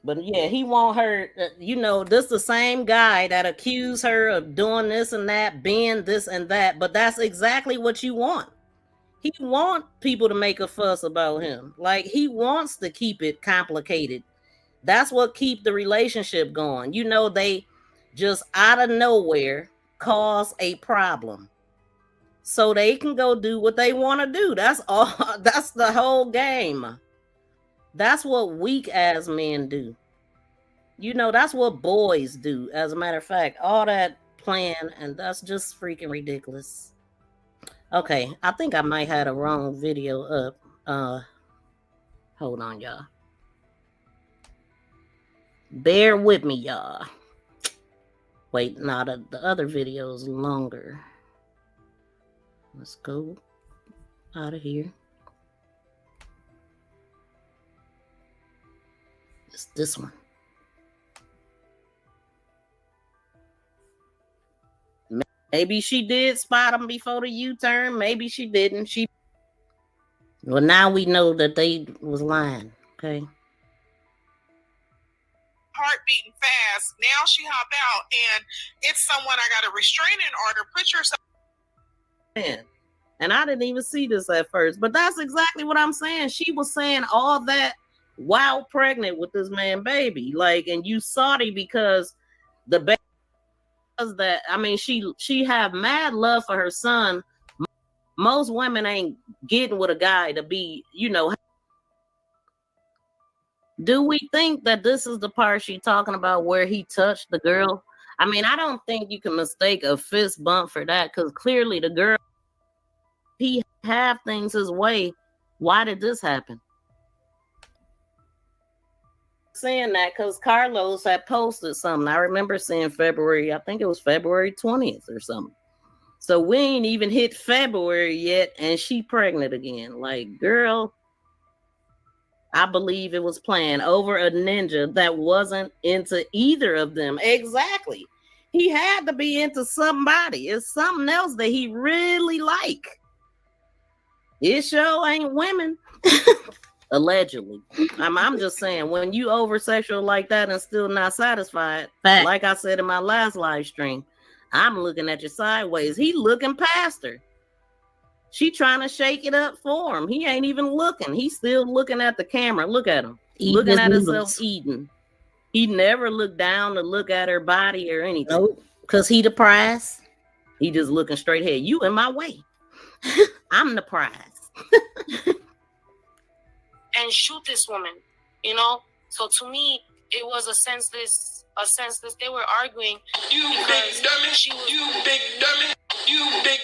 But yeah, he want her, this the same guy that accused her of doing this and that, being this and that, but that's exactly what you want. He want people to make a fuss about him. Like, he wants to keep it complicated. That's what keep the relationship going. They just out of nowhere cause a problem so they can go do what they want to do. That's all. That's the whole game. That's what weak ass men do. That's what boys do. As a matter of fact, all that plan, and that's just freaking ridiculous. Okay, I think I might have a wrong video up. Hold on, y'all. Bear with me, y'all. Wait, no, the other video is longer. Let's go out of here. It's this one. Maybe she did spot him before the U-turn. Maybe she didn't. Well, now we know that they was lying. Okay.
Heart beating fast. Now she hopped out, and it's someone I got a restraining order. Put yourself.
And I didn't even see this at first, but that's exactly what I'm saying. She was saying all that while pregnant with this man baby, and you salty because the baby. That she have mad love for her son. Most women ain't getting with a guy to be, Do we think that this is the part she's talking about where he touched the girl? I don't think you can mistake a fist bump for that, because clearly the girl, he have things his way. Why did this happen? Saying that because Carlos had posted something. I remember seeing February, I think it was February 20th or something. So we ain't even hit February yet, and she pregnant again. Like, girl, I believe it was planned over a ninja that wasn't into either of them. Exactly. He had to be into somebody. It's something else that he really like. It sure ain't women. Allegedly. I'm just saying, when you over sexual like that and still not satisfied, like I said in my last live stream, I'm looking at you sideways. He looking past her. She trying to shake it up for him. He ain't even looking. He's still looking at the camera. Look at him. Looking at himself eating. He never looked down to look at her body or anything. Nope. Because he the prize. He just looking straight ahead. You in my way. I'm the prize.
And shoot this woman, So to me, it was a senseless. They were arguing. You big dummy. You big dummy. You big.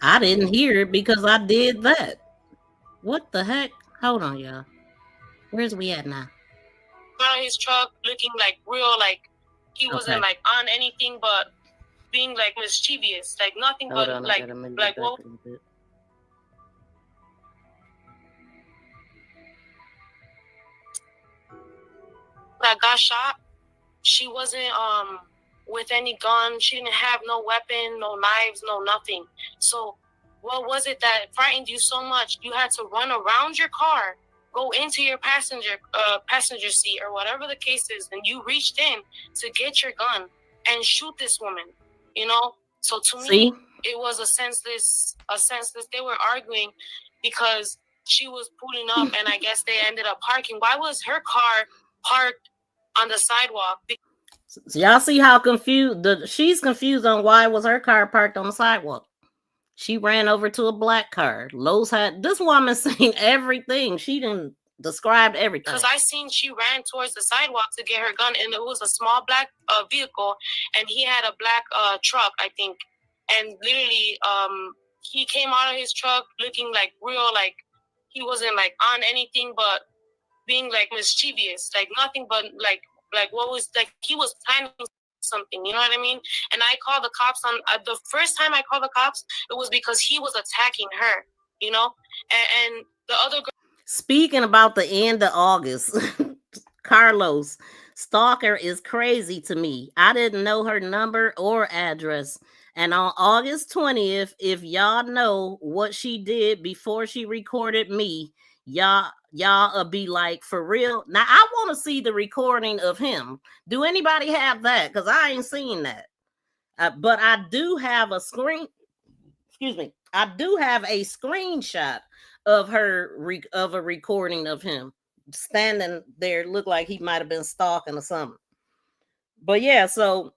I didn't hear it because I did that. What the heck? Hold on, y'all. Where's we at now?
On his truck, looking real, he wasn't on anything but being mischievous, nothing
Hold
but
on,
what? That got shot. She wasn't with any gun. She didn't have no weapon, no knives, no nothing. So what was it that frightened you so much? You had to run around your car go into your passenger seat or whatever the case is, and you reached in to get your gun and shoot this woman, you know? So to me, it was a senseless, they were arguing because she was pulling up and I guess they ended up parking. Why was her car parked on the sidewalk?
So y'all see how confused she's confused on why was her car parked on the sidewalk. She ran over to a black car. Lowe's had this woman seen everything. She didn't describe everything.
Because I seen she ran towards the sidewalk to get her gun, and it was a small black vehicle, and he had a black truck, I think. And literally, he came out of his truck looking like real, like he wasn't like on anything, but being like mischievous, like nothing but like what was like he was planning something, you know what I mean? And I called the cops on the first time I called the cops, it was because he was attacking her, you know, and the other girl.
Speaking about the end of August, Carlos, stalker is crazy to me. I didn't know her number or address. And on August 20th, if y'all know what she did before she recorded me, y'all be like, for real? Now, I want to see the recording of him. Do anybody have that? Because I ain't seen that. But I do have a I do have a screenshot of her of a recording of him standing there. Looked like he might have been stalking or something. But yeah, so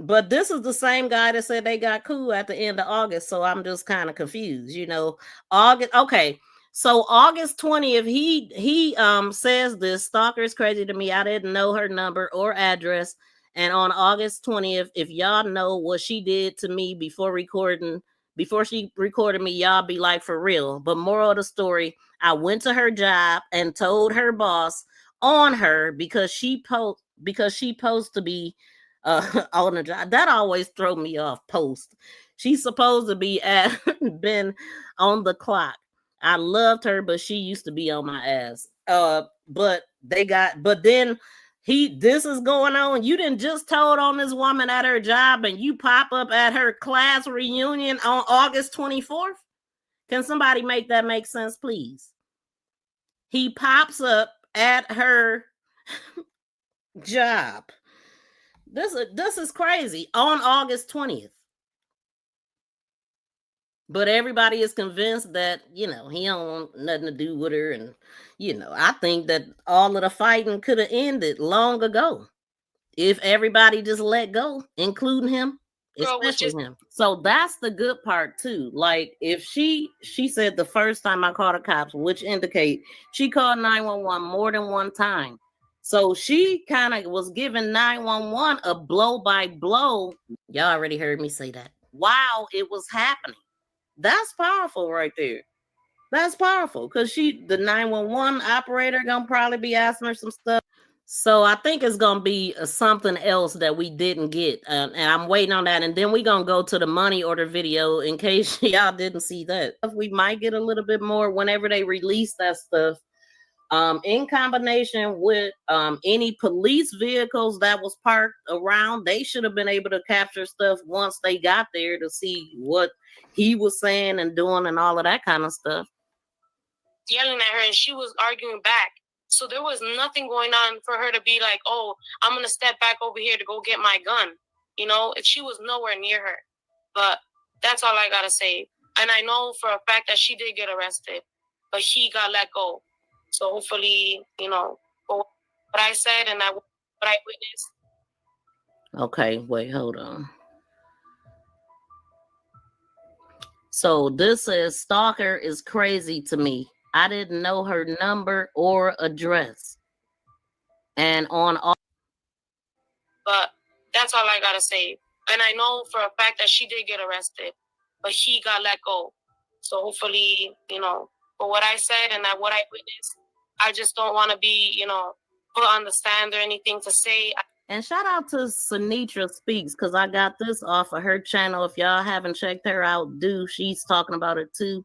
but this is the same guy that said they got cool at the end of August. So I'm just kind of confused, you know. August, okay. So August 20th, he says this stalker is crazy to me. I didn't know her number or address. And on August 20th, if y'all know what she did to me before she recorded me, y'all be like, for real. But moral of the story, I went to her job and told her boss on her because she supposed to be on the job. That always throw me off. Post. She's supposed to be been on the clock. I loved her, but she used to be on my ass. But then this is going on. You didn't just told on this woman at her job and you pop up at her class reunion on August 24th. Can somebody make that make sense, please? He pops up at her job. This is crazy on August 20th. But everybody is convinced that, you know, he don't want nothing to do with her. And, you know, I think that all of the fighting could have ended long ago if everybody just let go, including him, especially him. So that's the good part too. Like if she said the first time I called the cops, which indicate she called 911 more than one time. So she kind of was giving 911 a blow by blow. Y'all already heard me say that. Wow, it was happening. That's powerful right there. That's powerful because the 911 operator gonna probably be asking her some stuff. So I think it's gonna be something else that we didn't get, and I'm waiting on that. And then we're gonna go to the money order video in case y'all didn't see that. We might get a little bit more whenever they release that stuff. In combination with any police vehicles that was parked around, they should have been able to capture stuff once they got there to see what he was saying and doing and all of that kind of stuff.
Yelling at her and she was arguing back. So there was nothing going on for her to be like, oh, I'm going to step back over here to go get my gun. You know, she was nowhere near her. But that's all I got to say. And I know for a fact that she did get arrested, but he got let go. So hopefully, you know, what I said and what I witnessed.
Okay, wait, hold on. So this says stalker is crazy to me. I didn't know her number or address. And on all.
But that's all I got to say. And I know for a fact that she did get arrested, but he got let go. So hopefully, you know, for what I said and what I witnessed, I just don't want to be, you know, put on the stand or anything to say.
And shout out to Sinitra Speaks, because I got this off of her channel. If y'all haven't checked her out, do. She's talking about it too.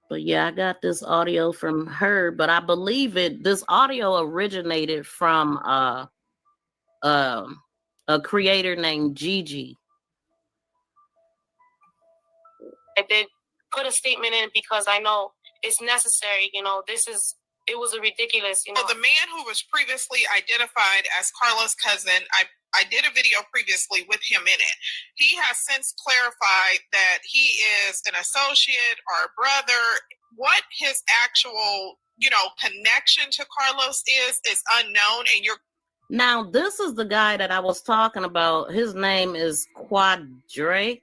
But yeah, I got this audio from her, but I believe this audio originated from a creator named Gigi.
I did put a statement in because I know it's necessary. You know, it was a ridiculous, you know.
So the man who was previously identified as Carla's cousin, I did a video previously with him in it. He has since clarified that he is an associate or a brother. What his actual, you know, connection to Carlos is unknown, and you're
Now, this is the guy that I was talking about. His name is Quadajah,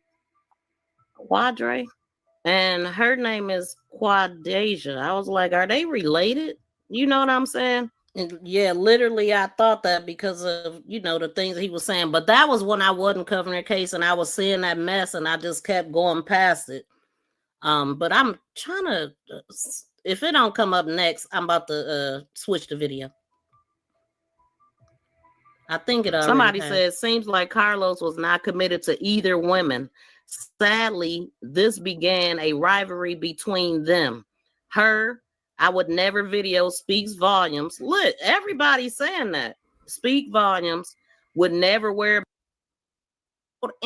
and her name is Quadajah. I was like, are they related? You know what I'm saying? And yeah, literally, I thought that because of, you know, the things he was saying. But that was when I wasn't covering the case and I was seeing that mess and I just kept going past it. But I'm trying to, if it don't come up next, I'm about to switch the video. I think it already Somebody said, seems like Carlos was not committed to either woman. Sadly, this began a rivalry between them. Her, I would never video speaks volumes. Look, everybody's saying that. Speak volumes, would never wear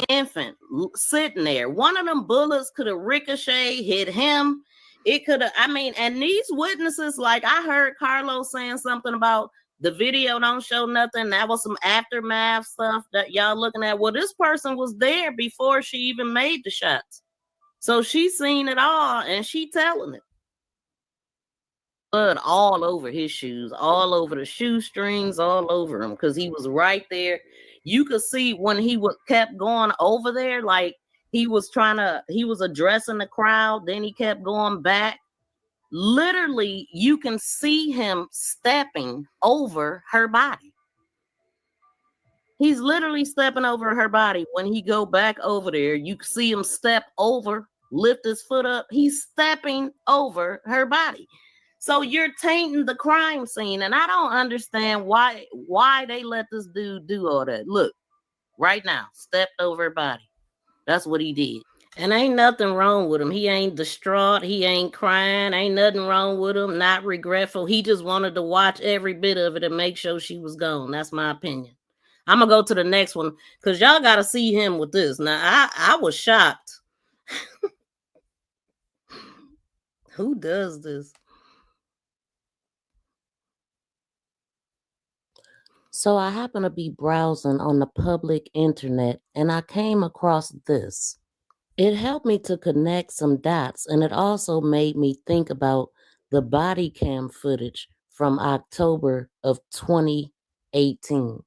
infant sitting there. One of them bullets could have ricocheted, hit him. It could have, I mean, and these witnesses, like I heard Carlos saying something about the video don't show nothing. That was some aftermath stuff that y'all looking at. Well, this person was there before she even made the shots. So she seen it all and she telling it. Blood all over his shoes, all over the shoestrings, all over him, because he was right there. You could see when he kept going over there, like he was addressing the crowd, then he kept going back. Literally, you can see him stepping over her body. He's literally stepping over her body. When he go back over there, you see him step over, lift his foot up. He's stepping over her body. So you're tainting the crime scene. And I don't understand why they let this dude do all that. Look, right now, stepped over her body. That's what he did. And ain't nothing wrong with him. He ain't distraught. He ain't crying. Ain't nothing wrong with him. Not regretful. He just wanted to watch every bit of it and make sure she was gone. That's my opinion. I'm going to go to the next one because y'all got to see him with this. Now, I was shocked. Who does this? So I happened to be browsing on the public internet and I came across this. It helped me to connect some dots, and it also made me think about the body cam footage from October of 2018.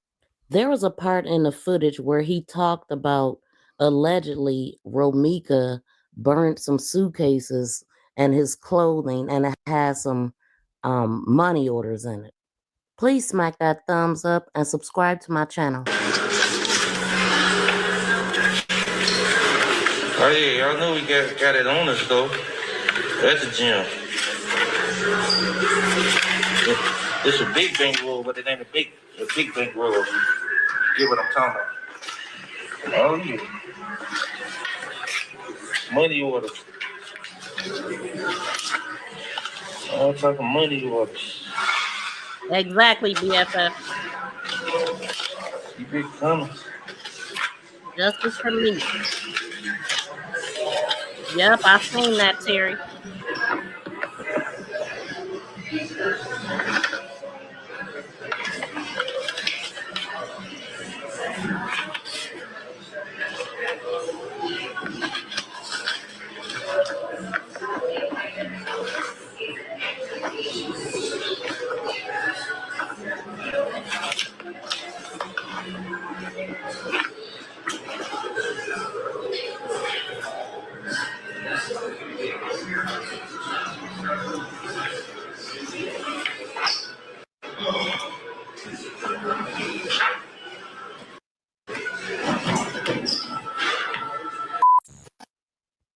There was a part in the footage where he talked about allegedly Romeca burned some suitcases and his clothing, and it has some money orders in it. Please smack that thumbs up and subscribe to my channel.
Oh yeah, y'all know we got it on us though. That's a gym. It's a big bankroll, but it ain't a big bankroll. Get what I'm talking about? Oh yeah. Money orders. I'm talking money orders.
Exactly, BFF.
You big coming.
Justice for me. Yep, I seen that, Terry.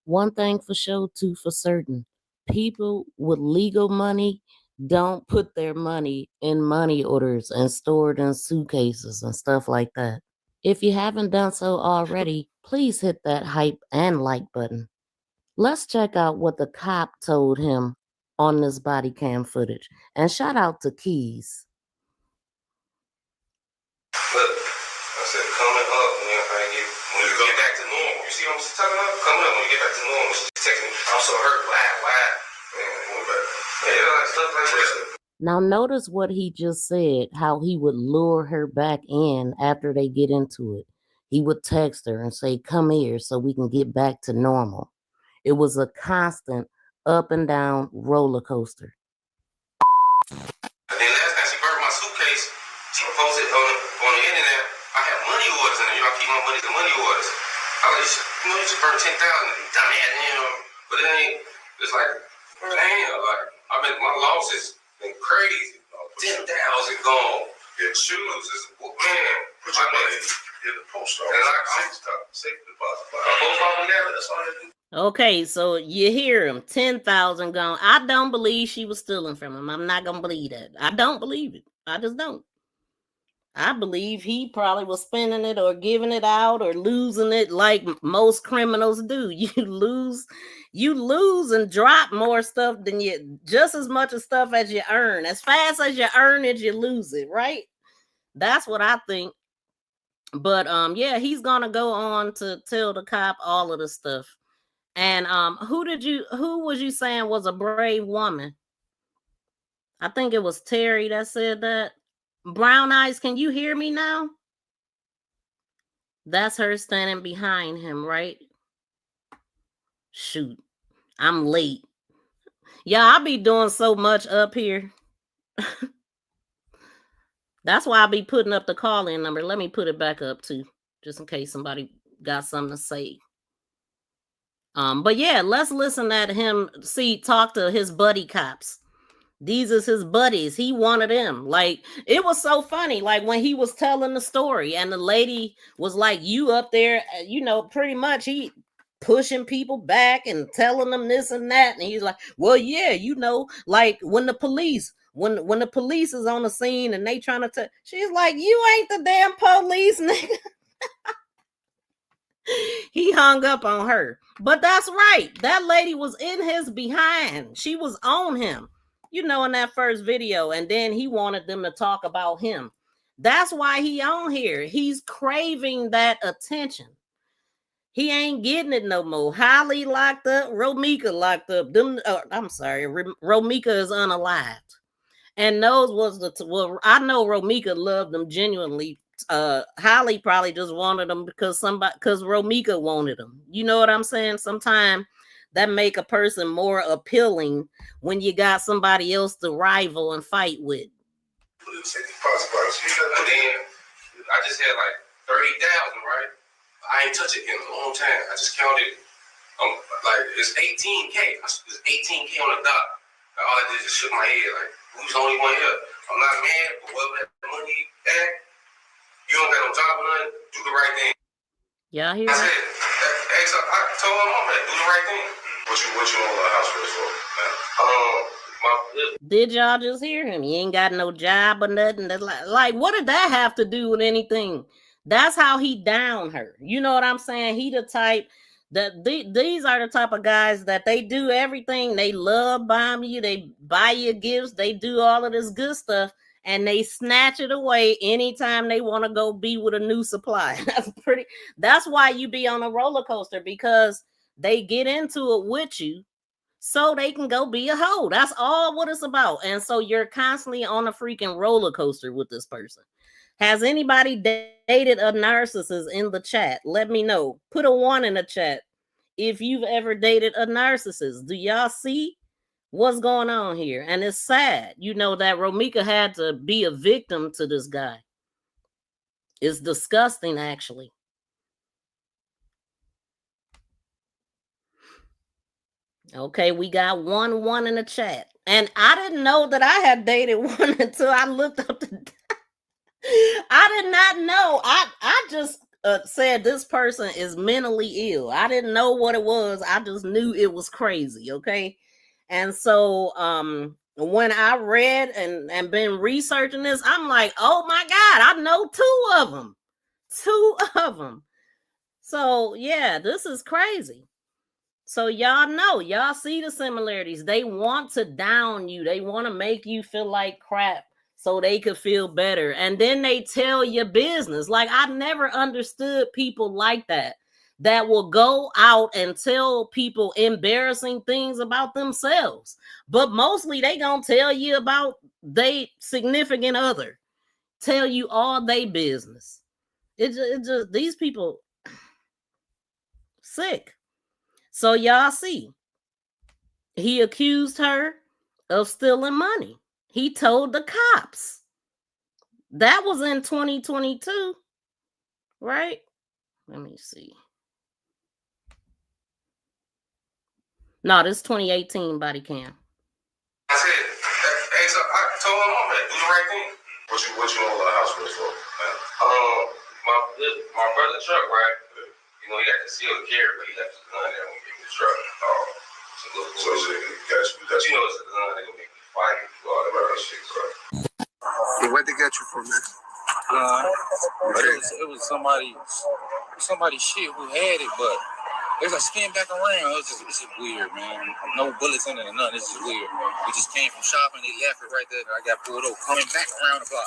One thing for sure, two for certain. People with legal money don't put their money in money orders and store it in suitcases and stuff like that. If you haven't done so already, please hit that hype and like button. Let's check out what the cop told him on this body cam footage. And shout out to Keys.
Look, I said coming up when you get back to normal. You see what I'm talking about? Coming up when you get back to normal.
I'm so hurt. Why? Man, stuff like that.
Now notice what he just said, how he would lure her back in after they get into it. He would text her and say, come here so we can get back to normal. It was a constant up and down roller coaster.
And then last time she burned my suitcase, she posted on the internet, I have money orders in there. I keep my money to money orders. I was like, you just burned 10,000. Dumbass, But it ain't, it's like, damn, like, my losses been crazy. 10,000 gone. Your shoes is, man. Put your money in the post office. Safe deposit. Post office now, that's all they do.
Okay, so you hear him, 10,000 gone. I don't believe she was stealing from him. I'm not going to believe that. I don't believe it. I just don't. I believe he probably was spending it or giving it out or losing it like most criminals do. You lose and drop more stuff than just as much of stuff as you earn. As fast as you earn it, you lose it, right? That's what I think. But yeah, he's gonna go on to tell the cop all of the stuff. And who was you saying was a brave woman? I think it was Terry that said that. Brown Eyes, can you hear me now? That's her standing behind him, right? Shoot, I'm late. Yeah, I'll be doing so much up here. That's why I'll be putting up the call-in number. Let me put it back up too, just in case somebody got something to say. But yeah, let's listen at him talk to his buddy cops. These is his buddies. He wanted them. Like, it was so funny. Like, when he was telling the story and the lady was like, you up there, pretty much he pushing people back and telling them this and that. And he's like, well, yeah, like when the police, when the police is on the scene and they trying to tell, she's like, you ain't the damn police, nigga. He hung up on her. But that's right. That lady was in his behind. She was on him. In that first video, and then he wanted them to talk about him. That's why he on here. He's craving that attention. He ain't getting it no more. Holly locked up, Romeca locked up. Romeca is unalived. And those was I know Romeca loved them genuinely. Holly probably just wanted them because Romeca wanted them. You know what I'm saying? Sometimes that make a person more appealing when you got somebody else to rival and fight with.
And then I just had like 30,000, right? I ain't touched it in a long time. I just counted. It's 18K. It's 18K on the dot. All I did is just shook my head like, who's the only one here? I'm not mad, but whatever that money at, you don't got no job or nothing, do the right thing.
Y'all hear
I said, I told my mom that, do the right thing. What you on the house for?
Did y'all just hear him? He ain't got no job or nothing. That's like, what did that have to do with anything? That's how he down her. You know what I'm saying? He the type that these are the type of guys that they do everything. They love bomb you. They buy you gifts. They do all of this good stuff. And they snatch it away anytime they want to go be with a new supply. That's why you be on a roller coaster, because they get into it with you so they can go be a hoe. That's all what it's about. And so you're constantly on a freaking roller coaster with this person. Has anybody dated a narcissist in the chat? Let me know. Put a 1 in the chat if you've ever dated a narcissist. Do y'all see what's going on here? And it's sad, that Romeca had to be a victim to this guy. It's disgusting, actually. Okay, we got 1 in the chat. And I didn't know that I had dated one until I looked up the... I did not know. I just said this person is mentally ill. I didn't know what it was. I just knew it was crazy, okay? And so when I read and been researching this, I'm like, oh my God, I know 2 of them. 2 of them. So yeah, this is crazy. So y'all see the similarities. They want to down you. They want to make you feel like crap so they could feel better. And then they tell your business. Like, I never understood people like that. that will go out and tell people embarrassing things about themselves. But mostly they gonna tell you about they significant other, tell you all they business. It just these people sick. So y'all see, he accused her of stealing money. He told the cops. That was in 2022, right? Let me see. No, this 2018 body cam.
I said, hey, so I told my mom that, do the right thing. What you want the house for? My brother truck, right? You know, he got concealed carry, but he left his gun there when he gave me the truck. So you know it's a gun, they're gonna make me fight and do all that other shit, bro.
So what they got you for, man?
It was somebody shit who had it, but it was like spin back around. It's just weird, man. No bullets in it or nothing. It's just weird. We just came from shopping. They left it right there. I got pulled over. Coming back around the block.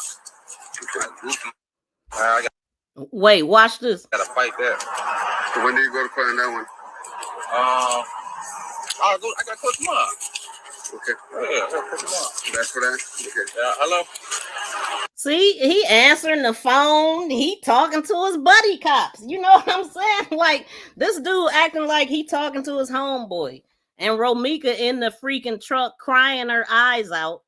Wait, watch this.
Gotta fight that.
So when do you go to court on that one?
I gotta court tomorrow.
Okay.
Yeah, I gotta court tomorrow.
That's for that? Okay.
Hello?
See, he answering the phone. He talking to his buddy cops. You know what I'm saying? Like, this dude acting like he talking to his homeboy. And Romeca in the freaking truck crying her eyes out,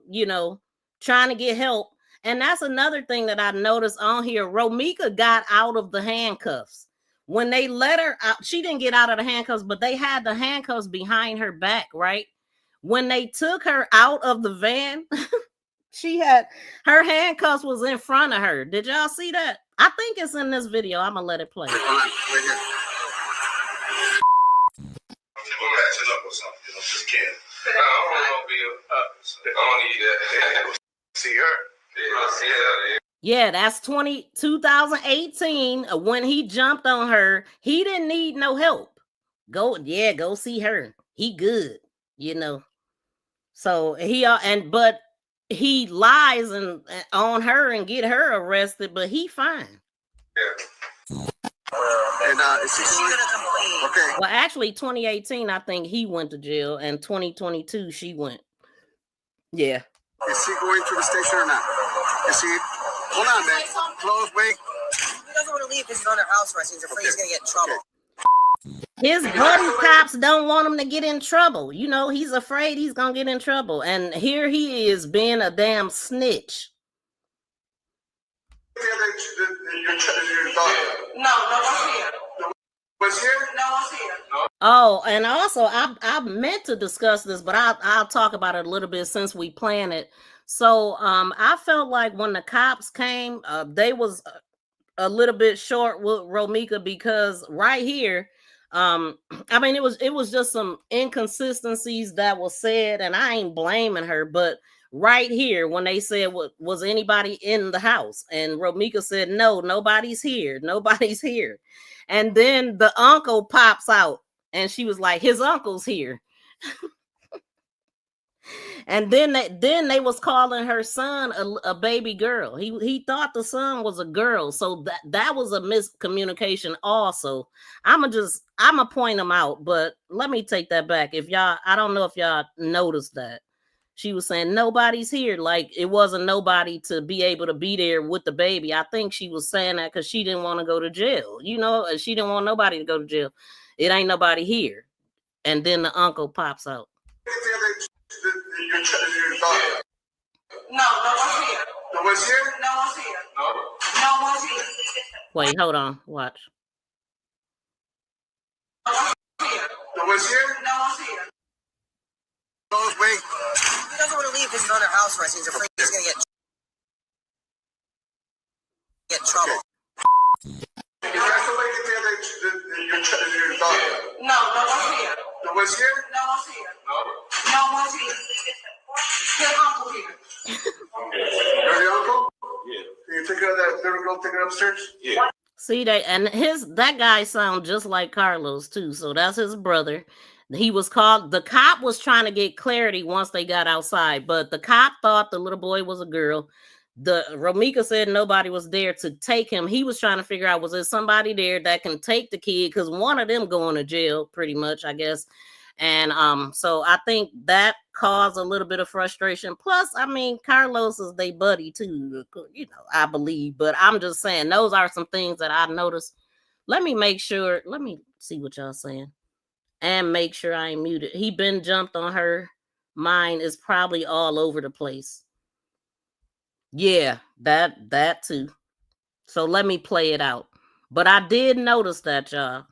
you know, trying to get help. And that's another thing that I noticed on here. Romeca got out of the handcuffs. When they let her out, she didn't get out of the handcuffs, but they had the handcuffs behind her back, right? When they took her out of the van, she had her handcuffs was in front of her. Did y'all see that? I think it's in this video. I'm gonna let it play.
See her?
Yeah, that's 2018 when he jumped on her. He didn't need no help. Go see her. He good, you know. So but he lies and on her and get her arrested, but he fine.
Yeah. And is she gonna complain? Okay.
Well, actually, 2018, I think he went to jail, and 2022, she went. Yeah.
Is she going to the station or not? Is she? Hold on, man. Close, wait.
He doesn't want to leave because he's under house arrest. He's afraid he's gonna get in trouble.
His buddy cops don't want him to get in trouble. You know, he's afraid he's gonna get in trouble. And here he is being a damn snitch.
No one's here. Was here? No one's here.
Oh, and also I meant to discuss this, but I'll talk about it a little bit since we planned it. So I felt like when the cops came, they was a little bit short with Romeca because right here, I mean it was just some inconsistencies that was said, and I ain't blaming her, but right here when they said was anybody in the house, and Romeca said no, nobody's here, and then the uncle pops out and she was like, his uncle's here. And then they was calling her son a baby girl. He thought the son was a girl, so that was a miscommunication also. I'ma point them out, but let me take that back. I don't know if y'all noticed that. She was saying nobody's here, like it wasn't nobody to be able to be there with the baby. I think she was saying that because she didn't want to go to jail. You know, she didn't want nobody to go to jail. It ain't nobody here. And then the uncle pops out.
No one's here.
No one's here?
No one's here. No one's here.
Wait, hold on. Watch.
No one's here?
No one's here.
Close, wait.
He doesn't want to leave because he's under house arrest. He's afraid he's going to get in trouble.
Is that somebody your daughter?
No one's here.
No one's here?
No one's here. No one's here. His uncle here.
You're the uncle? Yeah. Can you take care of that little girl, take her upstairs?
Yeah.
See, that guy sounds just like Carlos too. So that's his brother. He was called, the cop was trying to get clarity once they got outside, but the cop thought the little boy was a girl. The Romeca said nobody was there to take him. He was trying to figure out, was there somebody there that can take the kid? Because one of them going to jail, pretty much, I guess. And so I think that caused a little bit of frustration. Plus, I mean, Carlos is their buddy too, you know, I believe. But I'm just saying, those are some things that I noticed. Let me make sure. Let me see what y'all saying. And make sure I ain't muted. He been jumped on her. Mine is probably all over the place. Yeah, that too. So let me play it out. But I did notice that, y'all.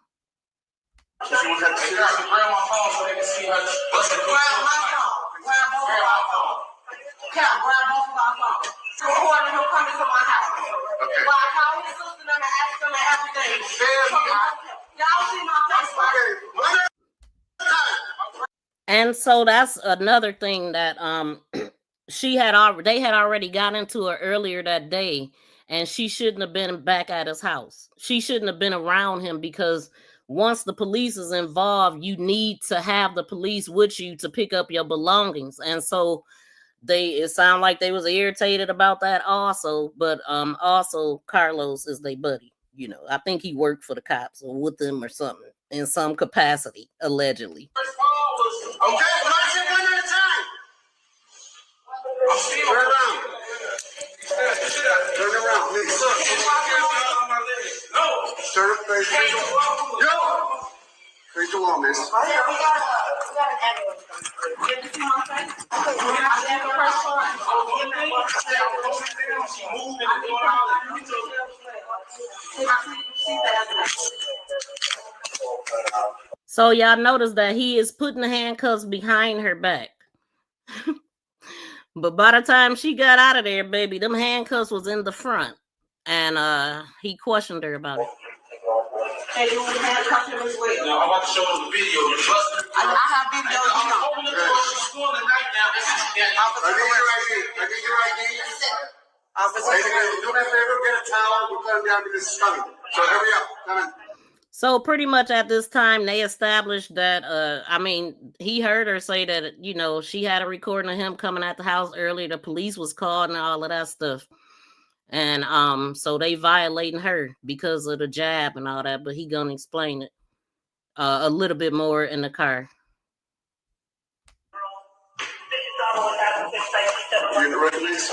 And so that's another thing that they had already got into her earlier that day, and she shouldn't have been back at his house. She shouldn't have been around him, because once the police is involved, you need to have the police with you to pick up your belongings. And so it sounded like they was irritated about that also. But also Carlos is their buddy. You know, I think he worked for the cops or with them or something in some capacity, allegedly.
Okay, one at a time. Turn around. Turn around. No. Turn up, face. Yo. Face the wall, miss. Oh, yeah, we got an ambulance. Did you see my face?
So y'all notice that he is putting the handcuffs behind her back. But by the time she got out of there, baby, them handcuffs was in the front. And he questioned her about it.
Hey, you handcuffed him as well.
No, I'm about to show them the video.
I have video.
I'm holding the door. She's going tonight now.
I need your ID. I need your ID. Do me a favor, get a towel. We're going to the ambulance is coming. So hurry up. Come in.
So pretty much at this time, they established that, I mean, he heard her say that, you know, she had a recording of him coming at the house earlier. The police was called and all of that stuff. And so they violating her because of the jab and all that. But he gonna explain it a little bit more in the car.
You ready, please?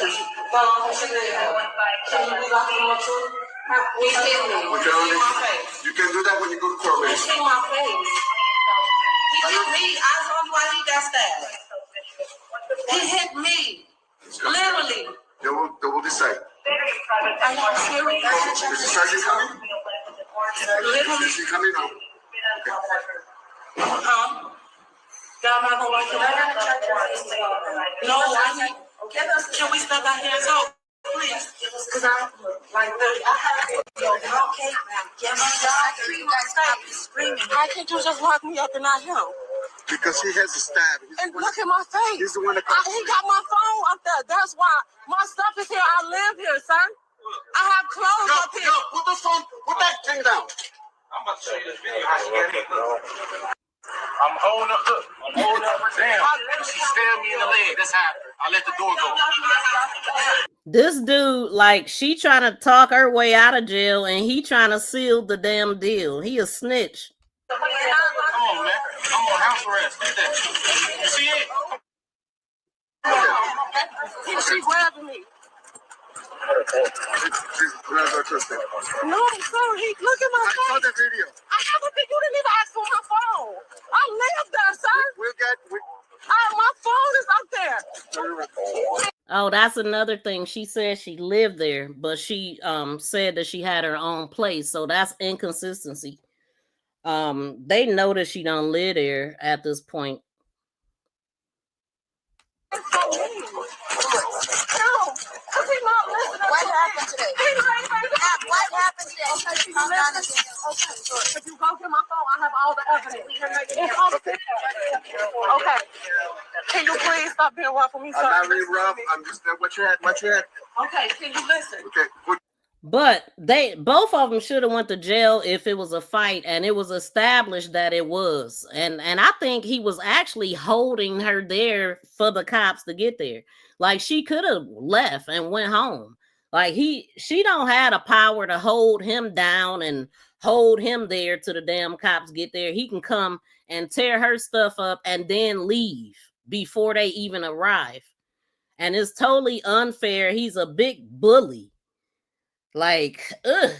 You can do that when you go to court, man.
He hit my face. He hit me. I told you why he got stabbed. He hit me. Literally.
They will decide.
Are you serious?
Is the sergeant coming?
Literally.
Is he coming now?
Y'all not gonna like it? No, I need. Can we step out here and talk, please? Because I'm like, I have it. Okay, ma'am. Yes, you guys stop screaming. Why can't you just lock me up and not him?
Because he has a stab.
And look at my face.
He's the one that
he got my phone up there. That's why my stuff is here. I live here, son. I have clothes up here.
Yo, put the phone, put that thing down.
I'm about to show you this video. How she got it. I'm holding up. Look, I'm holding up. Damn. She stabbed me in the leg. That's how I let the door go.
This dude, like, she trying to talk her way out of jail, and he trying to seal the damn deal. He a snitch.
Come on, man. I'm on house arrest. Look at that. You see it?
She grabbing me. No, sir. Look at my face.
I saw the video.
I haven't been. You didn't even ask for my phone. I live there, sir. My phone is up there.
Oh, that's another thing. She said she lived there, but she said that she had her own place. So that's inconsistency. They know that she don't live there at this point.
What happened today? What happened today? Okay, if you go get my phone, I have all the evidence. It's on the video. Okay. Can you please stop being rough for me, sir?
I'm not being rough. I'm just what you had.
Okay, can you listen?
Okay.
But both of them should have went to jail if it was a fight, and it was established that it was. And I think he was actually holding her there for the cops to get there. Like, she could have left and went home. Like, she don't have the power to hold him down and hold him there till the damn cops get there. He can come and tear her stuff up and then leave before they even arrive. And it's totally unfair. He's a big bully. Like, ugh.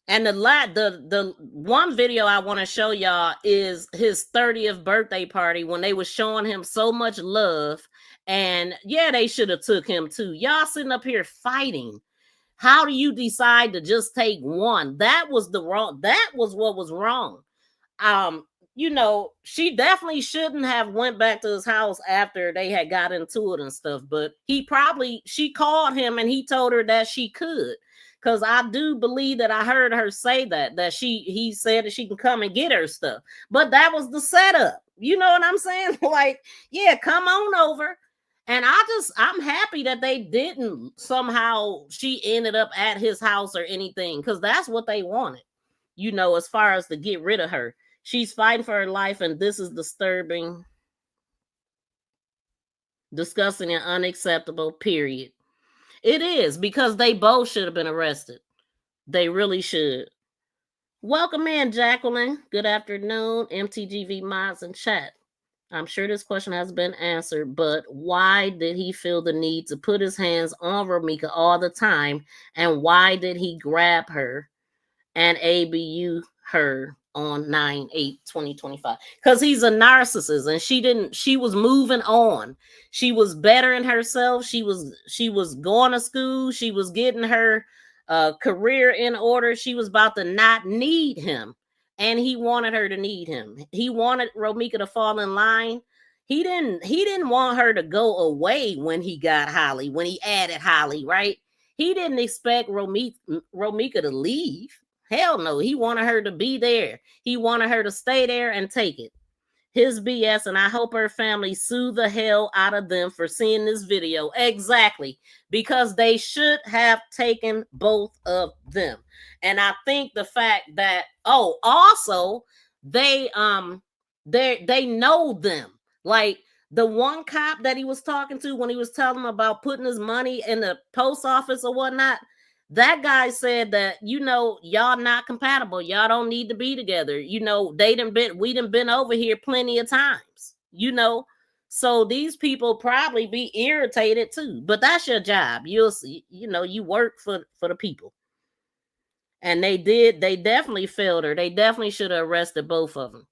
And the one video I want to show y'all is his 30th birthday party when they was showing him so much love. And yeah, they should have took him too. Y'all sitting up here fighting. How do you decide to just take one? That was what was wrong. You know, she definitely shouldn't have went back to his house after they had got into it and stuff, but she called him and he told her that she could. Because I do believe that I heard her say that he said that she can come and get her stuff. But that was the setup. You know what I'm saying? Like, yeah, come on over. And I'm happy that they didn't somehow, she ended up at his house or anything, because that's what they wanted, you know, as far as to get rid of her. She's fighting for her life, and this is disturbing, disgusting, and unacceptable, period. It is, because they both should have been arrested. They really should. Welcome in, Jacqueline. Good afternoon, MTGV mods and chat. I'm sure this question has been answered, but why did he feel the need to put his hands on Romeca all the time? And why did he grab her and ABU her on 9/8/2025? Because he's a narcissist, and she was moving on. She was bettering herself. She was going to school. She was getting her career in order. She was about to not need him, and he wanted her to need him. He wanted Romeca to fall in line. He didn't want her to go away when he got Holly, when he added Holly, right? He didn't expect Romeca to leave. Hell no, he wanted her to be there. He wanted her to stay there and take it. His BS, and I hope her family sue the hell out of them for seeing this video. Exactly, because they should have taken both of them. And I think the fact that, also they know them. Like, the one cop that he was talking to when he was telling him about putting his money in the post office or whatnot, that guy said that, you know, y'all not compatible. Y'all don't need to be together. You know, we done been over here plenty of times, you know. So these people probably be irritated too. But that's your job. You'll see, you know, you work for the people. And they definitely failed her. They definitely should have arrested both of them.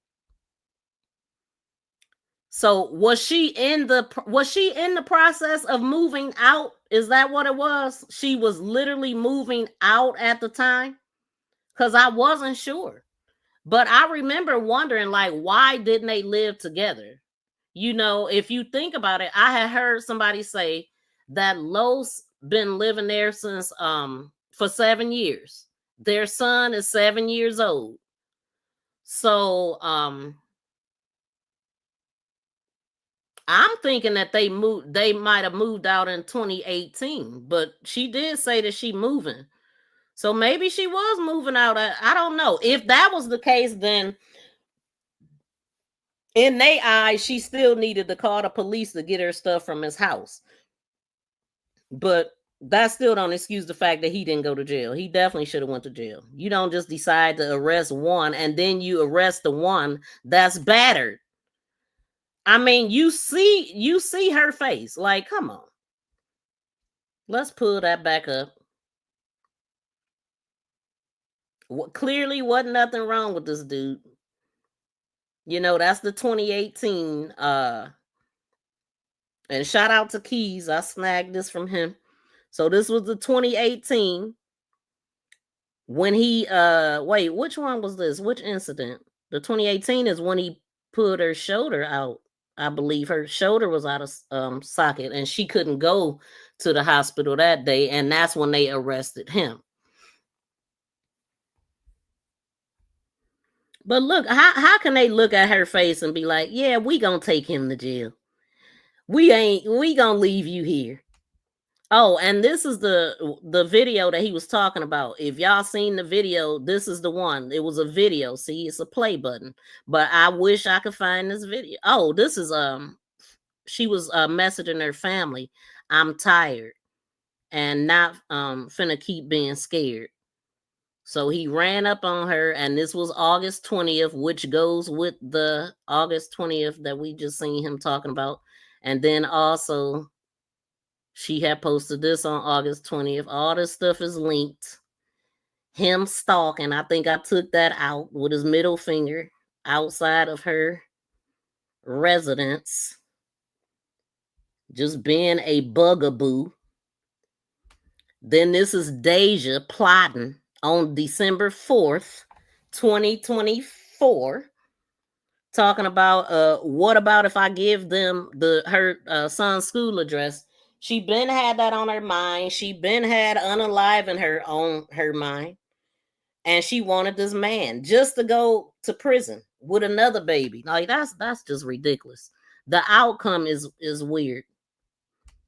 So was she in the process of moving out? Is that what it was? She was literally moving out at the time? Because I wasn't sure. But I remember wondering, like, why didn't they live together? You know, if you think about it, I had heard somebody say that Los been living there since for 7 years. Their son is 7 years old. So I'm thinking that they might have moved out in 2018, but she did say that she moving. So maybe she was moving out. I don't know. If that was the case, then in their eyes, she still needed to call the police to get her stuff from his house. But that still don't excuse the fact that he didn't go to jail. He definitely should have went to jail. You don't just decide to arrest one and then you arrest the one that's battered. I mean, you see her face. Like, come on. Let's pull that back up. Clearly wasn't nothing wrong with this dude. You know, that's the 2018. And shout out to Keys. I snagged this from him. So this was the 2018. When he wait, which one was this? Which incident? The 2018 is when he pulled her shoulder out. I believe her shoulder was out of socket and she couldn't go to the hospital that day, and that's when they arrested him. But look, how can they look at her face and be like, yeah, we gonna take him to jail. We gonna leave you here. Oh, and this is the video that he was talking about. If y'all seen the video, this is the one. It was a video. See, it's a play button. But I wish I could find this video. Oh, this is she was messaging her family. I'm tired and not finna keep being scared. So he ran up on her, and this was August 20th, which goes with the August 20th that we just seen him talking about. And then also she had posted this on August 20th. All this stuff is linked. Him stalking. I think I took that out with his middle finger outside of her residence. Just being a bugaboo. Then this is Deja plotting on December 4th, 2024. Talking about what about if I give them her son's school address? She been had that on her mind. She been had unaliving her on her mind. And she wanted this man just to go to prison with another baby. Like that's just ridiculous. The outcome is weird.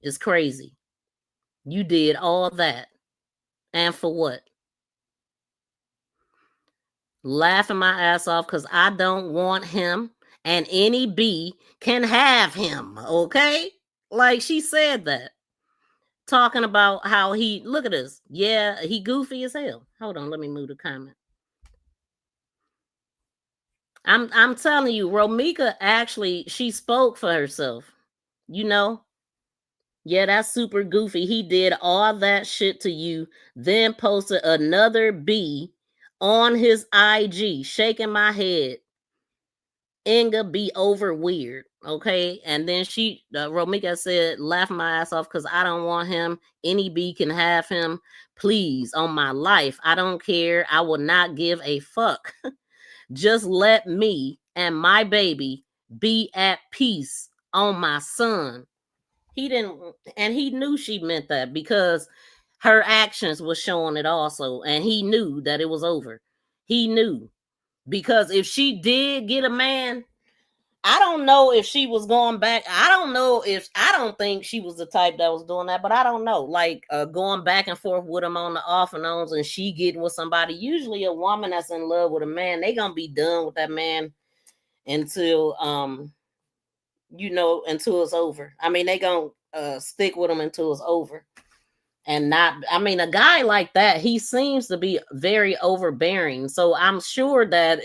It's crazy. You did all that. And for what? Laughing my ass off because I don't want him, and any B can have him, okay? Like she said that. Talking about how he, look at this. Yeah, he goofy as hell. Hold on, let me move the comment. I'm telling you, Romeca actually, she spoke for herself. You know? Yeah, that's super goofy. He did all that shit to you, then posted another B on his IG, shaking my head. Inga be over weird, okay? And then she, Romeca said, laughing my ass off because I don't want him. Any B can have him. Please, on my life, I don't care. I will not give a fuck. Just let me and my baby be at peace on my son. He didn't, and he knew she meant that because her actions was showing it also, and he knew that it was over. He knew, because if she did get a man, I don't know if she was going back. I don't think she was the type that was doing that, but I don't know. Like going back and forth with him on the off and ons, and she getting with somebody. Usually a woman that's in love with a man, they gonna be done with that man until until it's over. I mean, they gonna stick with him until it's over. And not, I mean, a guy like that, he seems to be very overbearing. So I'm sure that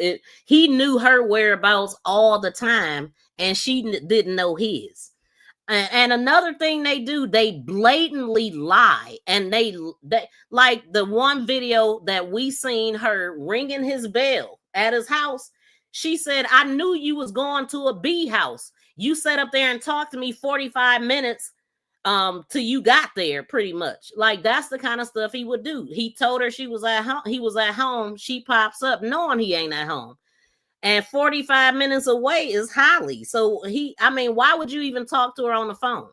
he knew her whereabouts all the time, and she didn't know his. And another thing they do, they blatantly lie. And they like the one video that we seen her ringing his bell at his house. She said, I knew you was going to a B house. You sat up there and talked to me 45 minutes till you got there, pretty much. Like that's the kind of stuff he would do. He told her she was at home, he was at home, she pops up knowing he ain't at home, and 45 minutes away is Holly. So why would you even talk to her on the phone?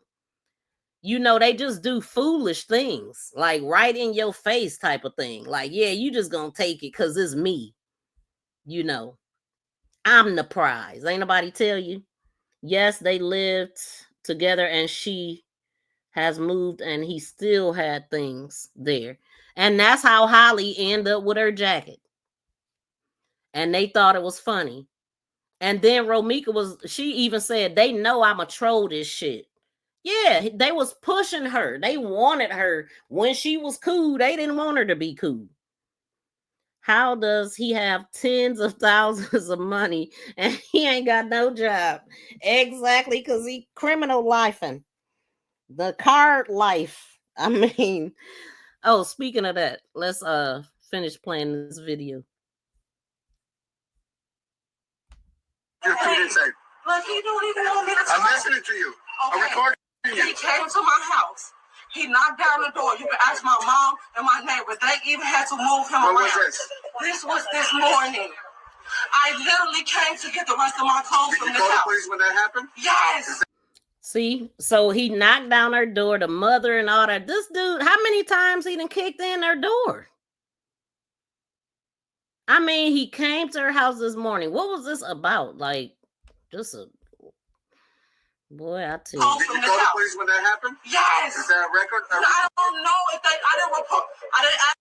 They just do foolish things, like right in your face type of thing. Like, yeah, you just gonna take it because it's me. I'm the prize. Ain't nobody tell you. Yes, they lived together, and she has moved, and he still had things there. And that's how Holly ended up with her jacket. And they thought it was funny. And then Romeca she even said, they know I'ma troll this shit. Yeah, they was pushing her. They wanted her. When she was cool, they didn't want her to be cool. How does he have tens of thousands of money and he ain't got no job? Exactly, because he criminal lifing. The card life. I mean, oh, speaking of that, let's finish playing this video.
Your feet inside.
Look, he don't even want me to talk.
I'm listening to you. I'm recording you.
He came to my house. He knocked down the door. You can ask my mom and my neighbor. They even had to move him around.
What was this?
This was this morning. I literally came to get the rest of my clothes from this house. Did you call the police when that happened? Yes.
See, so he knocked down her door, the mother and all that. This dude, how many times he done kicked in her door? I mean, he came to her house this morning. What was this about? Like, just Boy, I tell
Did
you.
you call the police when that happened?
Yes.
Is there a record?
I don't know if I didn't report. I didn't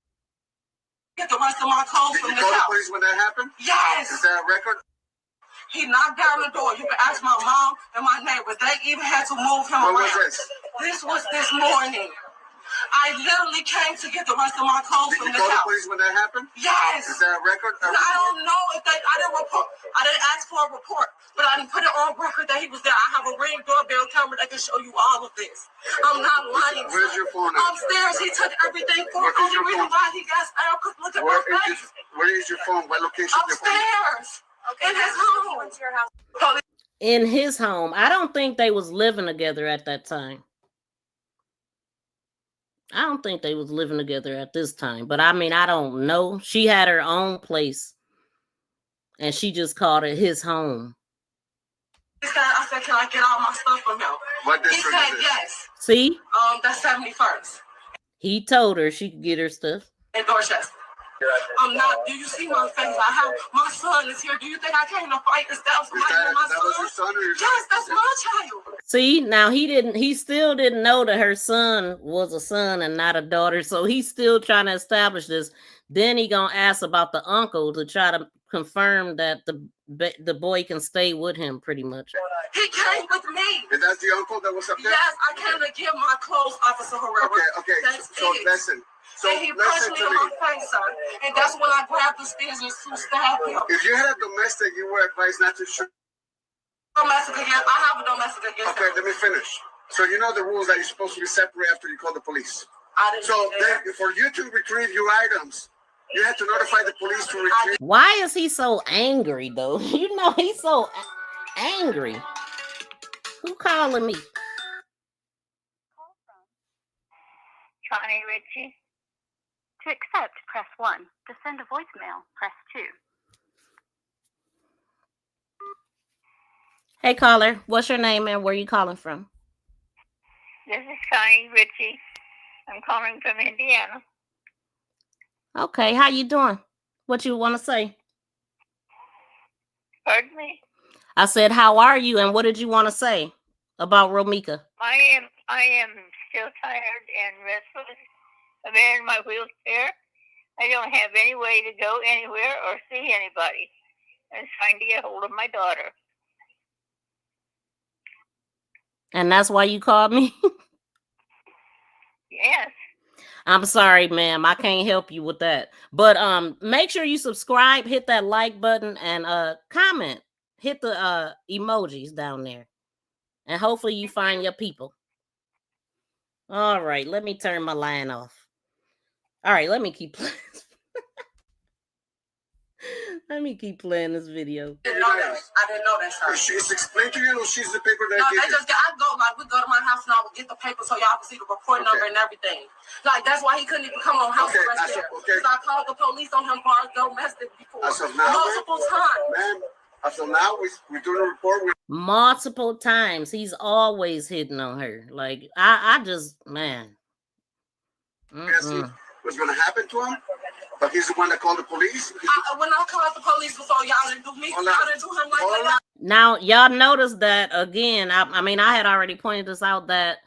get the rest of my clothes
Did
from
you
this
call the
house.
police when that happened?
Yes.
Is there a record?
He knocked down the door. You can ask my mom and my neighbors. They even had to move him
What
around.
was this?
This was this morning. I literally came to get the rest of my clothes
Did
from
you
this
call the
house.
police when that happened?
Yes.
Is there a record?
I don't know if I didn't report. I didn't ask for a report, but I didn't put it on record that he was there. I have a Ring doorbell camera that can show you all of this. I'm not lying.
Where's your phone at?
Upstairs, he took everything for me. Only reason why he got stabbed, because look at my face.
Where is your phone? What location is your phone?
Upstairs. In his home.
In his home. I don't think they was living together at that time. I don't think they was living together at this time. But I mean, I don't know. She had her own place. And she just called it his home.
I said, can I get all my stuff from him?
What
He
district
said
is this?
yes.
See?
That's 71st.
He told her she could get her stuff.
In Dorchester. I'm not. Do you see my face? I have my son is here. Do you think I came to fight and stab somebody with my
That was your son or your
Yes, that's my child.
See, now he still didn't know that her son was a son and not a daughter. So he's still trying to establish this. Then he gonna ask about the uncle to try to confirm that the boy can stay with him pretty much.
He came with me.
And that's the uncle that was up there?
Yes, I came to give my clothes, Officer Herrera.
Okay.
That's
So
it.
listen. So
And he punched me in my face, sir. And that's when I grabbed the spears and stabbed him.
If you had a domestic, you were advised not to shoot.
Domestic against. I have a domestic against.
Okay, let me finish. So you know the rules that you're supposed to be separate after you call the police.
I didn't
So
do that.
then, for you to retrieve your items, you have to notify the police to retrieve.
Why is he so angry though? You know he's so angry. Who calling me?
Connie Ritchie. To accept, press 1. To send a voicemail, press 2.
Hey caller, what's your name and where you calling from?
This is Connie Ritchie. I'm calling from Indiana.
Okay, how you doing? What you want to say?
Pardon me?
I said, how are you and what did you want to say about Romeca?
I am still tired and restless. I'm in my wheelchair. I don't have any way to go anywhere or see anybody. I'm trying to get hold of my daughter.
And that's why you called me?
Yes.
I'm sorry, ma'am. I can't help you with that. But make sure you subscribe, hit that like button, and comment. Hit the emojis down there. And hopefully you find your people. All right, let me turn my line off. All right, let me keep playing. Let me keep playing this video.
I didn't know that, sir.
She's explained to you, or she's the paper that
No,
gave
they
you?
just I go we go to my house and I would get the paper so y'all can see the report number and everything. Like that's why he couldn't even come on house arrest there. Because I called the police on him for domestic before
As of now,
multiple times.
Ma'am, as of now, we're doing a report.
Multiple times. He's always hitting on her. Like I just, man.
What's going to happen to him? But he's the one that called the police.
When I called the police before, y'all didn't do me. Y'all didn't do him like that.
Now, y'all notice that again. I mean, I had already pointed this out that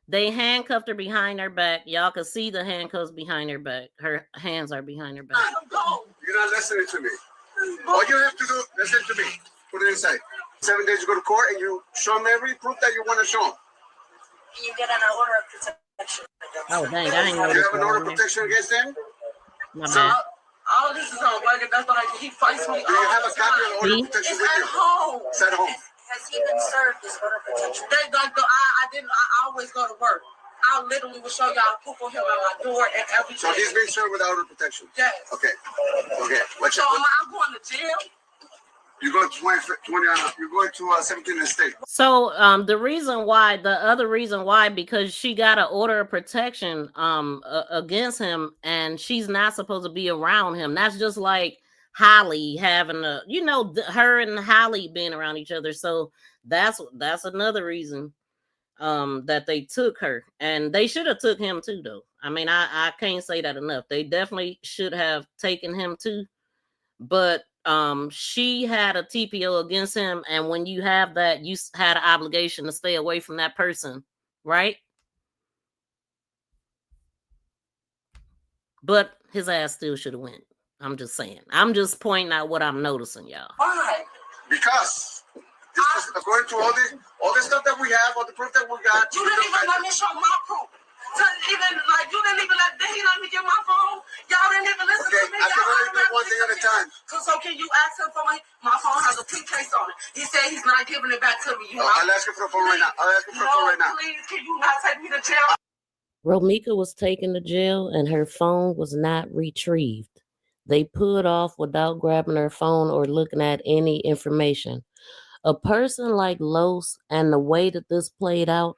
they handcuffed her behind her back. Y'all can see the handcuffs behind her back. Her hands are behind her back.
You're not listening to me. All you have to do, listen to me. Put it inside. 7 days you go to court and you show them every proof that you want to show them.
You get an order of protection.
Oh, dang, I ain't know
You
this.
have an order of protection against them?
My
So
bad.
all this is on record. That's what he fights me.
Do you have a copy of the order of protection with you?
It's at home.
It's at home.
Has he been served this order of protection? They don't go. I didn't. I always go to work. I literally will show y'all proof of him at my door and everything.
So he's been served with order of protection?
Yes.
Okay. Watch
So
out.
I'm going to jail.
You're going to 20 you're going to 17 and state.
So the other reason why, because she got an order of protection against him and she's not supposed to be around him. That's just like Holly having her and Holly being around each other. So that's another reason that they took her, and they should have took him too though. I mean, I can't say that enough. They definitely should have taken him too, but she had a TPO against him, and when you have that, you had an obligation to stay away from that person, right? But his ass still should have went. I'm just saying. I'm just pointing out what I'm noticing, y'all.
Why? Because this is according to all the stuff that we have, all the proof that we got.
You didn't even let me show my proof. So even like you didn't even let he let me get my phone. Y'all didn't even listen to me.
I can only do one thing at a time.
So can you ask him for my phone has a P case on it. He said he's not giving it back to me.
I'll ask him for the phone right now.
Please, can you not take me to jail?
Romeca was taken to jail and her phone was not retrieved. They put off without grabbing her phone or looking at any information. A person like Los and the way that this played out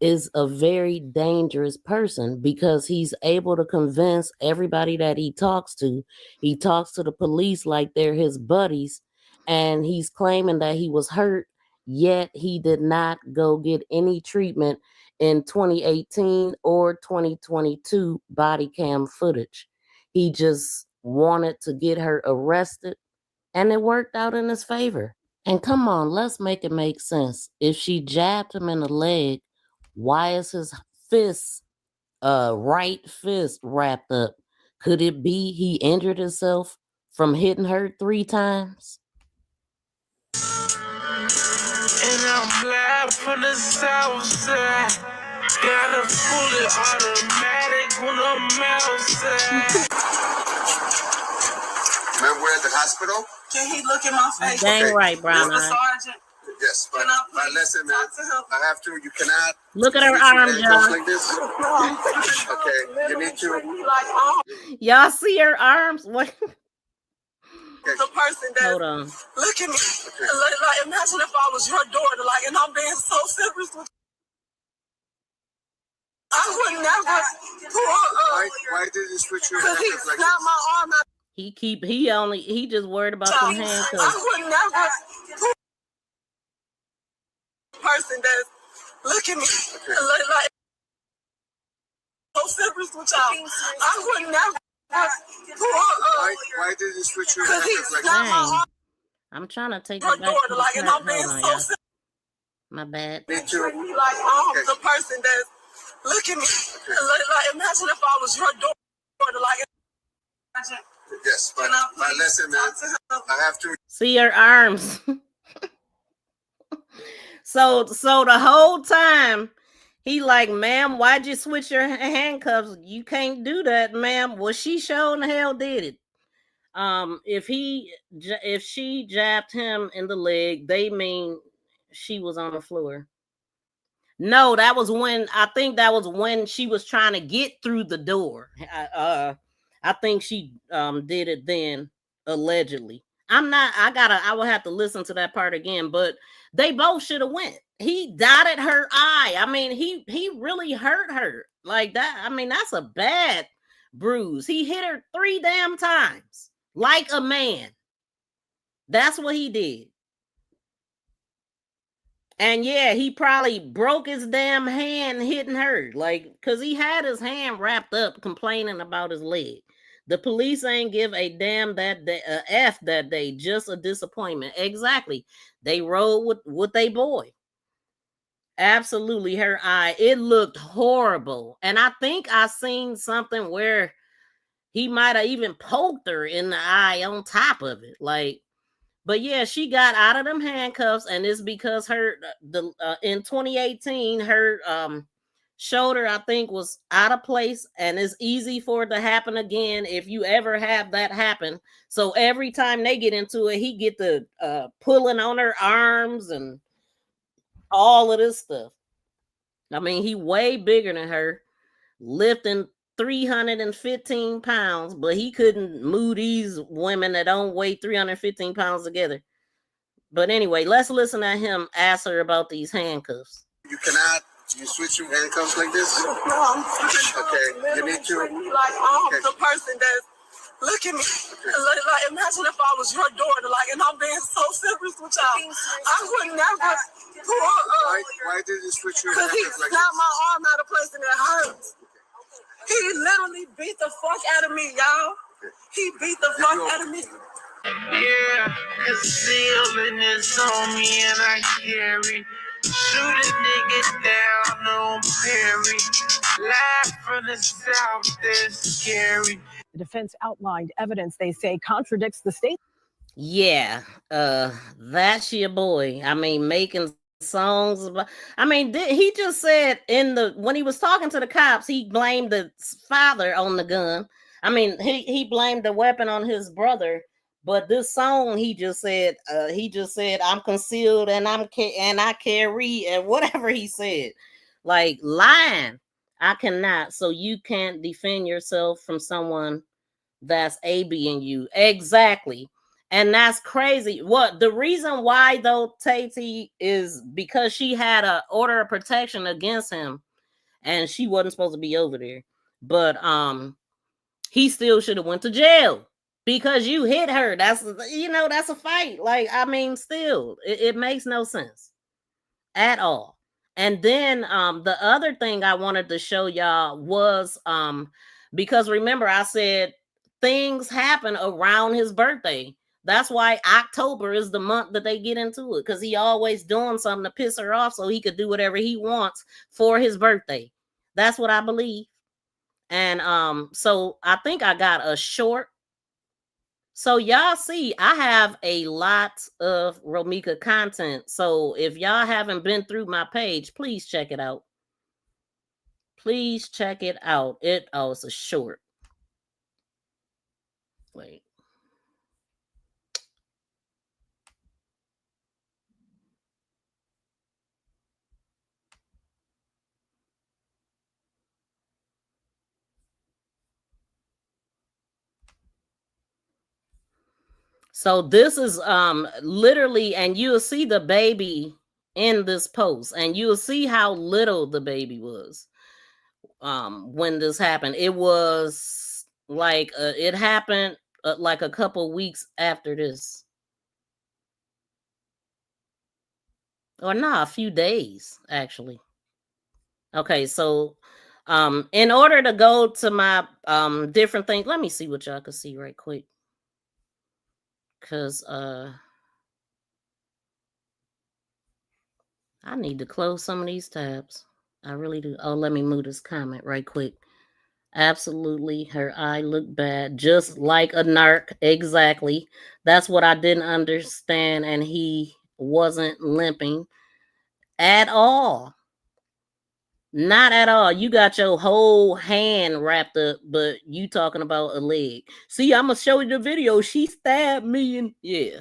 is a very dangerous person because he's able to convince everybody that he talks to. He talks to the police like they're his buddies, and he's claiming that he was hurt, yet he did not go get any treatment in 2018 or 2022 body cam footage. He just wanted to get her arrested, and it worked out in his favor. And come on, let's make it make sense. If she jabbed him in the leg, why is his right fist wrapped up? Could it be he injured himself from hitting her 3 times?
And I'm black from the south side. Got a fully automatic when I'm outside.
Remember we're at the hospital?
Can he look in my face?
Dang right, Brown
Mr.
Eye.
Sergeant.
Yes, but listen, man. I have to. You cannot.
Look at her arms, y'all.
Like this. Okay, you need to.
Y'all see her arms? What?
The person that
Hold on.
Look at me. Like imagine if I was your daughter, like, and I'm being so serious with you. I would never pull up.
Why did you switch your
Because he
handcuffs like
snapped
this?
my arm out.
He just worried about them handcuffs.
I would never pull person that's look at me. Like so serious with y'all. I would never pull up.
Why did you switch your
Because he
handcuffs like
snapped
this?
my arm.
I'm trying to take
Your
it back to
daughter,
the
like, and
front.
I'm being
Hold on,
so
y'all.
serious.
My bad.
Need to.
Like the person that's look at me. Like imagine if I was your daughter, like.
Yes, but listen, man. I have to.
See her arms. So the whole time he like, ma'am, why'd you switch your handcuffs? You can't do that, ma'am. Well, she sure in the hell did it. If she jabbed him in the leg, they mean she was on the floor. No, I think that was when she was trying to get through the door. I think she did it then, allegedly. I will have to listen to that part again, but they both should have went. He dotted her eye. I mean, he really hurt her like that. I mean, that's a bad bruise. He hit her 3 damn times like a man. That's what he did. And yeah, he probably broke his damn hand hitting her, like, because he had his hand wrapped up complaining about his leg. The police ain't give a damn that day, F that day, just a disappointment. Exactly. They rode with they boy. Absolutely, her eye. It looked horrible. And I think I seen something where he might have even poked her in the eye on top of it. Like, but yeah, she got out of them handcuffs, and it's because in 2018, her shoulder, I think, was out of place, and it's easy for it to happen again if you ever have that happen. So every time they get into it, he get the pulling on her arms and all of this stuff. I mean, he way bigger than her, lifting 315 pounds, but he couldn't move these women that don't weigh 315 pounds together. But anyway, let's listen to him ask her about these handcuffs.
You cannot. You switch your handcuffs like this? Okay, you need to.
Like the person that's look at me. Like imagine if I was your daughter, like, and I'm being so serious with y'all. I would never pull up.
Why did you switch your
Because he
handcuffs like
snapped
this?
my arm out of place and it hurts. He literally beat the fuck out of me, y'all. He beat the fuck out of me.
Yeah, concealing this on me and I carry. Shoot a nigga down on Perry. Live from the south, that's scary.
The defense outlined evidence they say contradicts the state.
Yeah, that's your boy. I mean, making songs about. I mean, he just said when he was talking to the cops, he blamed the father on the gun. I mean, he blamed the weapon on his brother. But this song, he just said I'm concealed and I carry and whatever he said, like lying. I cannot. So you can't defend yourself from someone that's ABing you. Exactly. And that's crazy. What the reason why though, Tati, is because she had an order of protection against him and she wasn't supposed to be over there. But he still should have went to jail because you hit her. That's a fight. Like, I mean, still, it makes no sense at all. And then the other thing I wanted to show y'all was because remember I said things happen around his birthday. That's why October is the month that they get into it, because he always doing something to piss her off so he could do whatever he wants for his birthday. That's what I believe. And so I think I got a short. So y'all see, I have a lot of Romeca content. So if y'all haven't been through my page, please check it out. Please check it out. It's a short. Wait. So this is literally, and you'll see the baby in this post, and you'll see how little the baby was when this happened. It was like it happened like a couple weeks after this, or a few days actually. Okay, so in order to go to my different things, let me see what y'all can see right quick, because I need to close some of these tabs. I really do. Oh, let me move this comment right quick. Absolutely, her eye looked bad, just like a narc. Exactly. That's what I didn't understand, and he wasn't limping at all. Not at all. You got your whole hand wrapped up, but you talking about a leg. See, I'm gonna show you the video. She stabbed me, and yeah.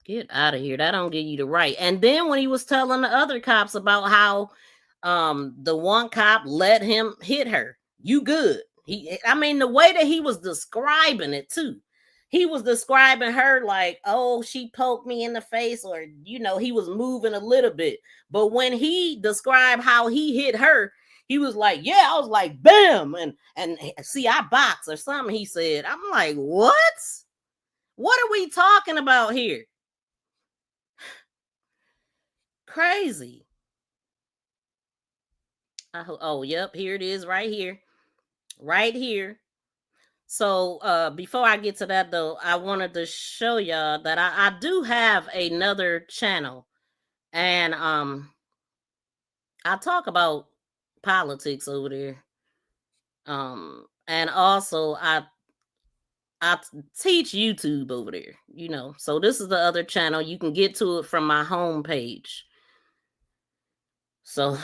Get out of here. That don't give you the right. And then when he was telling the other cops about how the one cop let him hit her, you good. I mean, the way that he was describing it too. He was describing her like, oh, she poked me in the face, or he was moving a little bit. But when he described how he hit her, he was like, yeah, I was like, bam, and see, I box or something, he said. I'm like, what? What are we talking about here? Crazy. Oh, yep, here it is right here. Right here. So before I get to that though, I wanted to show y'all that I do have another channel, and I talk about politics over there. And also I teach YouTube over there, So this is the other channel. You can get to it from my home page. So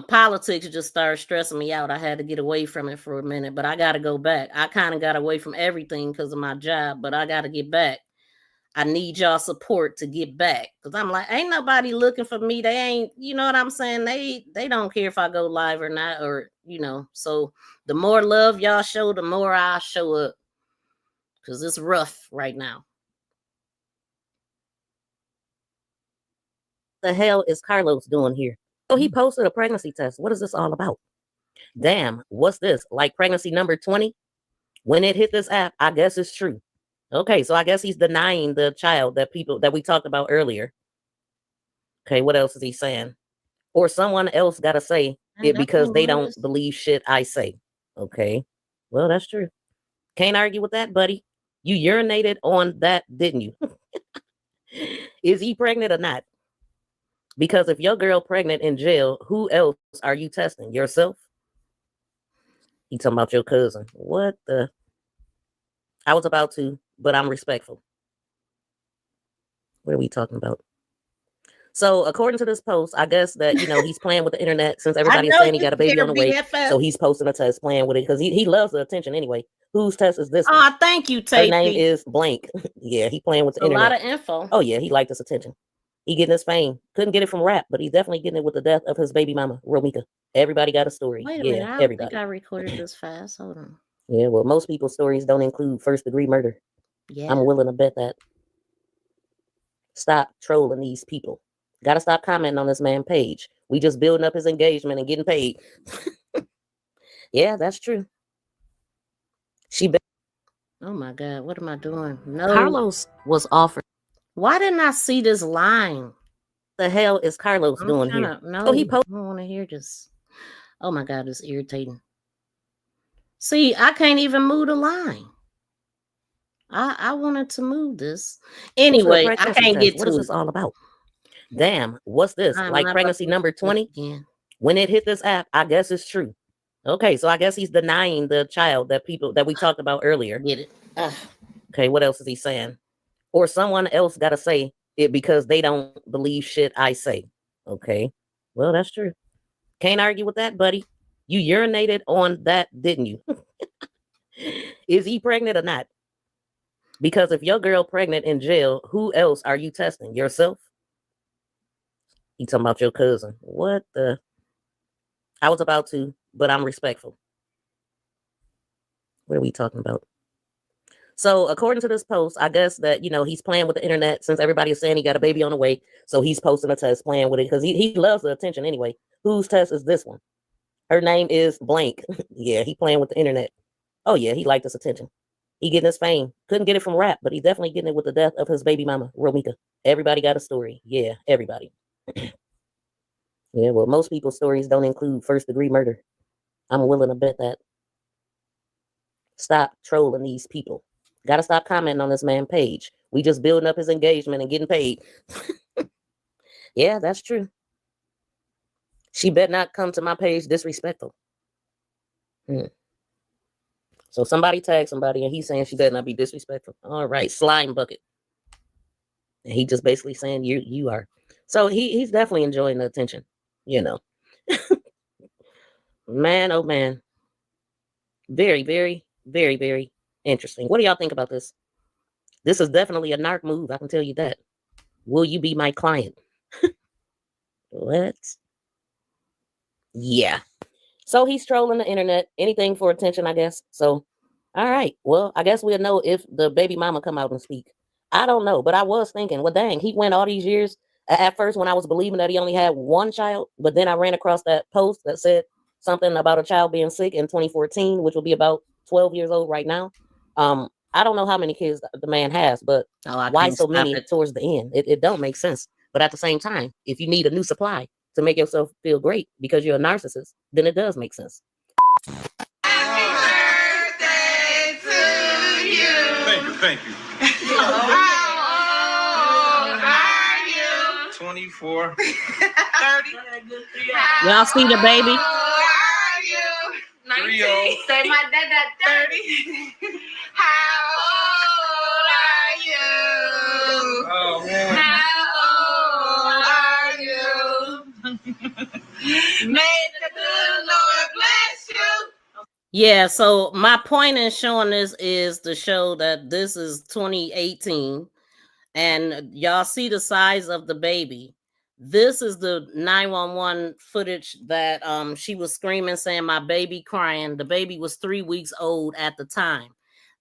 politics just started stressing me out. I had to get away from it for a minute, but I got to go back. I kind of got away from everything because of my job, but I got to get back. I need y'all support to get back, because I'm like, ain't nobody looking for me. They ain't, you know what I'm saying? They don't care if I go live or not, or so the more love y'all show, the more I show up, because it's rough right now. The hell is Carlos doing here? So he posted a pregnancy test. What is this all about? Damn, what's this? Like pregnancy number 20? When it hit this app, I guess it's true. Okay, so I guess he's denying the child that we talked about earlier. Okay, what else is he saying? Or someone else got to say it because they don't believe shit I say. Okay, well, that's true. Can't argue with that, buddy. You urinated on that, didn't you? Is he pregnant or not? Because if your girl pregnant in jail, who else are you testing? Yourself? He talking about your cousin. What the? I was about to, but I'm respectful. What are we talking about? So according to this post, I guess that, he's playing with the internet since everybody is saying he got a baby on the way. So he's posting a test playing with it because he loves the attention anyway. Whose test is this? Oh, thank you, Tate. Her name is blank. Yeah, he playing with the internet. A lot of info. Oh yeah, he liked this attention. He getting his fame. Couldn't get it from rap, but he's definitely getting it with the death of his baby mama, Romeca. Everybody got a story.
Wait a minute, I don't
everybody.
think I recorded this fast. Hold on.
Yeah, well, most people's stories don't include first-degree murder.
Yeah.
I'm willing to bet that. Stop trolling these people. Gotta stop commenting on this man's page. We just building up his engagement and getting paid. Yeah, that's true.
Oh my God, what am I doing? No.
Carlos was offered.
Why didn't I see this line?
The hell is Carlos doing here?
No,
So he
I don't want to hear this. Oh my God, it's irritating. See, I can't even move the line. I wanted to move this. Anyway, I can't get to
what is this all about? Damn, what's this? Like pregnancy number 20? When it hit this app, I guess it's true. Okay, so I guess he's denying the child that we talked about earlier.
Get it?
Okay, what else is he saying? Or someone else got to say it because they don't believe shit I say. Okay, well, that's true. Can't argue with that, buddy. You urinated on that, didn't you? Is he pregnant or not? Because if your girl pregnant in jail, who else are you testing? Yourself? He talking about your cousin. What the? I was about to, but I'm respectful. What are we talking about? So according to this post, I guess that, he's playing with the internet since everybody is saying he got a baby on the way. So he's posting a test playing with it because he loves the attention anyway. Whose test is this one? Her name is blank. Yeah, he playing with the internet. Oh yeah, he liked this attention. He getting his fame. Couldn't get it from rap, but he's definitely getting it with the death of his baby mama, Romeca. Everybody got a story. Yeah, everybody. Yeah, well, most people's stories don't include first-degree murder. I'm willing to bet that. Stop trolling these people. Gotta stop commenting on this man's page. We just building up his engagement and getting paid. Yeah, that's true. She better not come to my page disrespectful. So somebody tagged somebody and he's saying she better not be disrespectful. All right, slime bucket. And he just basically saying you are. So he's definitely enjoying the attention, Man, oh man. Very, very, very, very interesting. What do y'all think about this? This is definitely a narc move, I can tell you that. Will you be my client? What? Yeah. So he's trolling the internet. Anything for attention, I guess. So, all right. Well, I guess we'll know if the baby mama come out and speak. I don't know, but I was thinking, well, dang, he went all these years. At first, when I was believing that he only had one child, but then I ran across that post that said something about a child being sick in 2014, which will be about 12 years old right now. I don't know how many kids the man has, but why so many towards the end? It don't make sense. But at the same time, if you need a new supply to make yourself feel great because you're a narcissist, then it does make sense.
Happy birthday to you. Thank you. How old are you? 24. 30.
Y'all see the baby?
How are you? 19. Say my dad 30. How old are you? Oh man. How old are you? May the good Lord bless you.
Yeah, so my point in showing this is to show that this is 2018 and y'all see the size of the baby. This is the 911 footage that she was screaming, saying my baby crying. The baby was 3 weeks old at the time.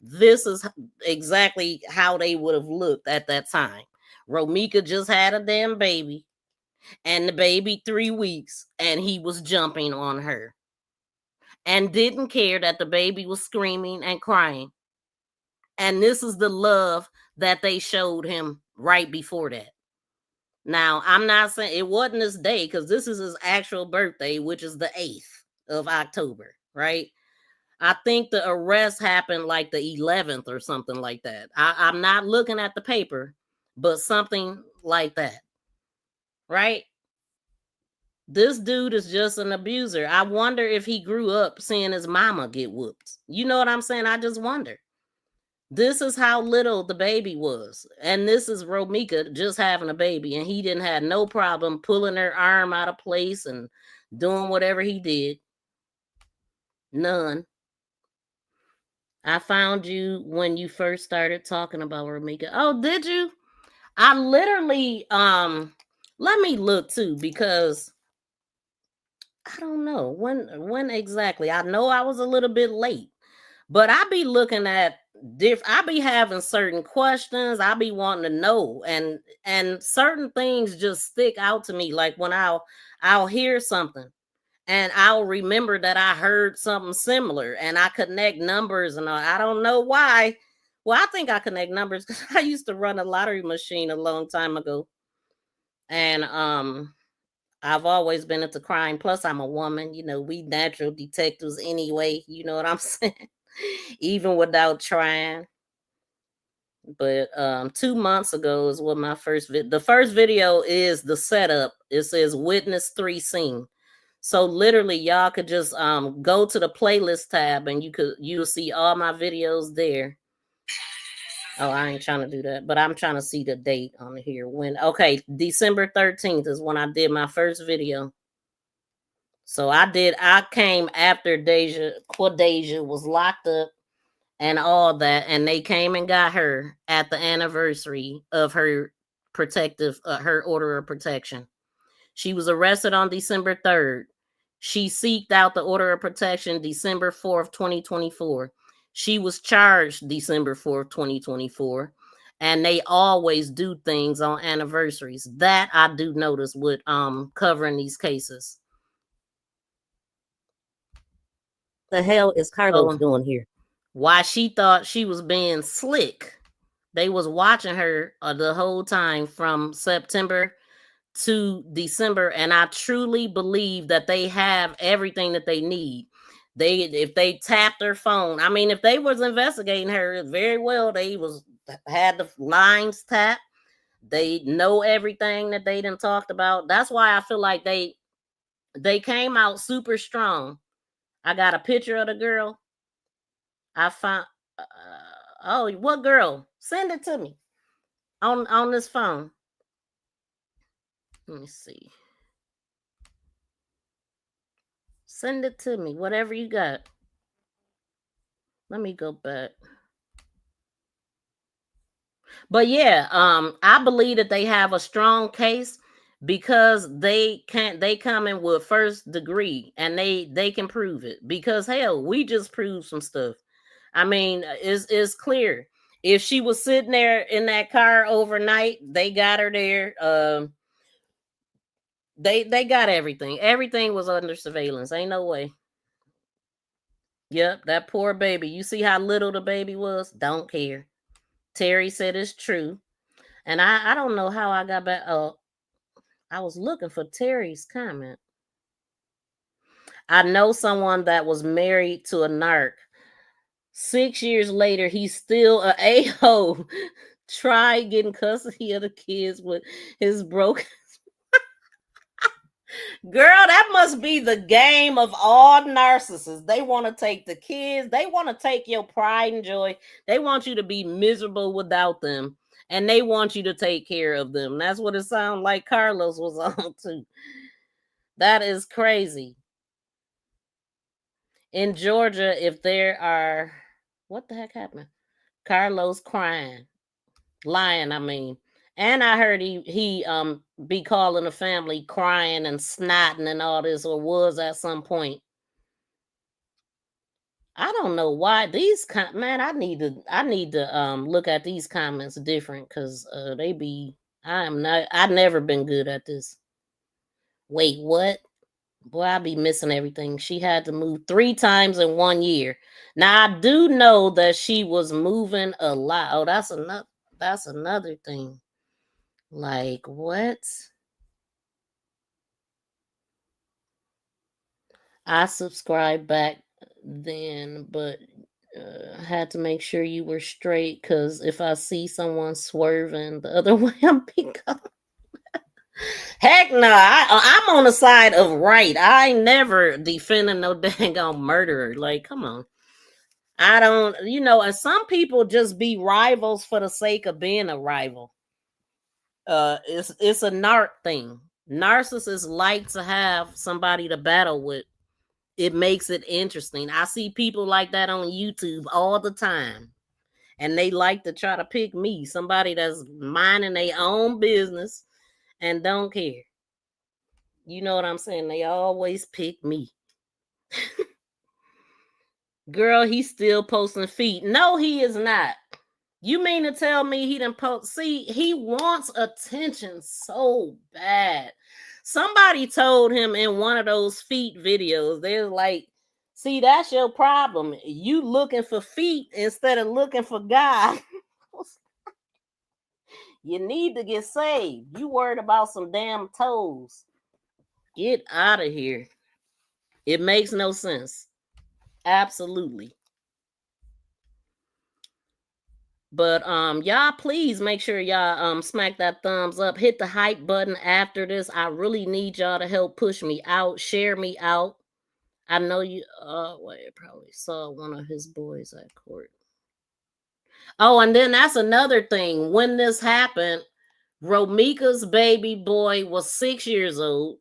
This is exactly how they would have looked at that time. Romeca just had a damn baby and the baby 3 weeks and he was jumping on her and didn't care that the baby was screaming and crying. And this is the love that they showed him right before that. Now, I'm not saying it wasn't this day because this is his actual birthday, which is the 8th of October, right? I think the arrest happened like the 11th or something like that. I'm not looking at the paper, but something like that. Right? This dude is just an abuser. I wonder if he grew up seeing his mama get whooped. You know what I'm saying? I just wonder. This is how little the baby was. And this is Romeca just having a baby. And he didn't have no problem pulling her arm out of place and doing whatever he did. None. I found you when you first started talking about Romeca. Oh, did you? I literally, let me look too, because I don't know when exactly. I know I was a little bit late. But I be looking at I be having certain questions. I be wanting to know, and certain things just stick out to me. Like when I'll hear something, and I'll remember that I heard something similar, and I connect numbers, and I don't know why. Well, I think I connect numbers because I used to run a lottery machine a long time ago, and I've always been into crime. Plus, I'm a woman. You know, we natural detectives anyway. You know what I'm saying? Even without trying. But 2 months ago is what my the first video is the setup. It says witness 3 scene. So literally y'all could just go to the playlist tab and you'll see all my videos there. Oh, I ain't trying to do that, but I'm trying to see the date on here. Okay, December 13th is when I did my first video. So I came after Quadajah was locked up and all that, and they came and got her at the anniversary of her her order of protection. She was arrested on December 3rd. She seeked out the order of protection December 4th, 2024. She was charged December 4th, 2024. And they always do things on anniversaries. That I do notice with covering these cases.
The hell is Carlos doing here?
Why she thought she was being slick. They was watching her the whole time from September to December, and I truly believe that they have everything that they need. If they tapped her phone, I mean, if they was investigating her very well, they had the lines tapped. They know everything that they done talked about. That's why I feel like they came out super strong. I got a picture of the girl. I found. Oh, what girl? Send it to me on this phone. Let me see. Send it to me, whatever you got. Let me go back. But yeah, I believe that they have a strong case because they come in with first degree and they can prove it. Because hell, we just proved some stuff. I mean, it's clear. If she was sitting there in that car overnight, they got her there. They got everything. Everything was under surveillance. Ain't no way. Yep, that poor baby. You see how little the baby was? Don't care. Terry said it's true. And I don't know how I got back. I was looking for Terry's comment. I know someone that was married to a narc. 6 years later, he's still an a-hole. Try getting custody of the kids with his broken. Girl, that must be the game of all narcissists. They want to take the kids. They want to take your pride and joy. They want you to be miserable without them. And they want you to take care of them. That's what it sounds like Carlos was on too. That is crazy. In Georgia, if there are... What the heck happened? Carlos crying. Lying, I mean. And I heard he be calling the family crying and snotting and all this, or was at some point. I don't know why these man. I need to look at these comments different because they be. I've never been good at this. Wait, what? Boy, I be missing everything. She had to move 3 times in 1 year. Now I do know that she was moving a lot. Oh, that's another thing. Like what? I subscribe back then, but I had to make sure you were straight, because if I see someone swerving the other way, I'm being Heck no, I'm on the side of right. I ain't never defending no dang on murderer. Like, come on. I don't, and some people just be rivals for the sake of being a rival. It's a narc thing. Narcissists like to have somebody to battle with. It makes it interesting. I see people like that on YouTube all the time. And they like to try to pick me, somebody that's minding their own business and don't care. You know what I'm saying? They always pick me. Girl, he's still posting feet. No, he is not. You mean to tell me he didn't post? See, he wants attention so bad. Somebody told him in one of those feet videos, they're like, see, that's your problem. You looking for feet instead of looking for God. You need to get saved. You worried about some damn toes. Get out of here. It makes no sense. Absolutely. But y'all please make sure y'all smack that thumbs up, hit the hype button after this. I really need y'all to help push me out, share me out. I know you probably saw one of his boys at court. Oh, and then that's another thing. When this happened, Romeca's baby boy was 6 years old,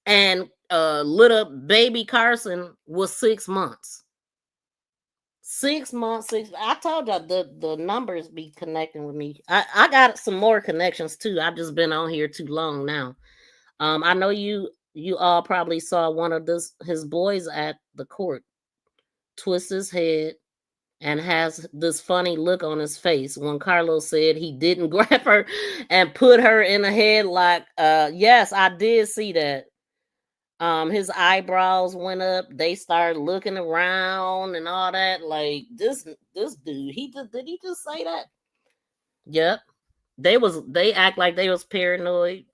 and little baby Carson was 6 months. 6 months, I told y'all the numbers be connecting with me. I got some more connections too. I've just been on here too long now. I know you all probably saw one of his boys at the court twist his head and has this funny look on his face when Carlos said he didn't grab her and put her in a headlock. Yes, I did see that. His eyebrows went up. They started looking around and all that. Like this dude, did he just say that? Yep. They act like they was paranoid.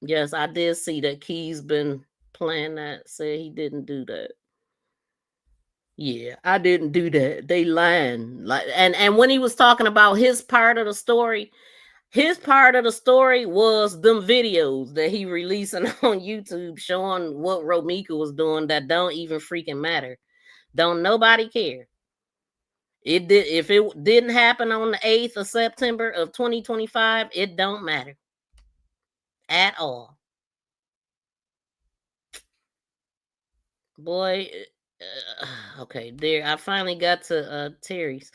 Yes, I did see that. Key's been playing that. Said he didn't do that. Yeah, I didn't do that. They lying. Like, and when he was talking about his part of the story, his part of the story was them videos that he releasing on YouTube showing what Romeca was doing that don't even freaking matter. Don't nobody care. It did. If it didn't happen on the 8th of September of 2025, it don't matter at all. Boy, okay, there. I finally got to Terry's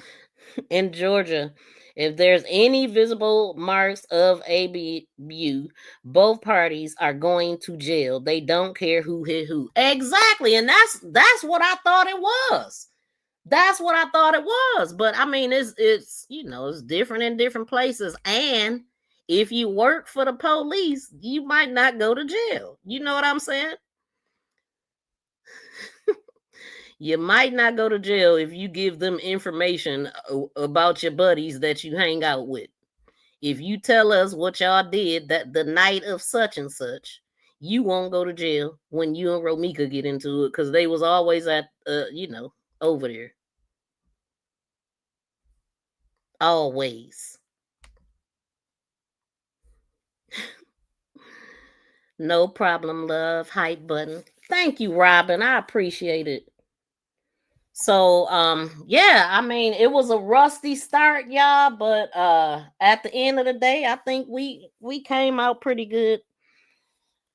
in Georgia. If there's any visible marks of ABU, both parties are going to jail. They don't care who hit who. Exactly, and that's what I thought it was. That's what I thought it was. But I mean, it's it's different in different places. And if you work for the police, you might not go to jail. You know what I'm saying? You might not go to jail if you give them information about your buddies that you hang out with. If you tell us what y'all did that the night of such and such, you won't go to jail when you and Romeca get into it, because they was always at over there. Always. No problem, love. Hype button. Thank you, Robin. I appreciate it. So yeah, I mean, it was a rusty start, y'all, but at the end of the day, I think we came out pretty good.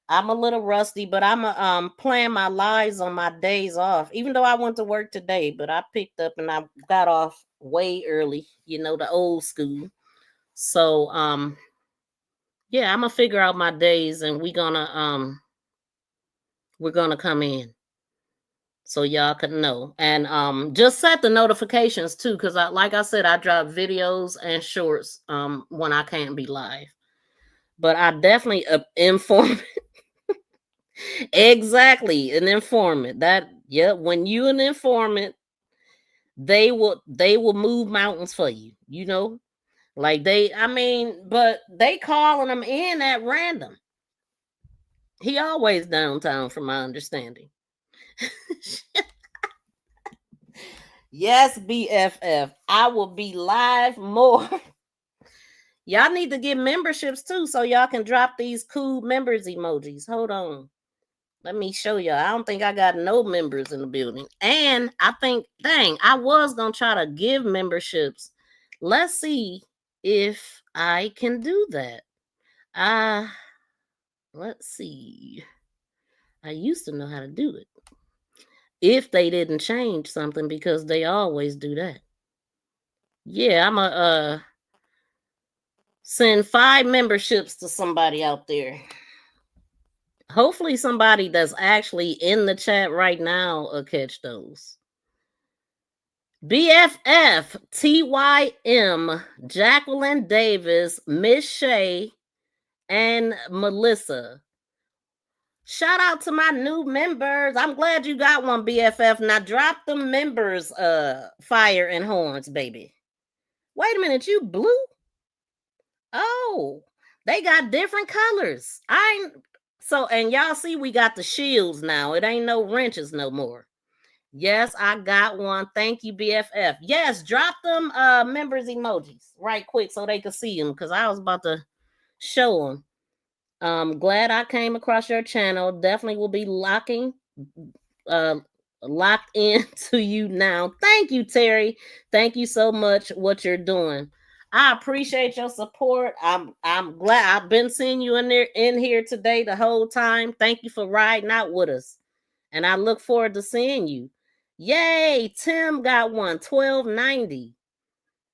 I'm a little rusty, but I'm plan my lives on my days off. Even though I went to work today, but I picked up and I got off way early, the old school. So yeah, I'm gonna figure out my days and we're gonna come in. So y'all can know. And just set the notifications too, because like I said, I drop videos and shorts when I can't be live. But I definitely inform exactly an informant. When you an informant, they will move mountains for you, Like but they calling them in at random. He always downtown from my understanding. Yes, BFF. I will be live more. Y'all need to get memberships too, so y'all can drop these cool members emojis. Hold on. Let me show y'all. I don't think I got no members in the building. And I think, dang, I was going to try to give memberships. Let's see if I can do that. Let's see. I used to know how to do it. If they didn't change something, because they always do that. Yeah, I'm going to send 5 memberships to somebody out there. Hopefully somebody that's actually in the chat right now will catch those. BFF, TYM, Jacqueline Davis, Miss Shay, and Melissa. Shout out to my new members. I'm glad you got one, BFF. Now drop the members, fire and horns, baby. Wait a minute, you blue? Oh, they got different colors. And y'all see we got the shields now. It ain't no wrenches no more. Yes, I got one. Thank you, BFF. Yes, drop them members emojis right quick so they can see them, because I was about to show them. Glad I came across your channel. Definitely will be locked into you now. Thank you, Terry. Thank you so much what you're doing. I appreciate your support. I'm glad I've been seeing you in here today the whole time. Thank you for riding out with us. And I look forward to seeing you. Yay, Tim got one, 1290.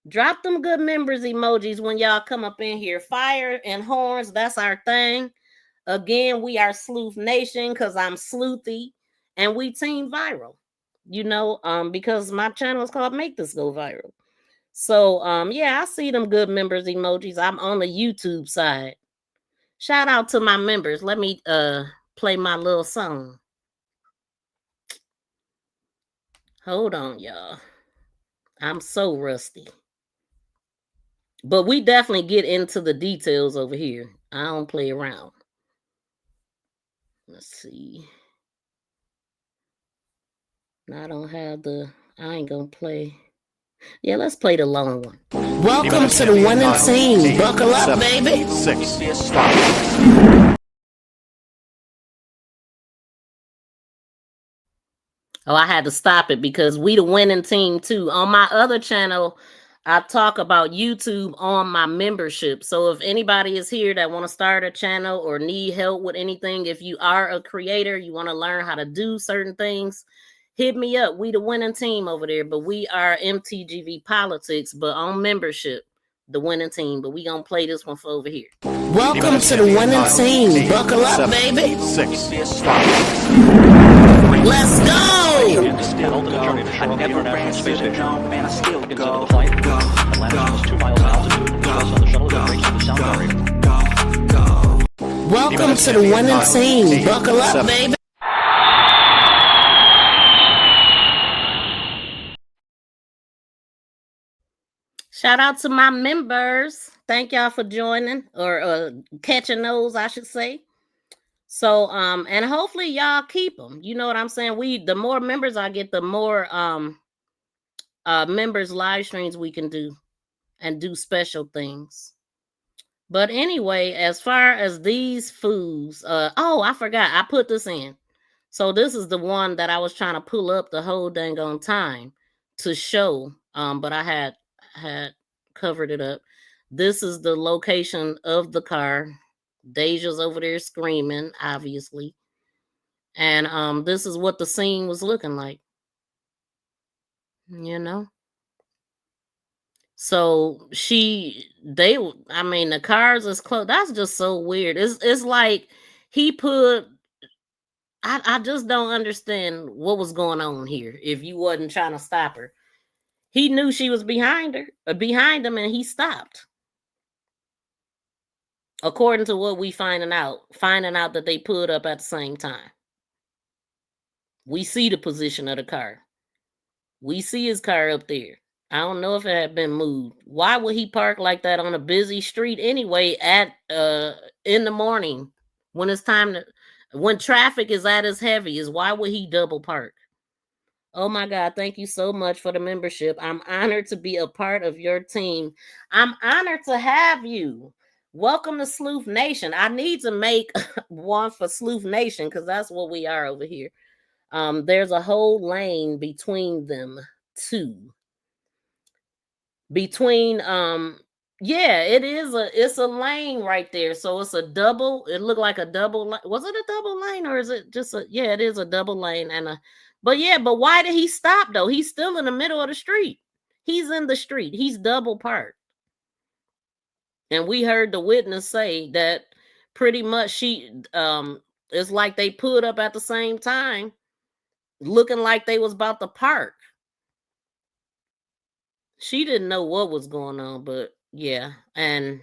Drop them good members emojis when y'all come up in here. Fire and horns, that's our thing. Again, we are Sleuth Nation because I'm sleuthy, and we team viral. You know, because my channel is called Make This Go Viral. So, yeah, I see them good members emojis. I'm on the YouTube side. Shout out to my members. Let me play my little song. Hold on, y'all. I'm so rusty. But we definitely get into the details over here. I don't play around. Let's see. I don't have I ain't gonna play. Yeah, let's play the long one. Welcome to the winning team. Buckle up, baby.
6. Stop.
Oh, I had to stop it because we the winning team too. On my other channel, I talk about YouTube on my membership. So if anybody is here that want to start a channel or need help with anything, if you are a creator, you want to learn how to do certain things, hit me up. We the winning team over there, but we are MTGV Politics, but on membership, the winning team. But we gonna play this one for over here. Welcome to the winning team. Buckle up, baby.
6. Stop.
Let's go.
I never ran space station. Man, I still go. Atlanta was 2 miles in altitude. On the shuttle that breaks the sound barrier.
Welcome to the winning team. Buckle up, baby. Shout out to my members. Thank y'all for joining or catching those, I should say. So, and hopefully y'all keep them. You know what I'm saying? The more members I get, the more members live streams we can do and do special things. But anyway, as far as these foods, oh, I forgot. I put this in. So this is the one that I was trying to pull up the whole dang on time to show. But I had covered it up. This is the location of the car. Deja's over there screaming, obviously. And this is what the scene was looking like. You know? So the cars is close. That's just so weird. It's like he put I just don't understand what was going on here if you wasn't trying to stop her. He knew she was behind him, and he stopped. According to what we finding out that they put up at the same time. We see the position of the car. We see his car up there. I don't know if it had been moved. Why would he park like that on a busy street anyway in the morning when it's time when traffic is at its heaviest? Why would he double park? Oh my God, thank you so much for the membership. I'm honored to be a part of your team. I'm honored to have you. Welcome to Sleuth Nation. I need to make one for Sleuth Nation because that's what we are over here. There's a whole lane between them two. Between yeah, it's a lane right there. So it's a double. It looked like a double. Was it a double lane or is it just a? Yeah, it is a double lane and a. But yeah, but why did he stop though? He's still in the middle of the street. He's in the street. He's double parked. And we heard the witness say that pretty much it's like they pulled up at the same time, looking like they was about to park. She didn't know what was going on, but yeah. And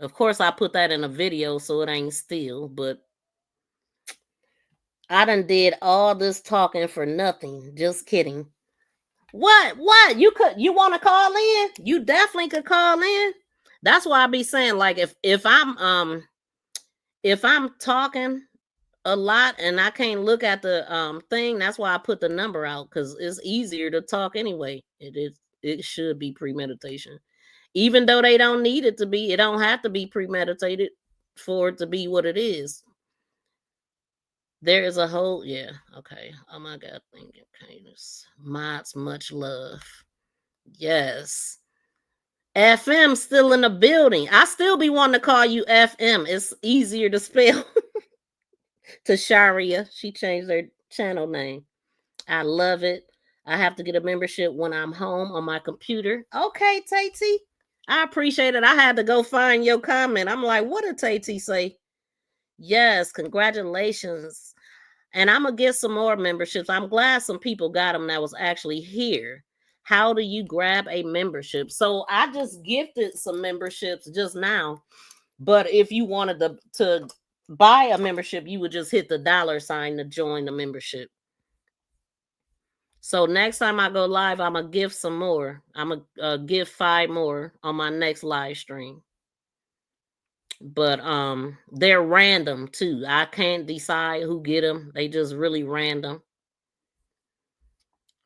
of course I put that in a video so it ain't still, but I done did all this talking for nothing. Just kidding. What? You want to call in? You definitely could call in. That's why I be saying, like, if I'm talking a lot and I can't look at the thing, that's why I put the number out, because it's easier to talk anyway. It should be premeditation. Even though they don't need it to be, it don't have to be premeditated for it to be what it is. There is a whole, yeah, okay. Oh my God, thank you, kindness. Mods, much love. Yes. FM still in the building. I still be wanting to call you FM. It's easier to spell. To Sharia. She changed her channel name. I love it. I have to get a membership when I'm home on my computer. Okay, Tati. I appreciate it. I had to go find your comment. I'm like, what did Tati say? Yes, congratulations. And I'm going to get some more memberships. I'm glad some people got them that was actually here. How do you grab a membership? So I just gifted some memberships just now. But if you wanted to buy a membership, you would just hit the $sign to join the membership. So next time I go live, I'm going to give some more. I'm going to give 5 more on my next live stream. But they're random too. I can't decide who get them. They just really random.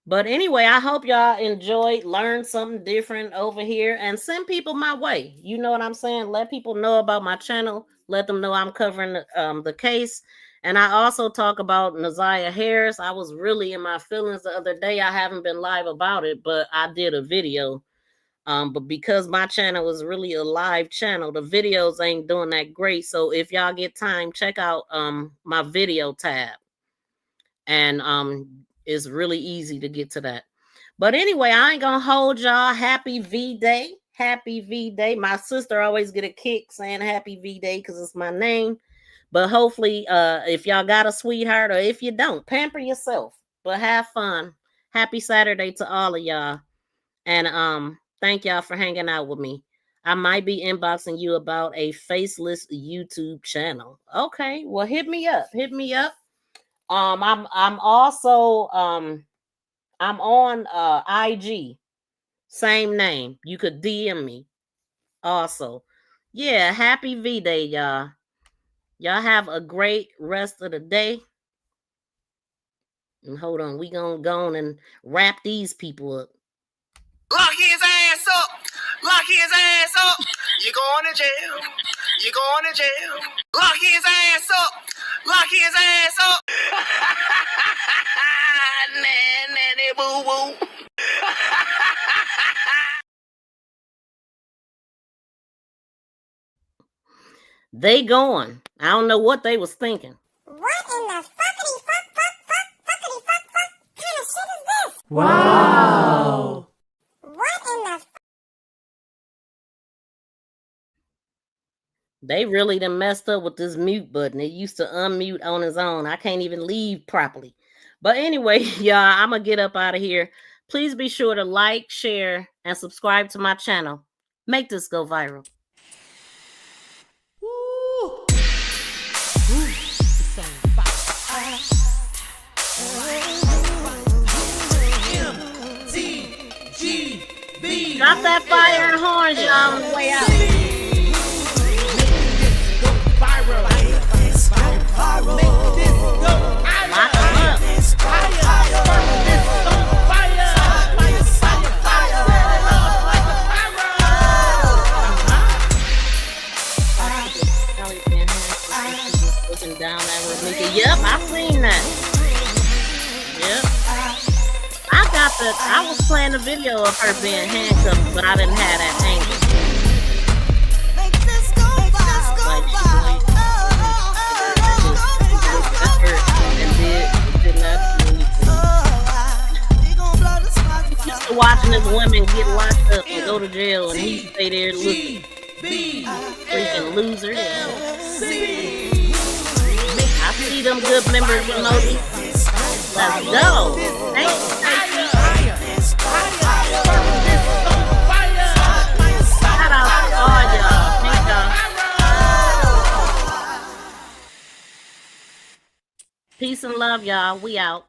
But anyway, I hope y'all enjoyed, learned something different over here, and send people my way. You know what I'm saying? Let people know about my channel. Let them know I'm covering the case. And I also talk about Naziah Harris. I was really in my feelings the other day. I haven't been live about it, but I did a video. But because my channel is really a live channel, the videos ain't doing that great. So if y'all get time, check out my video tab. And it's really easy to get to that. But anyway, I ain't gonna hold y'all. Happy V-Day. Happy V-Day. My sister always get a kick saying happy V-Day because it's my name. But hopefully, if y'all got a sweetheart, or if you don't, pamper yourself. But have fun. Happy Saturday to all of y'all. And thank y'all for hanging out with me. I might be inboxing you about a faceless YouTube channel. Okay, well, hit me up. Hit me up. I'm also I'm on IG. Same name. You could DM me. Also. Yeah, happy V-Day, y'all. Y'all have a great rest of the day. And hold on, we gonna go on and wrap these people up.
Lock his ass up. Lock his ass up. You going to jail. You going to jail. Lock his ass up. Lock his ass up. Nanny boo boo.
They going. I don't know what they was thinking.
What in the fuckity fuck kind of shit is this?
Wow.
What in the
They really done messed up with this mute button. It used to unmute on its own. I can't even leave properly. But anyway, y'all, I'm going to get up out of here. Please be sure to like, share, and subscribe to my channel. Make this go viral. Drop that fire and horns, y'all, on the way out. Lock 'em up. looking down at Romeca. Yep, I seen that. Yep. I was playing a video of her being handcuffed, but I didn't have that angle. Used to watching this woman get locked up and go to jail, and he stay there looking. Freaking loser. I see them good members emoji. Let's go. Thank you. Shout out to all y'all. Thank y'all. Peace and love, y'all. We out.